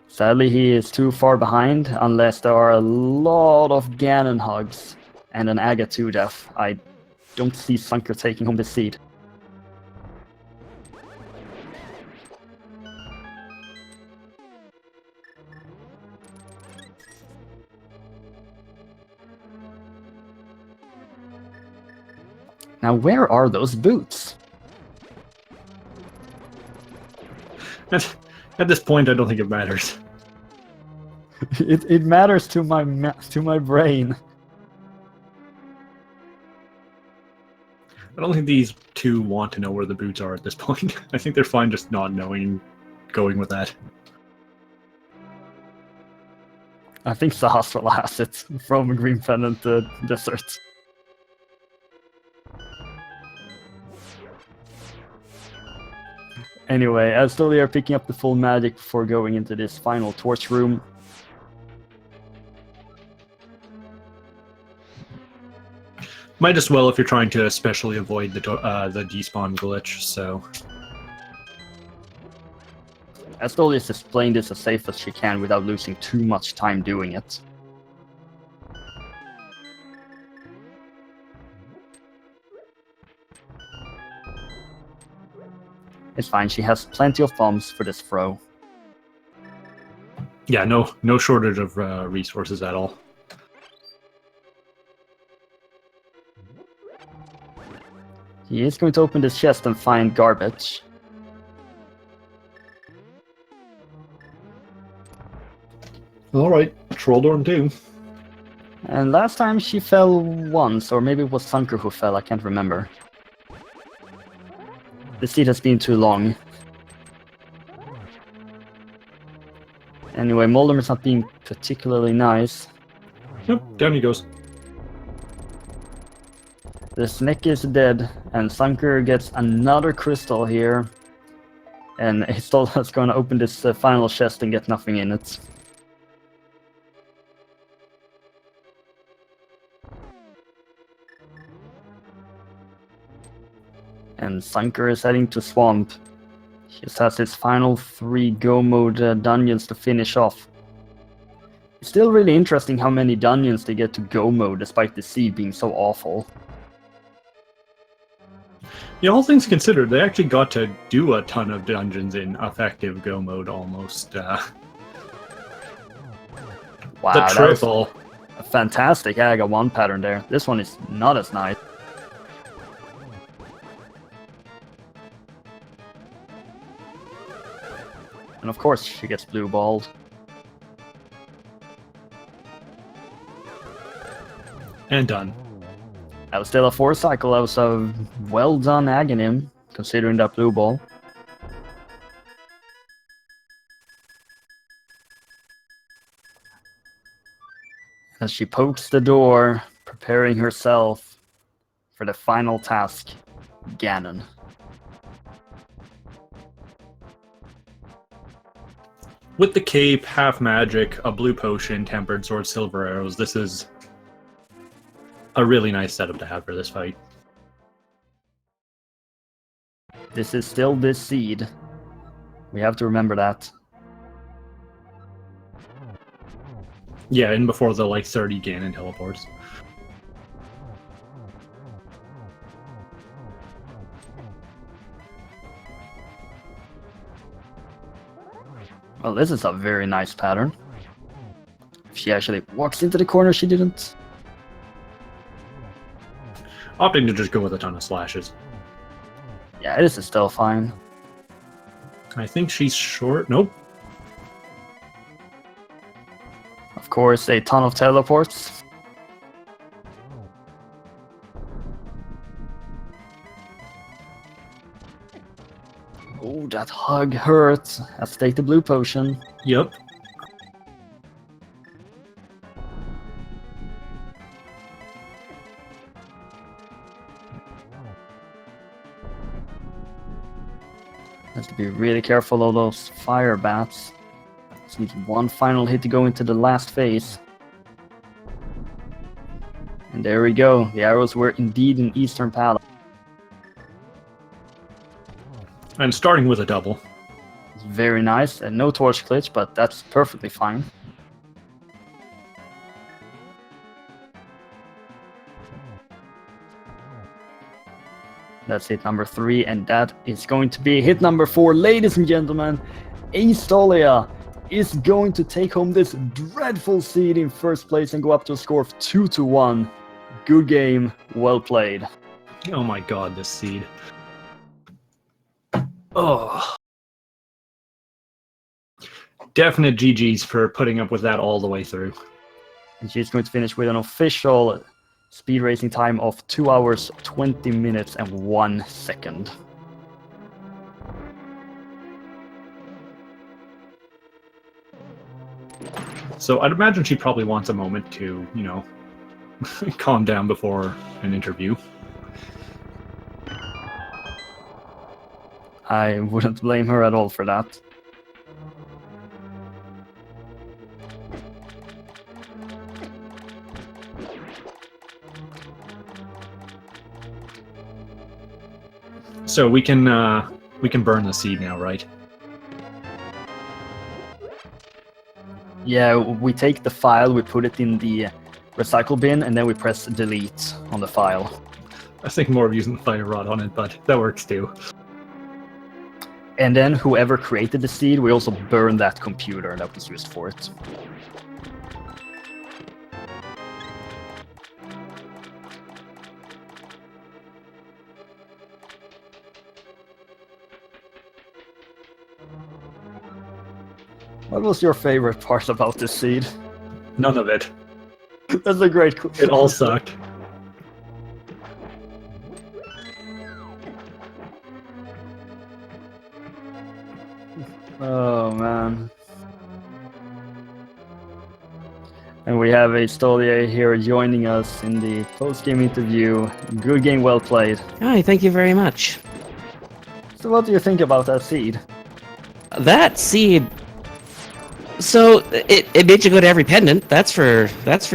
Sadly, he is too far behind, unless there are a lot of Ganon hugs and an Aga 2 death. I don't see Zunker taking home the seed. Now, where are those boots? At this point, I don't think it matters. It matters to my brain. I don't think these two want to know where the boots are at this point. I think they're fine just not knowing, going with that. I think Sahasrahla has it from Green Pennant Desert. Anyway, Aestolia are picking up the full magic before going into this final torch room. Might as well if you're trying to especially avoid the despawn glitch, so... Aestolia is just playing this as safe as she can without losing too much time doing it. It's fine, she has plenty of bombs for this throw. Yeah, no shortage of resources at all. He is going to open this chest and find garbage. Alright, Trolldorn 2. And last time she fell once, or maybe it was Zunker who fell, I can't remember. The seat has been too long. Anyway, Molderman's not being particularly nice. Yep, down he goes. The snake is dead, and Zunker gets another crystal here. And Aestolia's going to open this final chest and get nothing in it. And Zunker is heading to Swamp. He just has his final 3 Go Mode dungeons to finish off. It's still really interesting how many dungeons they get to Go Mode despite the seed being so awful. Yeah, all things considered, they actually got to do a ton of dungeons in effective Go mode almost. Wow, The that was triple. a fantastic Aga 1 pattern there. This one is not as nice. And of course she gets blue balled. And done. That was still a 4 cycle. That was a well done Agahnim, considering that blue ball. As she pokes the door, preparing herself for the final task, Ganon. With the cape, half magic, a blue potion, tempered sword, silver arrows, this is a really nice setup to have for this fight. This is still this seed. We have to remember that. Yeah, and before the like 30 Ganon teleports. Well, this is a very nice pattern. If she actually walks into the corner, she didn't. Opting to just go with a ton of slashes. Yeah, this is still fine. I think she's short. Nope. Of course, a ton of teleports. Oh, that hug hurt. Let's take the blue potion. Yep. Has to be really careful of those fire bats. Just needs one final hit to go into the last phase. And there we go. The arrows were indeed in Eastern Palace. And starting with a double. It's very nice. And no torch glitch, but that's perfectly fine. That's hit number 3, and that is going to be hit number 4. Ladies and gentlemen, Aestolia is going to take home this dreadful seed in first place and go up to a score of 2-1. Good game, well played. Oh my god, this seed. Oh. Definite GG's for putting up with that all the way through. And she's going to finish with an official speed racing time of 2 hours, 20 minutes, and 1 second. So I'd imagine she probably wants a moment to, calm down before an interview. I wouldn't blame her at all for that. So we can burn the seed now, right? Yeah, we take the file, we put it in the recycle bin, and then we press delete on the file. I was thinking more of using the fire rod on it, but that works too. And then whoever created the seed, we also burn that computer that was used for it. What was your favorite part about this seed? None of it. That's a great question. It all sucked. Oh, man. And we have Aestolia here joining us in the post-game interview. Good game, well played. Hi, thank you very much. So what do you think about that seed? That seed. So it made you go to every pendant. That's for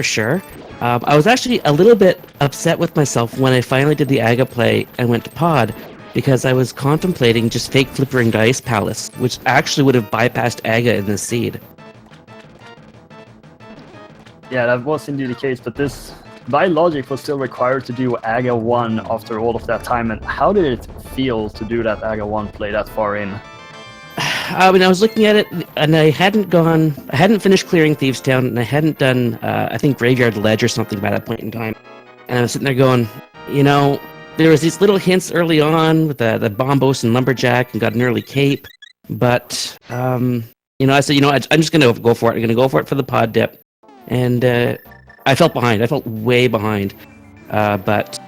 sure. I was actually a little bit upset with myself when I finally did the Aga play and went to Pod, because I was contemplating just fake flippering Dice Palace, which actually would have bypassed Aga in this seed. Yeah, that was indeed the case, but this, by logic, was still required to do Aga 1 after all of that time. And how did it feel to do that Aga 1 play that far in? I mean, I was looking at it, and I hadn't finished clearing Thieves Town, and I hadn't done, I think, Graveyard Ledge or something by that point in time. And I was sitting there going, there was these little hints early on with the Bombos and Lumberjack, and got an early cape. But, I said, I'm just going to go for it. I'm going to go for it for the pod dip. And I felt behind. I felt way behind. But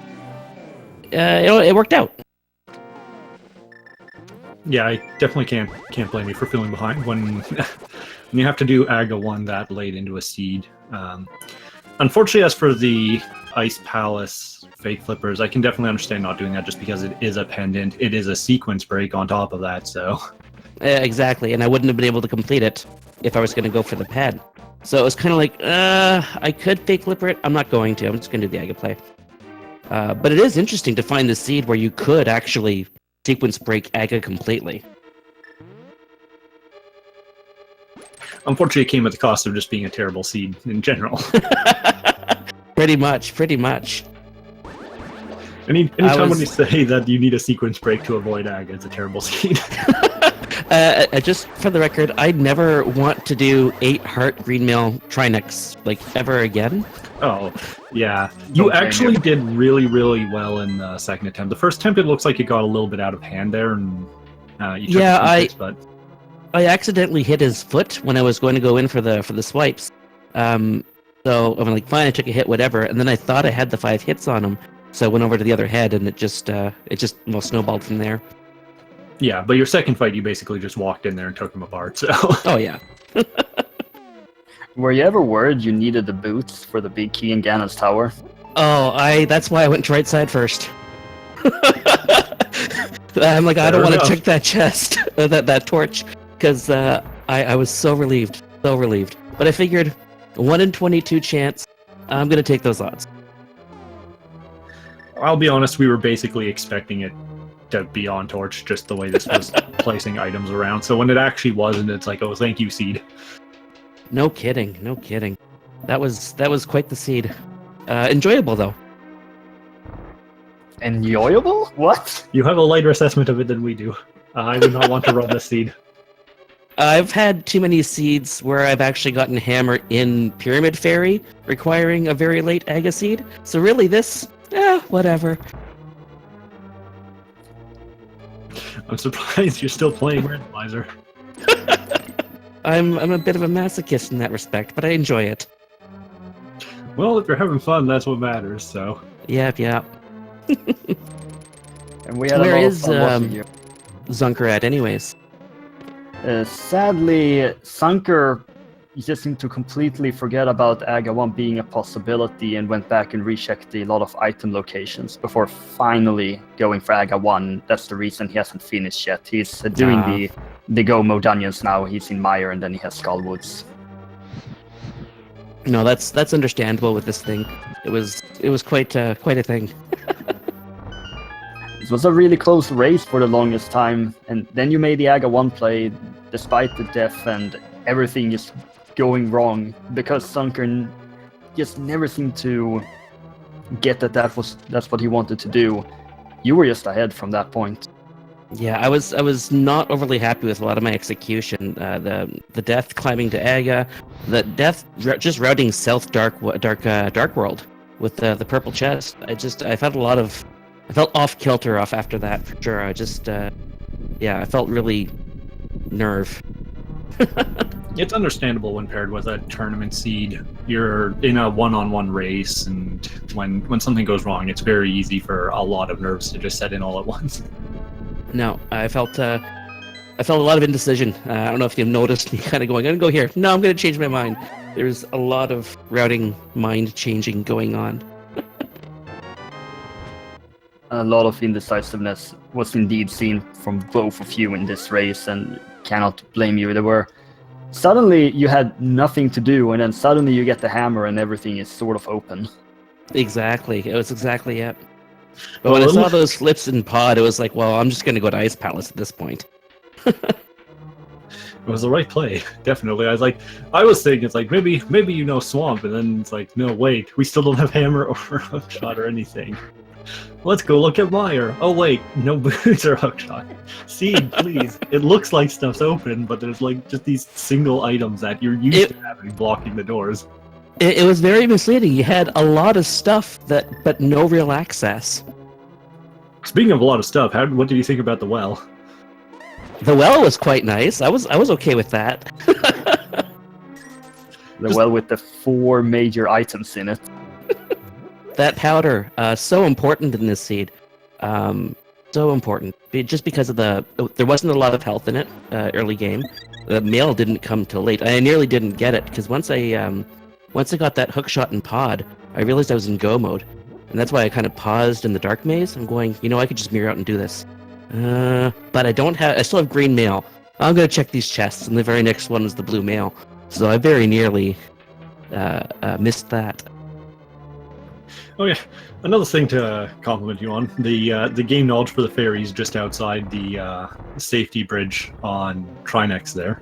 it worked out. Yeah, I definitely can't blame you for feeling behind when you have to do Aga 1 that late into a seed. Unfortunately, as for the Ice Palace fake flippers, I can definitely understand not doing that just because it is a pendant. It is a sequence break on top of that, so... Exactly, and I wouldn't have been able to complete it if I was going to go for the pad. So it was kind of like, I could fake flipper it. I'm not going to. I'm just going to do the Aga play. But it is interesting to find the seed where you could actually sequence break Aga completely. Unfortunately, it came at the cost of just being a terrible seed in general. Pretty much. Anytime when you say that you need a sequence break to avoid Aga, it's a terrible seed. Just for the record, I never want to do 8 Heart Greenmail Trinix, ever again. Oh, yeah. You actually did really, really well in the second attempt. The first attempt, it looks like it got a little bit out of hand there, and you took hits, but... I accidentally hit his foot when I was going to go in for the swipes. So I'm like, fine, I took a hit, whatever, and then I thought I had the 5 hits on him, so I went over to the other head, and it just snowballed from there. Yeah, but your second fight, you basically just walked in there and took him apart, so... Oh, yeah. Were you ever worried you needed the boots for the big key in Ganon's tower? Oh, that's why I went to right side first. I'm like, I don't want to check that chest, that torch, because I was so relieved. But I figured, 1 in 22 chance, I'm going to take those odds. I'll be honest, we were basically expecting it to be on torch, just the way this was placing items around. So when it actually wasn't, it's like, oh, thank you, seed. No kidding. That was quite the seed. Enjoyable, though. Enjoyable? What? You have a lighter assessment of it than we do. I would not want to run this seed. I've had too many seeds where I've actually gotten hammered in Pyramid Fairy, requiring a very late Aga seed. So really this, whatever. I'm surprised you're still playing Randomizer. I'm a bit of a masochist in that respect, but I enjoy it. Well, if you're having fun, that's what matters. So. Yep. And we had Where a lot is of fun watching you. Zunker at, anyways? Sadly, Zunker just seemed to completely forget about Aga 1 being a possibility and went back and rechecked a lot of item locations before finally going for Aga 1. That's the reason he hasn't finished yet. He's doing the Gomo dungeons now. He's in Mire and then he has Skullwoods. No, that's understandable with this thing. It was quite a thing. It was a really close race for the longest time, and then you made the Aga 1 play despite the death and everything just going wrong because Zunker just never seemed to get that's what he wanted to do. You were just ahead from that point. Yeah, I was not overly happy with a lot of my execution. The death climbing to Aga, the death just routing south dark world with the purple chest. I felt off kilter after that for sure. I felt really nerve. It's understandable when paired with a tournament seed. You're in a one-on-one race, and when something goes wrong, it's very easy for a lot of nerves to just set in all at once. No, I felt a lot of indecision. I don't know if you've noticed me kind of going, I'm going to go here. No, I'm going to change my mind. There's a lot of routing mind changing going on. A lot of indecisiveness was indeed seen from both of you in this race, and cannot blame you. Suddenly you had nothing to do, and then suddenly you get the hammer and everything is sort of open. Exactly. It was exactly it. But when I saw those flips in pod, it was like, well, I'm just going to go to Ice Palace at this point. It was the right play, definitely. I was thinking it's like maybe Swamp, and then it's like, no, wait, we still don't have hammer or hookshot or anything. Let's go look at Mire. Oh wait, no boots or hookshot. Seed, please. It looks like stuff's open, but there's like just these single items that you're used to having blocking the doors. It was very misleading. You had a lot of stuff but no real access. Speaking of a lot of stuff, what did you think about the well? The well was quite nice. I was okay with that. The well with the 4 major items in it. That powder, so important in this seed. So important. Just because of there wasn't a lot of health in it early game. The mail didn't come till late. I nearly didn't get it because once I got that hookshot in pod, I realized I was in go mode, and that's why I kind of paused in the dark maze. I'm going, I could just mirror out and do this. But I still have green mail. I'm gonna check these chests, and the very next one was the blue mail. So I very nearly missed that. Oh yeah, another thing to compliment you on, the game knowledge for the fairies just outside the safety bridge on Trinex there.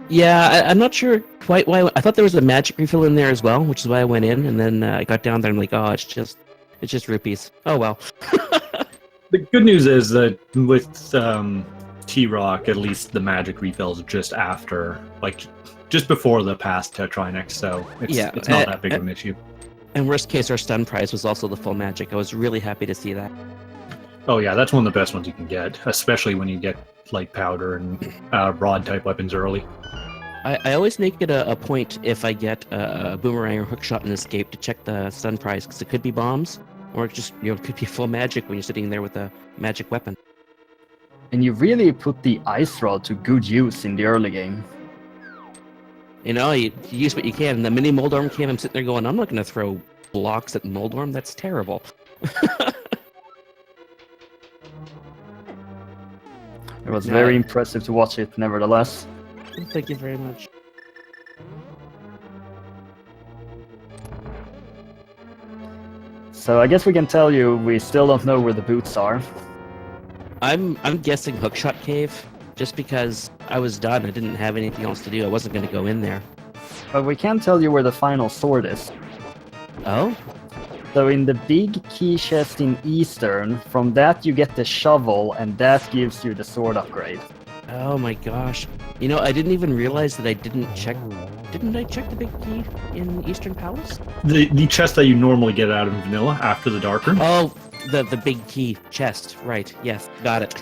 Yeah, I'm not sure quite why. I thought there was a magic refill in there as well, which is why I went in, and then I got down there and I'm like, oh, it's just rupees. Oh well. The good news is that with T-Rock, at least the magic refills just after, just before the pass to Trinex, so it's not that big of an issue. And worst case, our stun prize was also the full magic. I was really happy to see that. Oh yeah, that's one of the best ones you can get, especially when you get powder and rod type weapons early. I always make it a point if I get a boomerang or hookshot and escape to check the stun prize, because it could be bombs, or it just it could be full magic when you're sitting there with a magic weapon. And you really put the ice rod to good use in the early game. You use what you can. And the mini Moldorm came, I'm sitting there going, I'm not going to throw blocks at Moldorm. That's terrible. It was very impressive to watch it, nevertheless. Thank you very much. So I guess we can tell you we still don't know where the boots are. I'm guessing Hookshot Cave, just because I was done. I didn't have anything else to do. I wasn't going to go in there. But we can tell you where the final sword is. Oh? So in the big key chest in Eastern, from that you get the shovel, and that gives you the sword upgrade. Oh my gosh. I didn't even realize that I didn't check... Didn't I check the big key in Eastern Palace? The chest that you normally get out of Vanilla after the Dark Room? Oh, the big key chest. Right, yes, got it.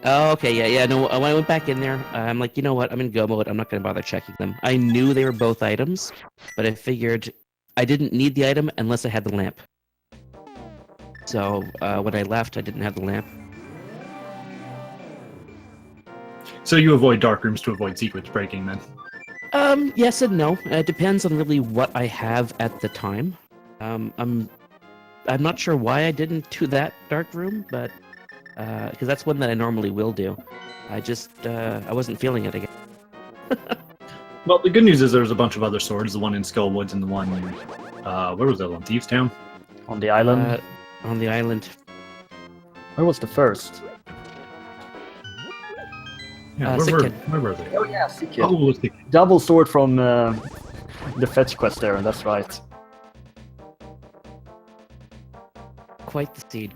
Oh, okay, yeah. No, when I went back in there, I'm like, you know what? I'm in go mode. I'm not going to bother checking them. I knew they were both items, but I figured I didn't need the item unless I had the lamp. So when I left, I didn't have the lamp. So you avoid dark rooms to avoid sequence breaking, then? Yes and no. It depends on really what I have at the time. I'm not sure why I didn't do that dark room, but because that's one that I normally will do. I just I wasn't feeling it again. Well, the good news is there's a bunch of other swords. The one in Skullwoods and the one, where was that one? Thieves Town. On the island. On the island. Where was the first? Yeah, Sick Kid. where were they? Oh yeah, Sick Kid. Oh, look, Double sword from the fetch quest there, that's right. Quite the seed.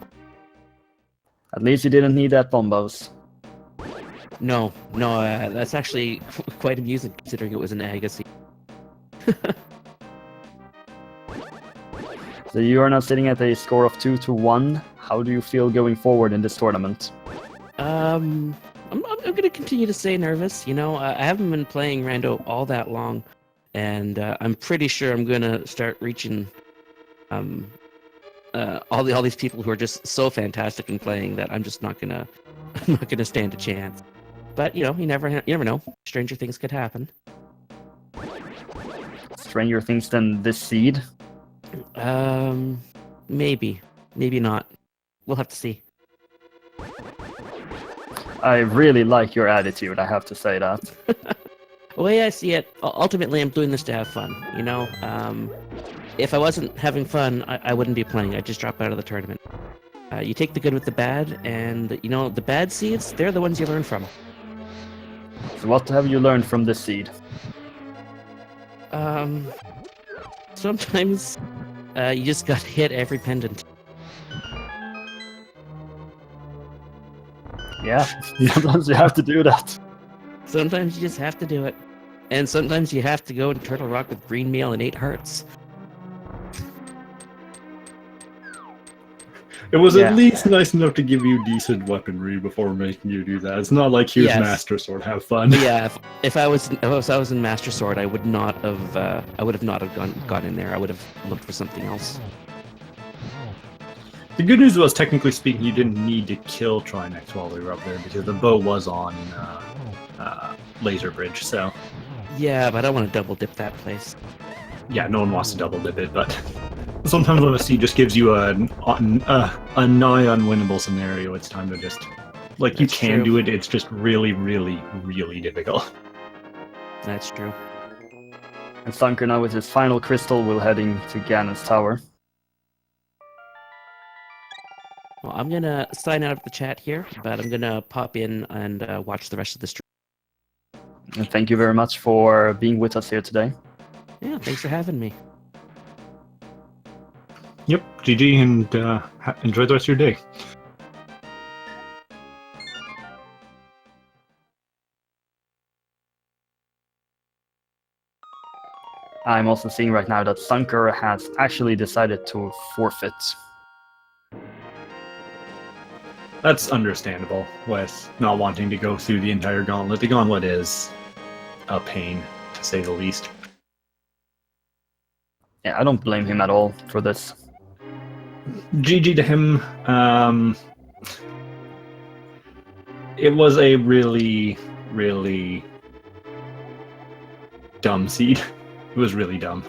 At least you didn't need that bombos. No, that's actually quite amusing considering it was an Agassi. So you are now sitting at a score of 2-1. How do you feel going forward in this tournament? I'm going to continue to stay nervous. You know, I haven't been playing Rando all that long, and I'm pretty sure I'm going to start reaching all these people who are just so fantastic in playing that I'm just not gonna stand a chance. But you know, you never know. Stranger things could happen. Stranger things than this seed? Maybe not. We'll have to see. I really like your attitude, I have to say that. The way I see it, ultimately, I'm doing this to have fun. You know, if I wasn't having fun, I wouldn't be playing. I'd just drop out of the tournament. You take the good with the bad, and you know the bad seeds, they're the ones you learn from. So what have you learned from this seed? Sometimes you just got to hit every pendant. Yeah, sometimes you have to do that. Sometimes you just have to do it. And sometimes you have to go and Turtle Rock with green meal and 8 hearts. It was Yeah. at least nice enough to give you decent weaponry before making you do that. It's not like here's Yes. Master Sword, have fun. But yeah, if I was in Master Sword, I would not have gone in there. I would have looked for something else. The good news was, technically speaking, you didn't need to kill Trinex while we were up there because the bow was on Laser Bridge. So Yeah, but I don't want to double dip that place. yeah, no one wants to double dip it, but sometimes when a seed just gives you a nigh unwinnable scenario, it's time to just you That's can true. do it. It's just really, really, really difficult. That's true. And Zunker now with his final crystal will heading to Ganon's tower. Well, I'm gonna sign out of the chat here, but I'm gonna pop in and watch the rest of the stream. And thank you very much for being with us here today. Yeah, thanks for having me. Yep, GG, and enjoy the rest of your day. I'm also seeing right now that Zunker has actually decided to forfeit. That's understandable with not wanting to go through the entire gauntlet. The gauntlet is a pain, to say the least. Yeah, I don't blame him at all for this. GG to him. It was a really, really dumb seed. It was really dumb.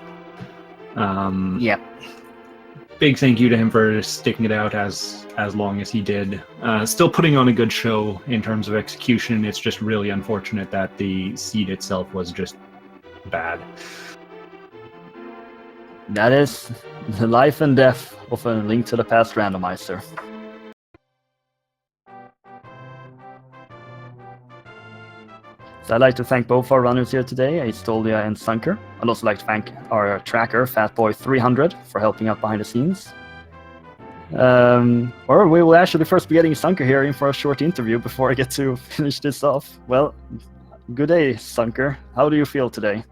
Yeah. Big thank you to him for sticking it out as long as he did. Still putting on a good show in terms of execution. It's just really unfortunate that the seed itself was just bad. That is the life and death of a Link to the Past randomizer. So I'd like to thank both our runners here today, Aestolia and Zunker. I'd also like to thank our tracker, Fatboy300, for helping out behind the scenes. Or we will actually first be getting Zunker here in for a short interview before I get to finish this off. Well, good day, Zunker. How do you feel today?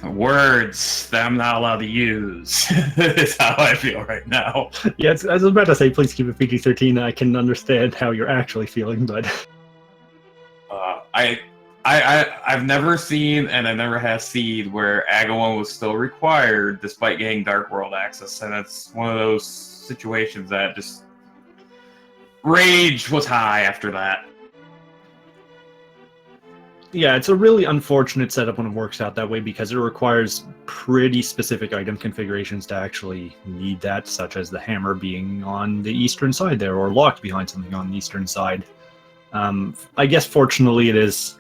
Words that I'm not allowed to use is how I feel right now. Yeah, I was about to say, please keep it PG-13. I can understand how you're actually feeling, but I've never seen and I never have seen where Agahnim was still required despite getting Dark World access, and it's one of those situations that just rage was high after that. yeah, it's a really unfortunate setup when it works out that way because it requires pretty specific item configurations to actually need that, such as the hammer being on the eastern side there or locked behind something on the eastern side. I guess fortunately it is,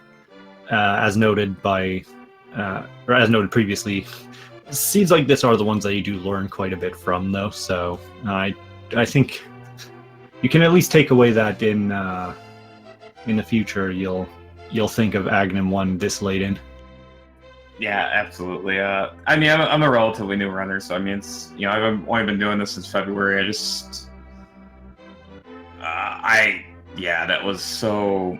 as noted by, or as noted previously, seeds like this are the ones that you do learn quite a bit from, though. So I think you can at least take away that in the future you'll think of Agahnim 1 this late in. Yeah, absolutely. I mean, I'm a relatively new runner, so I mean, it's I've only been doing this since February. That was so.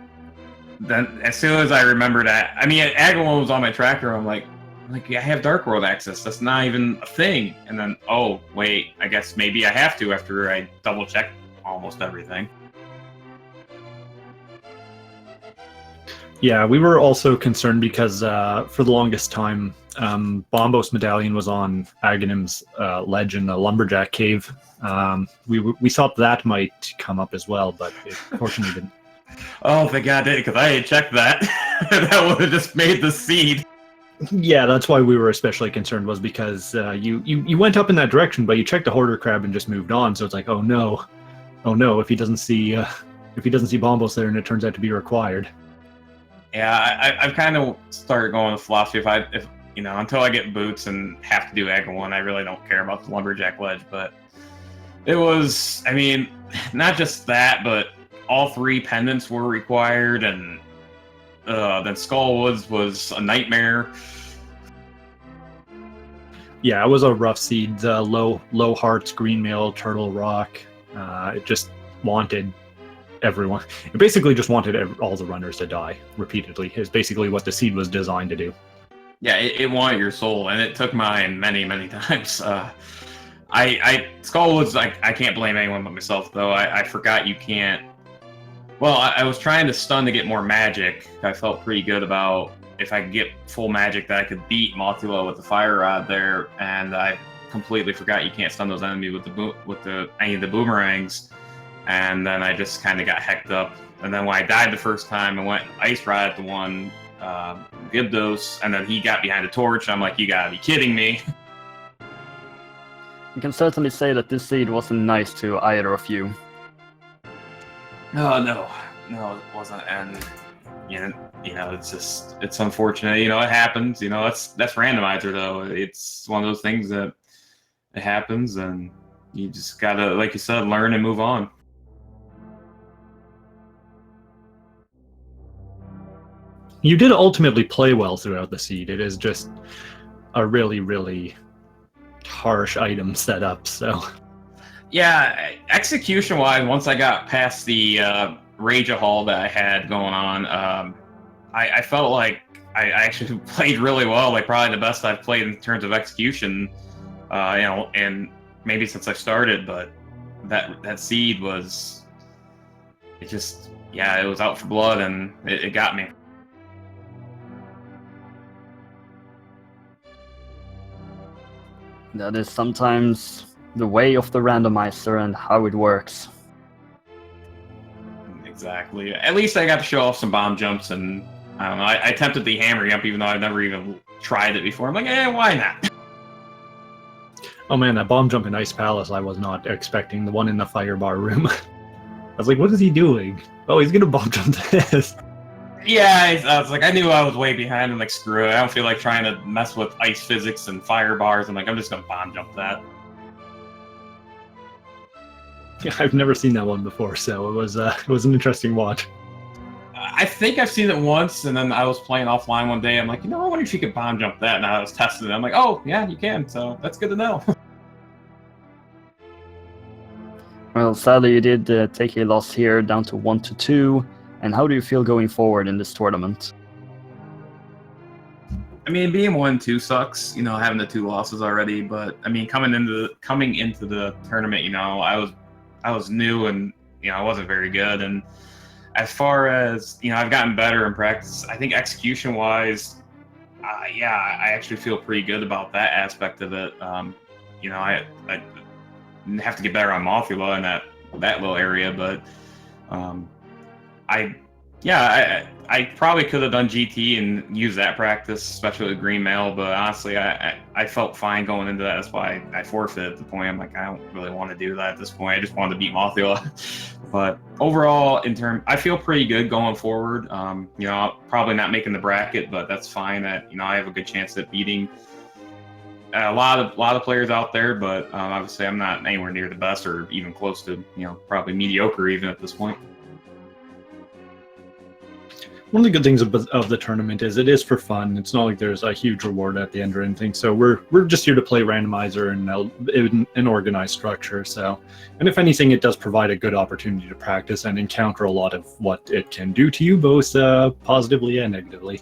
Then as soon as I remembered that, I mean, Agahnim was on my tracker. I'm like, I have Dark World access. That's not even a thing. And then, oh wait, I guess maybe I have to after I double check almost everything. Yeah, we were also concerned because for the longest time, Bombos Medallion was on Aghanim's ledge in the Lumberjack Cave. We thought that might come up as well, but it fortunately didn't. Oh, thank God, because I had checked that. That would have just made the seed. Yeah, that's why we were especially concerned, was because you went up in that direction, but you checked the Hoarder Crab and just moved on. So it's like, oh no, if he doesn't see Bombos there, and it turns out to be required. Yeah, I've kind of started going with philosophy. If until I get boots and have to do Agahnim 1, I really don't care about the Lumberjack Ledge. But it was, I mean, not just that, but all 3 pendants were required, and then Skullwoods was a nightmare. Yeah, it was a rough seed. The low hearts, green mail, turtle rock. It just wanted everyone. It basically just wanted all the runners to die repeatedly. Is basically what the seed was designed to do. Yeah, it wanted your soul, and it took mine many, many times. Skullwoods, I can't blame anyone but myself, though. I forgot you can't. Well, I was trying to stun to get more magic. I felt pretty good about if I could get full magic that I could beat Mothula with the fire rod there, and I completely forgot you can't stun those enemies with any of the boomerangs. And then I just kind of got hecked up. And then when I died the first time, I went Ice Rod at the one Gibdos, and then he got behind a torch. I'm like, you gotta be kidding me. You can certainly say that this seed wasn't nice to either of you. No, it wasn't. And it's unfortunate. It happens. That's randomizer though. It's one of those things that it happens, and you just gotta, like you said, learn and move on. You did ultimately play well throughout the seed. It is just a really, really harsh item setup. So, yeah, execution-wise, once I got past the Rage Hall that I had going on, I felt like I actually played really well. Like probably the best I've played in terms of execution. And maybe since I started, but that seed was, it was out for blood, and it got me. That is sometimes the way of the randomizer and how it works. Exactly. At least I got to show off some bomb jumps, and I don't know. I attempted the hammer jump even though I've never even tried it before. I'm like, why not? Oh man, that bomb jump in Ice Palace, I was not expecting. The one in the fire bar room. I was like, what is he doing? Oh, he's gonna bomb jump this. Yeah, I was like, I knew I was way behind. I'm like, screw it. I don't feel like trying to mess with ice physics and fire bars. I'm like, I'm just gonna bomb jump that. Yeah, I've never seen that one before, so it was an interesting watch. I think I've seen it once, and then I was playing offline one day. I'm like, I wonder if you could bomb jump that. And I was testing it. I'm like, oh, yeah, you can. So that's good to know. Well, sadly, you did take a loss here, down to 1-2. And how do you feel going forward in this tournament? I mean, being 1-2 sucks, you know, having the 2 losses already. But I mean, coming into the tournament, you know, I was new and you know I wasn't very good. And as far as you know, I've gotten better in practice. I think execution wise, yeah, I actually feel pretty good about that aspect of it. You know, I have to get better on Mothula in that little area, but I probably could have done GT and used that practice, especially with Green Mail. But honestly, I felt fine going into that. That's why I forfeited at the point. I'm like, I don't really want to do that at this point. I just wanted to beat Mothula. But overall, I feel pretty good going forward. You know, I'll probably not making the bracket, but that's fine. You know, I have a good chance at beating a lot of players out there. But obviously, I'm not anywhere near the best or even close to, you know, probably mediocre even at this point. One of the good things of the tournament is it is for fun. It's not like there's a huge reward at the end or anything. So we're just here to play randomizer in an organized structure. So, and if anything, it does provide a good opportunity to practice and encounter a lot of what it can do to you, both positively and negatively.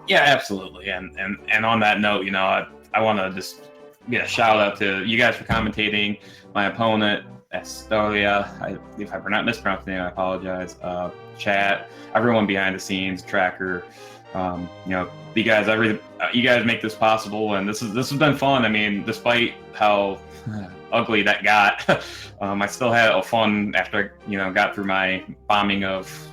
Yeah, absolutely. And on that note, you know, I want to just get a shout out to you guys for commentating. My opponent, Aestolia, if I mispronounced the name, I apologize. Chat, everyone behind the scenes, Tracker, you know, you guys make this possible, and this has been fun. I mean, despite how ugly that got, I still had a fun after you know got through my bombing of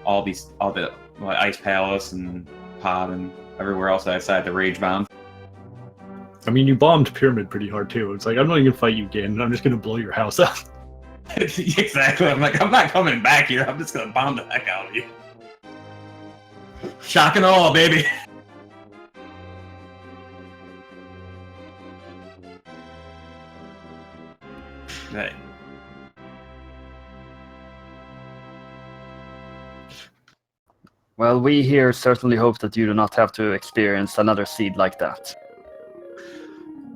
all the Ice Palace and Pod and everywhere else I decided to rage bomb. I mean, you bombed Pyramid pretty hard too. It's like, I'm not even gonna fight you again. I'm just gonna blow your house up. Exactly. I'm like, I'm not coming back here. I'm just gonna bomb the heck out of you. Shock and awe, baby. Right. Well, we here certainly hope that you do not have to experience another seed like that.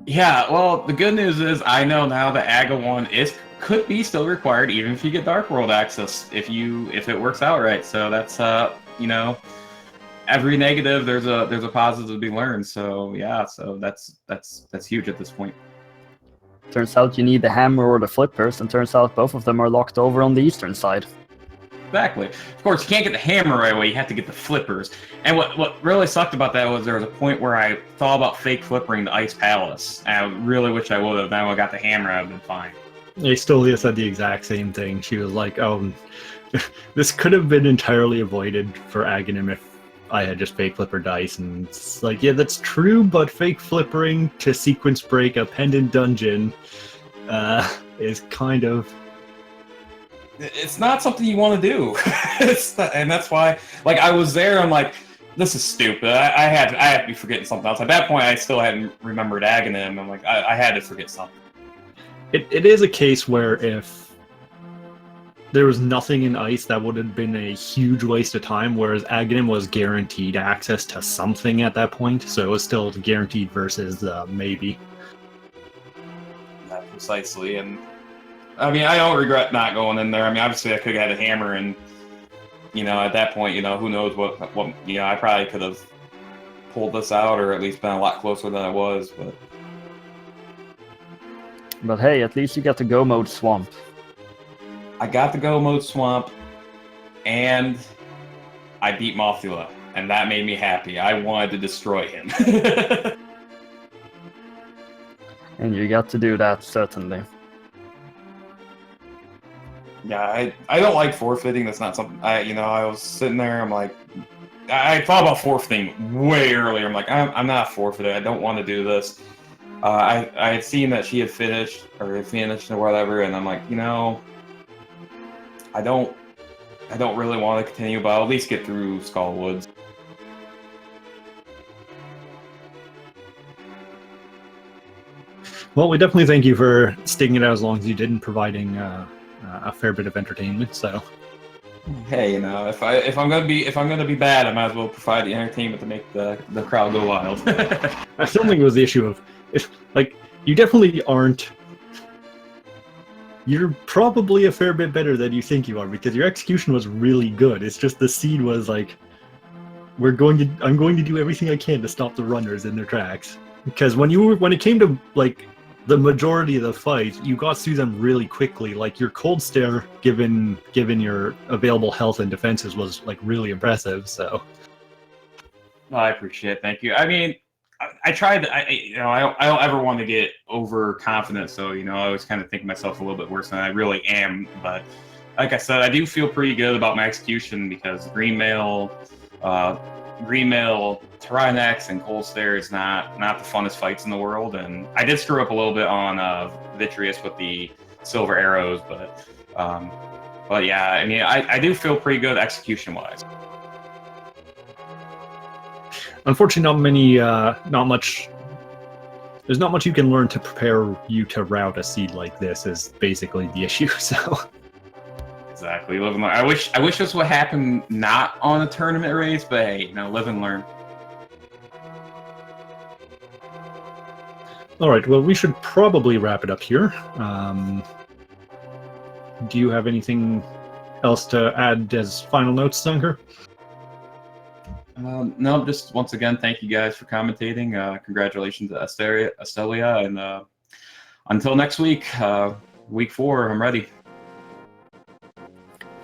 Yeah, well, the good news is I know now that Aga 1 could be still required even if you get Dark World access if it works out right. So that's you know, every negative there's a positive to be learned. So yeah, so that's huge at this point. Turns out you need the hammer or the flippers, and turns out both of them are locked over on the eastern side. Exactly. Of course, you can't get the hammer right away. You have to get the flippers. And what really sucked about that was there was a point where I thought about fake flippering the Ice Palace. And I really wish I would have. Then when I got the hammer, I'd been fine. Aestolia said the exact same thing. She was like, "Oh, this could have been entirely avoided for Agahnim if I had just fake flipper dice." And it's like, yeah, that's true, but fake flippering to sequence break a pendant dungeon is kind of. It's not something you want to do. And that's why, like, I was there. I'm like, this is stupid. I had to be forgetting something else. At that point, I still hadn't remembered Agahnim. I'm like, I had to forget something. It is a case where if there was nothing in ice, that would have been a huge waste of time, whereas Agahnim was guaranteed access to something at that point, so it was still guaranteed versus maybe. Yeah, precisely, and I mean, I don't regret not going in there. I mean, obviously, I could have had a hammer, and you know, at that point, you know, who knows what you know, I probably could have pulled this out, or at least been a lot closer than I was, But hey, at least you got the go mode swamp. I got the go mode swamp, and I beat Mothula, and that made me happy. I wanted to destroy him. And you got to do that, certainly. Yeah, I don't like forfeiting. That's not something I was sitting there. I'm like, I thought about forfeiting way earlier. I'm like, I'm not forfeiting. I don't want to do this. I had seen that she had finished or whatever, and I'm like, you know, I don't really want to continue, but I'll at least get through Skull Woods. Well, we definitely thank you for sticking it out as long as you did and providing a fair bit of entertainment. So, hey, you know, if I'm gonna be bad, I might as well provide the entertainment to make the crowd go wild. I still think it was the issue of, like, you definitely aren't. You're probably a fair bit better than you think you are because your execution was really good. It's just the seed was like I'm going to do everything I can to stop the runners in their tracks. Because when it came to like the majority of the fight, you got through them really quickly. Like your cold stare, given your available health and defenses, was like really impressive. So I appreciate it. Thank you. I mean, I tried. I don't ever want to get overconfident. So I always kind of think myself a little bit worse than I really am. But like I said, I do feel pretty good about my execution because Green Mail, Tyrannex, and Cold Stare is not the funnest fights in the world. And I did screw up a little bit on Vitreous with the silver arrows, but yeah, I mean, I do feel pretty good execution wise. unfortunately, there's not much you can learn to prepare you to route a seed like this. Is basically the issue. So. Exactly. Live and learn. I wish this would happen not on a tournament race, but hey, live and learn. All right. Well, we should probably wrap it up here. Do you have anything else to add as final notes, Zunker? No, just once again, thank you guys for commentating. Congratulations to Aestolia, and until next week, week 4, I'm ready.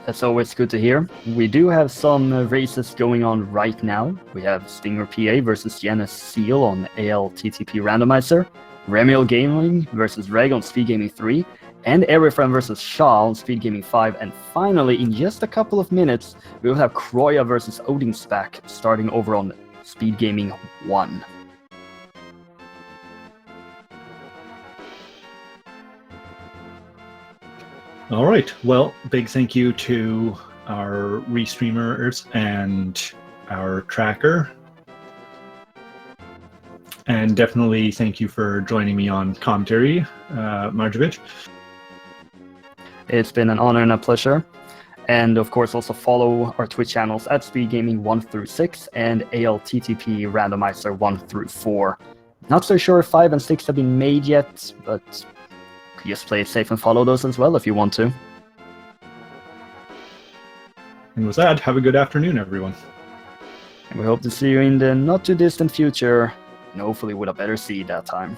That's always good to hear. We do have some races going on right now. We have Stinger PA versus Janus Seal on ALTTP Randomizer, Remiel Gaming versus Reg on Speed Gaming 3, and Everyfriend versus Shaw on Speed Gaming 5. And finally, in just a couple of minutes, we will have Kroya versus Odinsback starting over on Speed Gaming 1. All right. Well, big thank you to our restreamers and our tracker. And definitely thank you for joining me on commentary, Marjovic. It's been an honor and a pleasure. And of course, also follow our Twitch channels at Speed Gaming 1 through 6 and ALTTP Randomizer 1 through 4. Not so sure if 5 and 6 have been made yet, but just play it safe and follow those as well if you want to. And with that, have a good afternoon, everyone. And we hope to see you in the not too distant future, and hopefully with a better seed that time.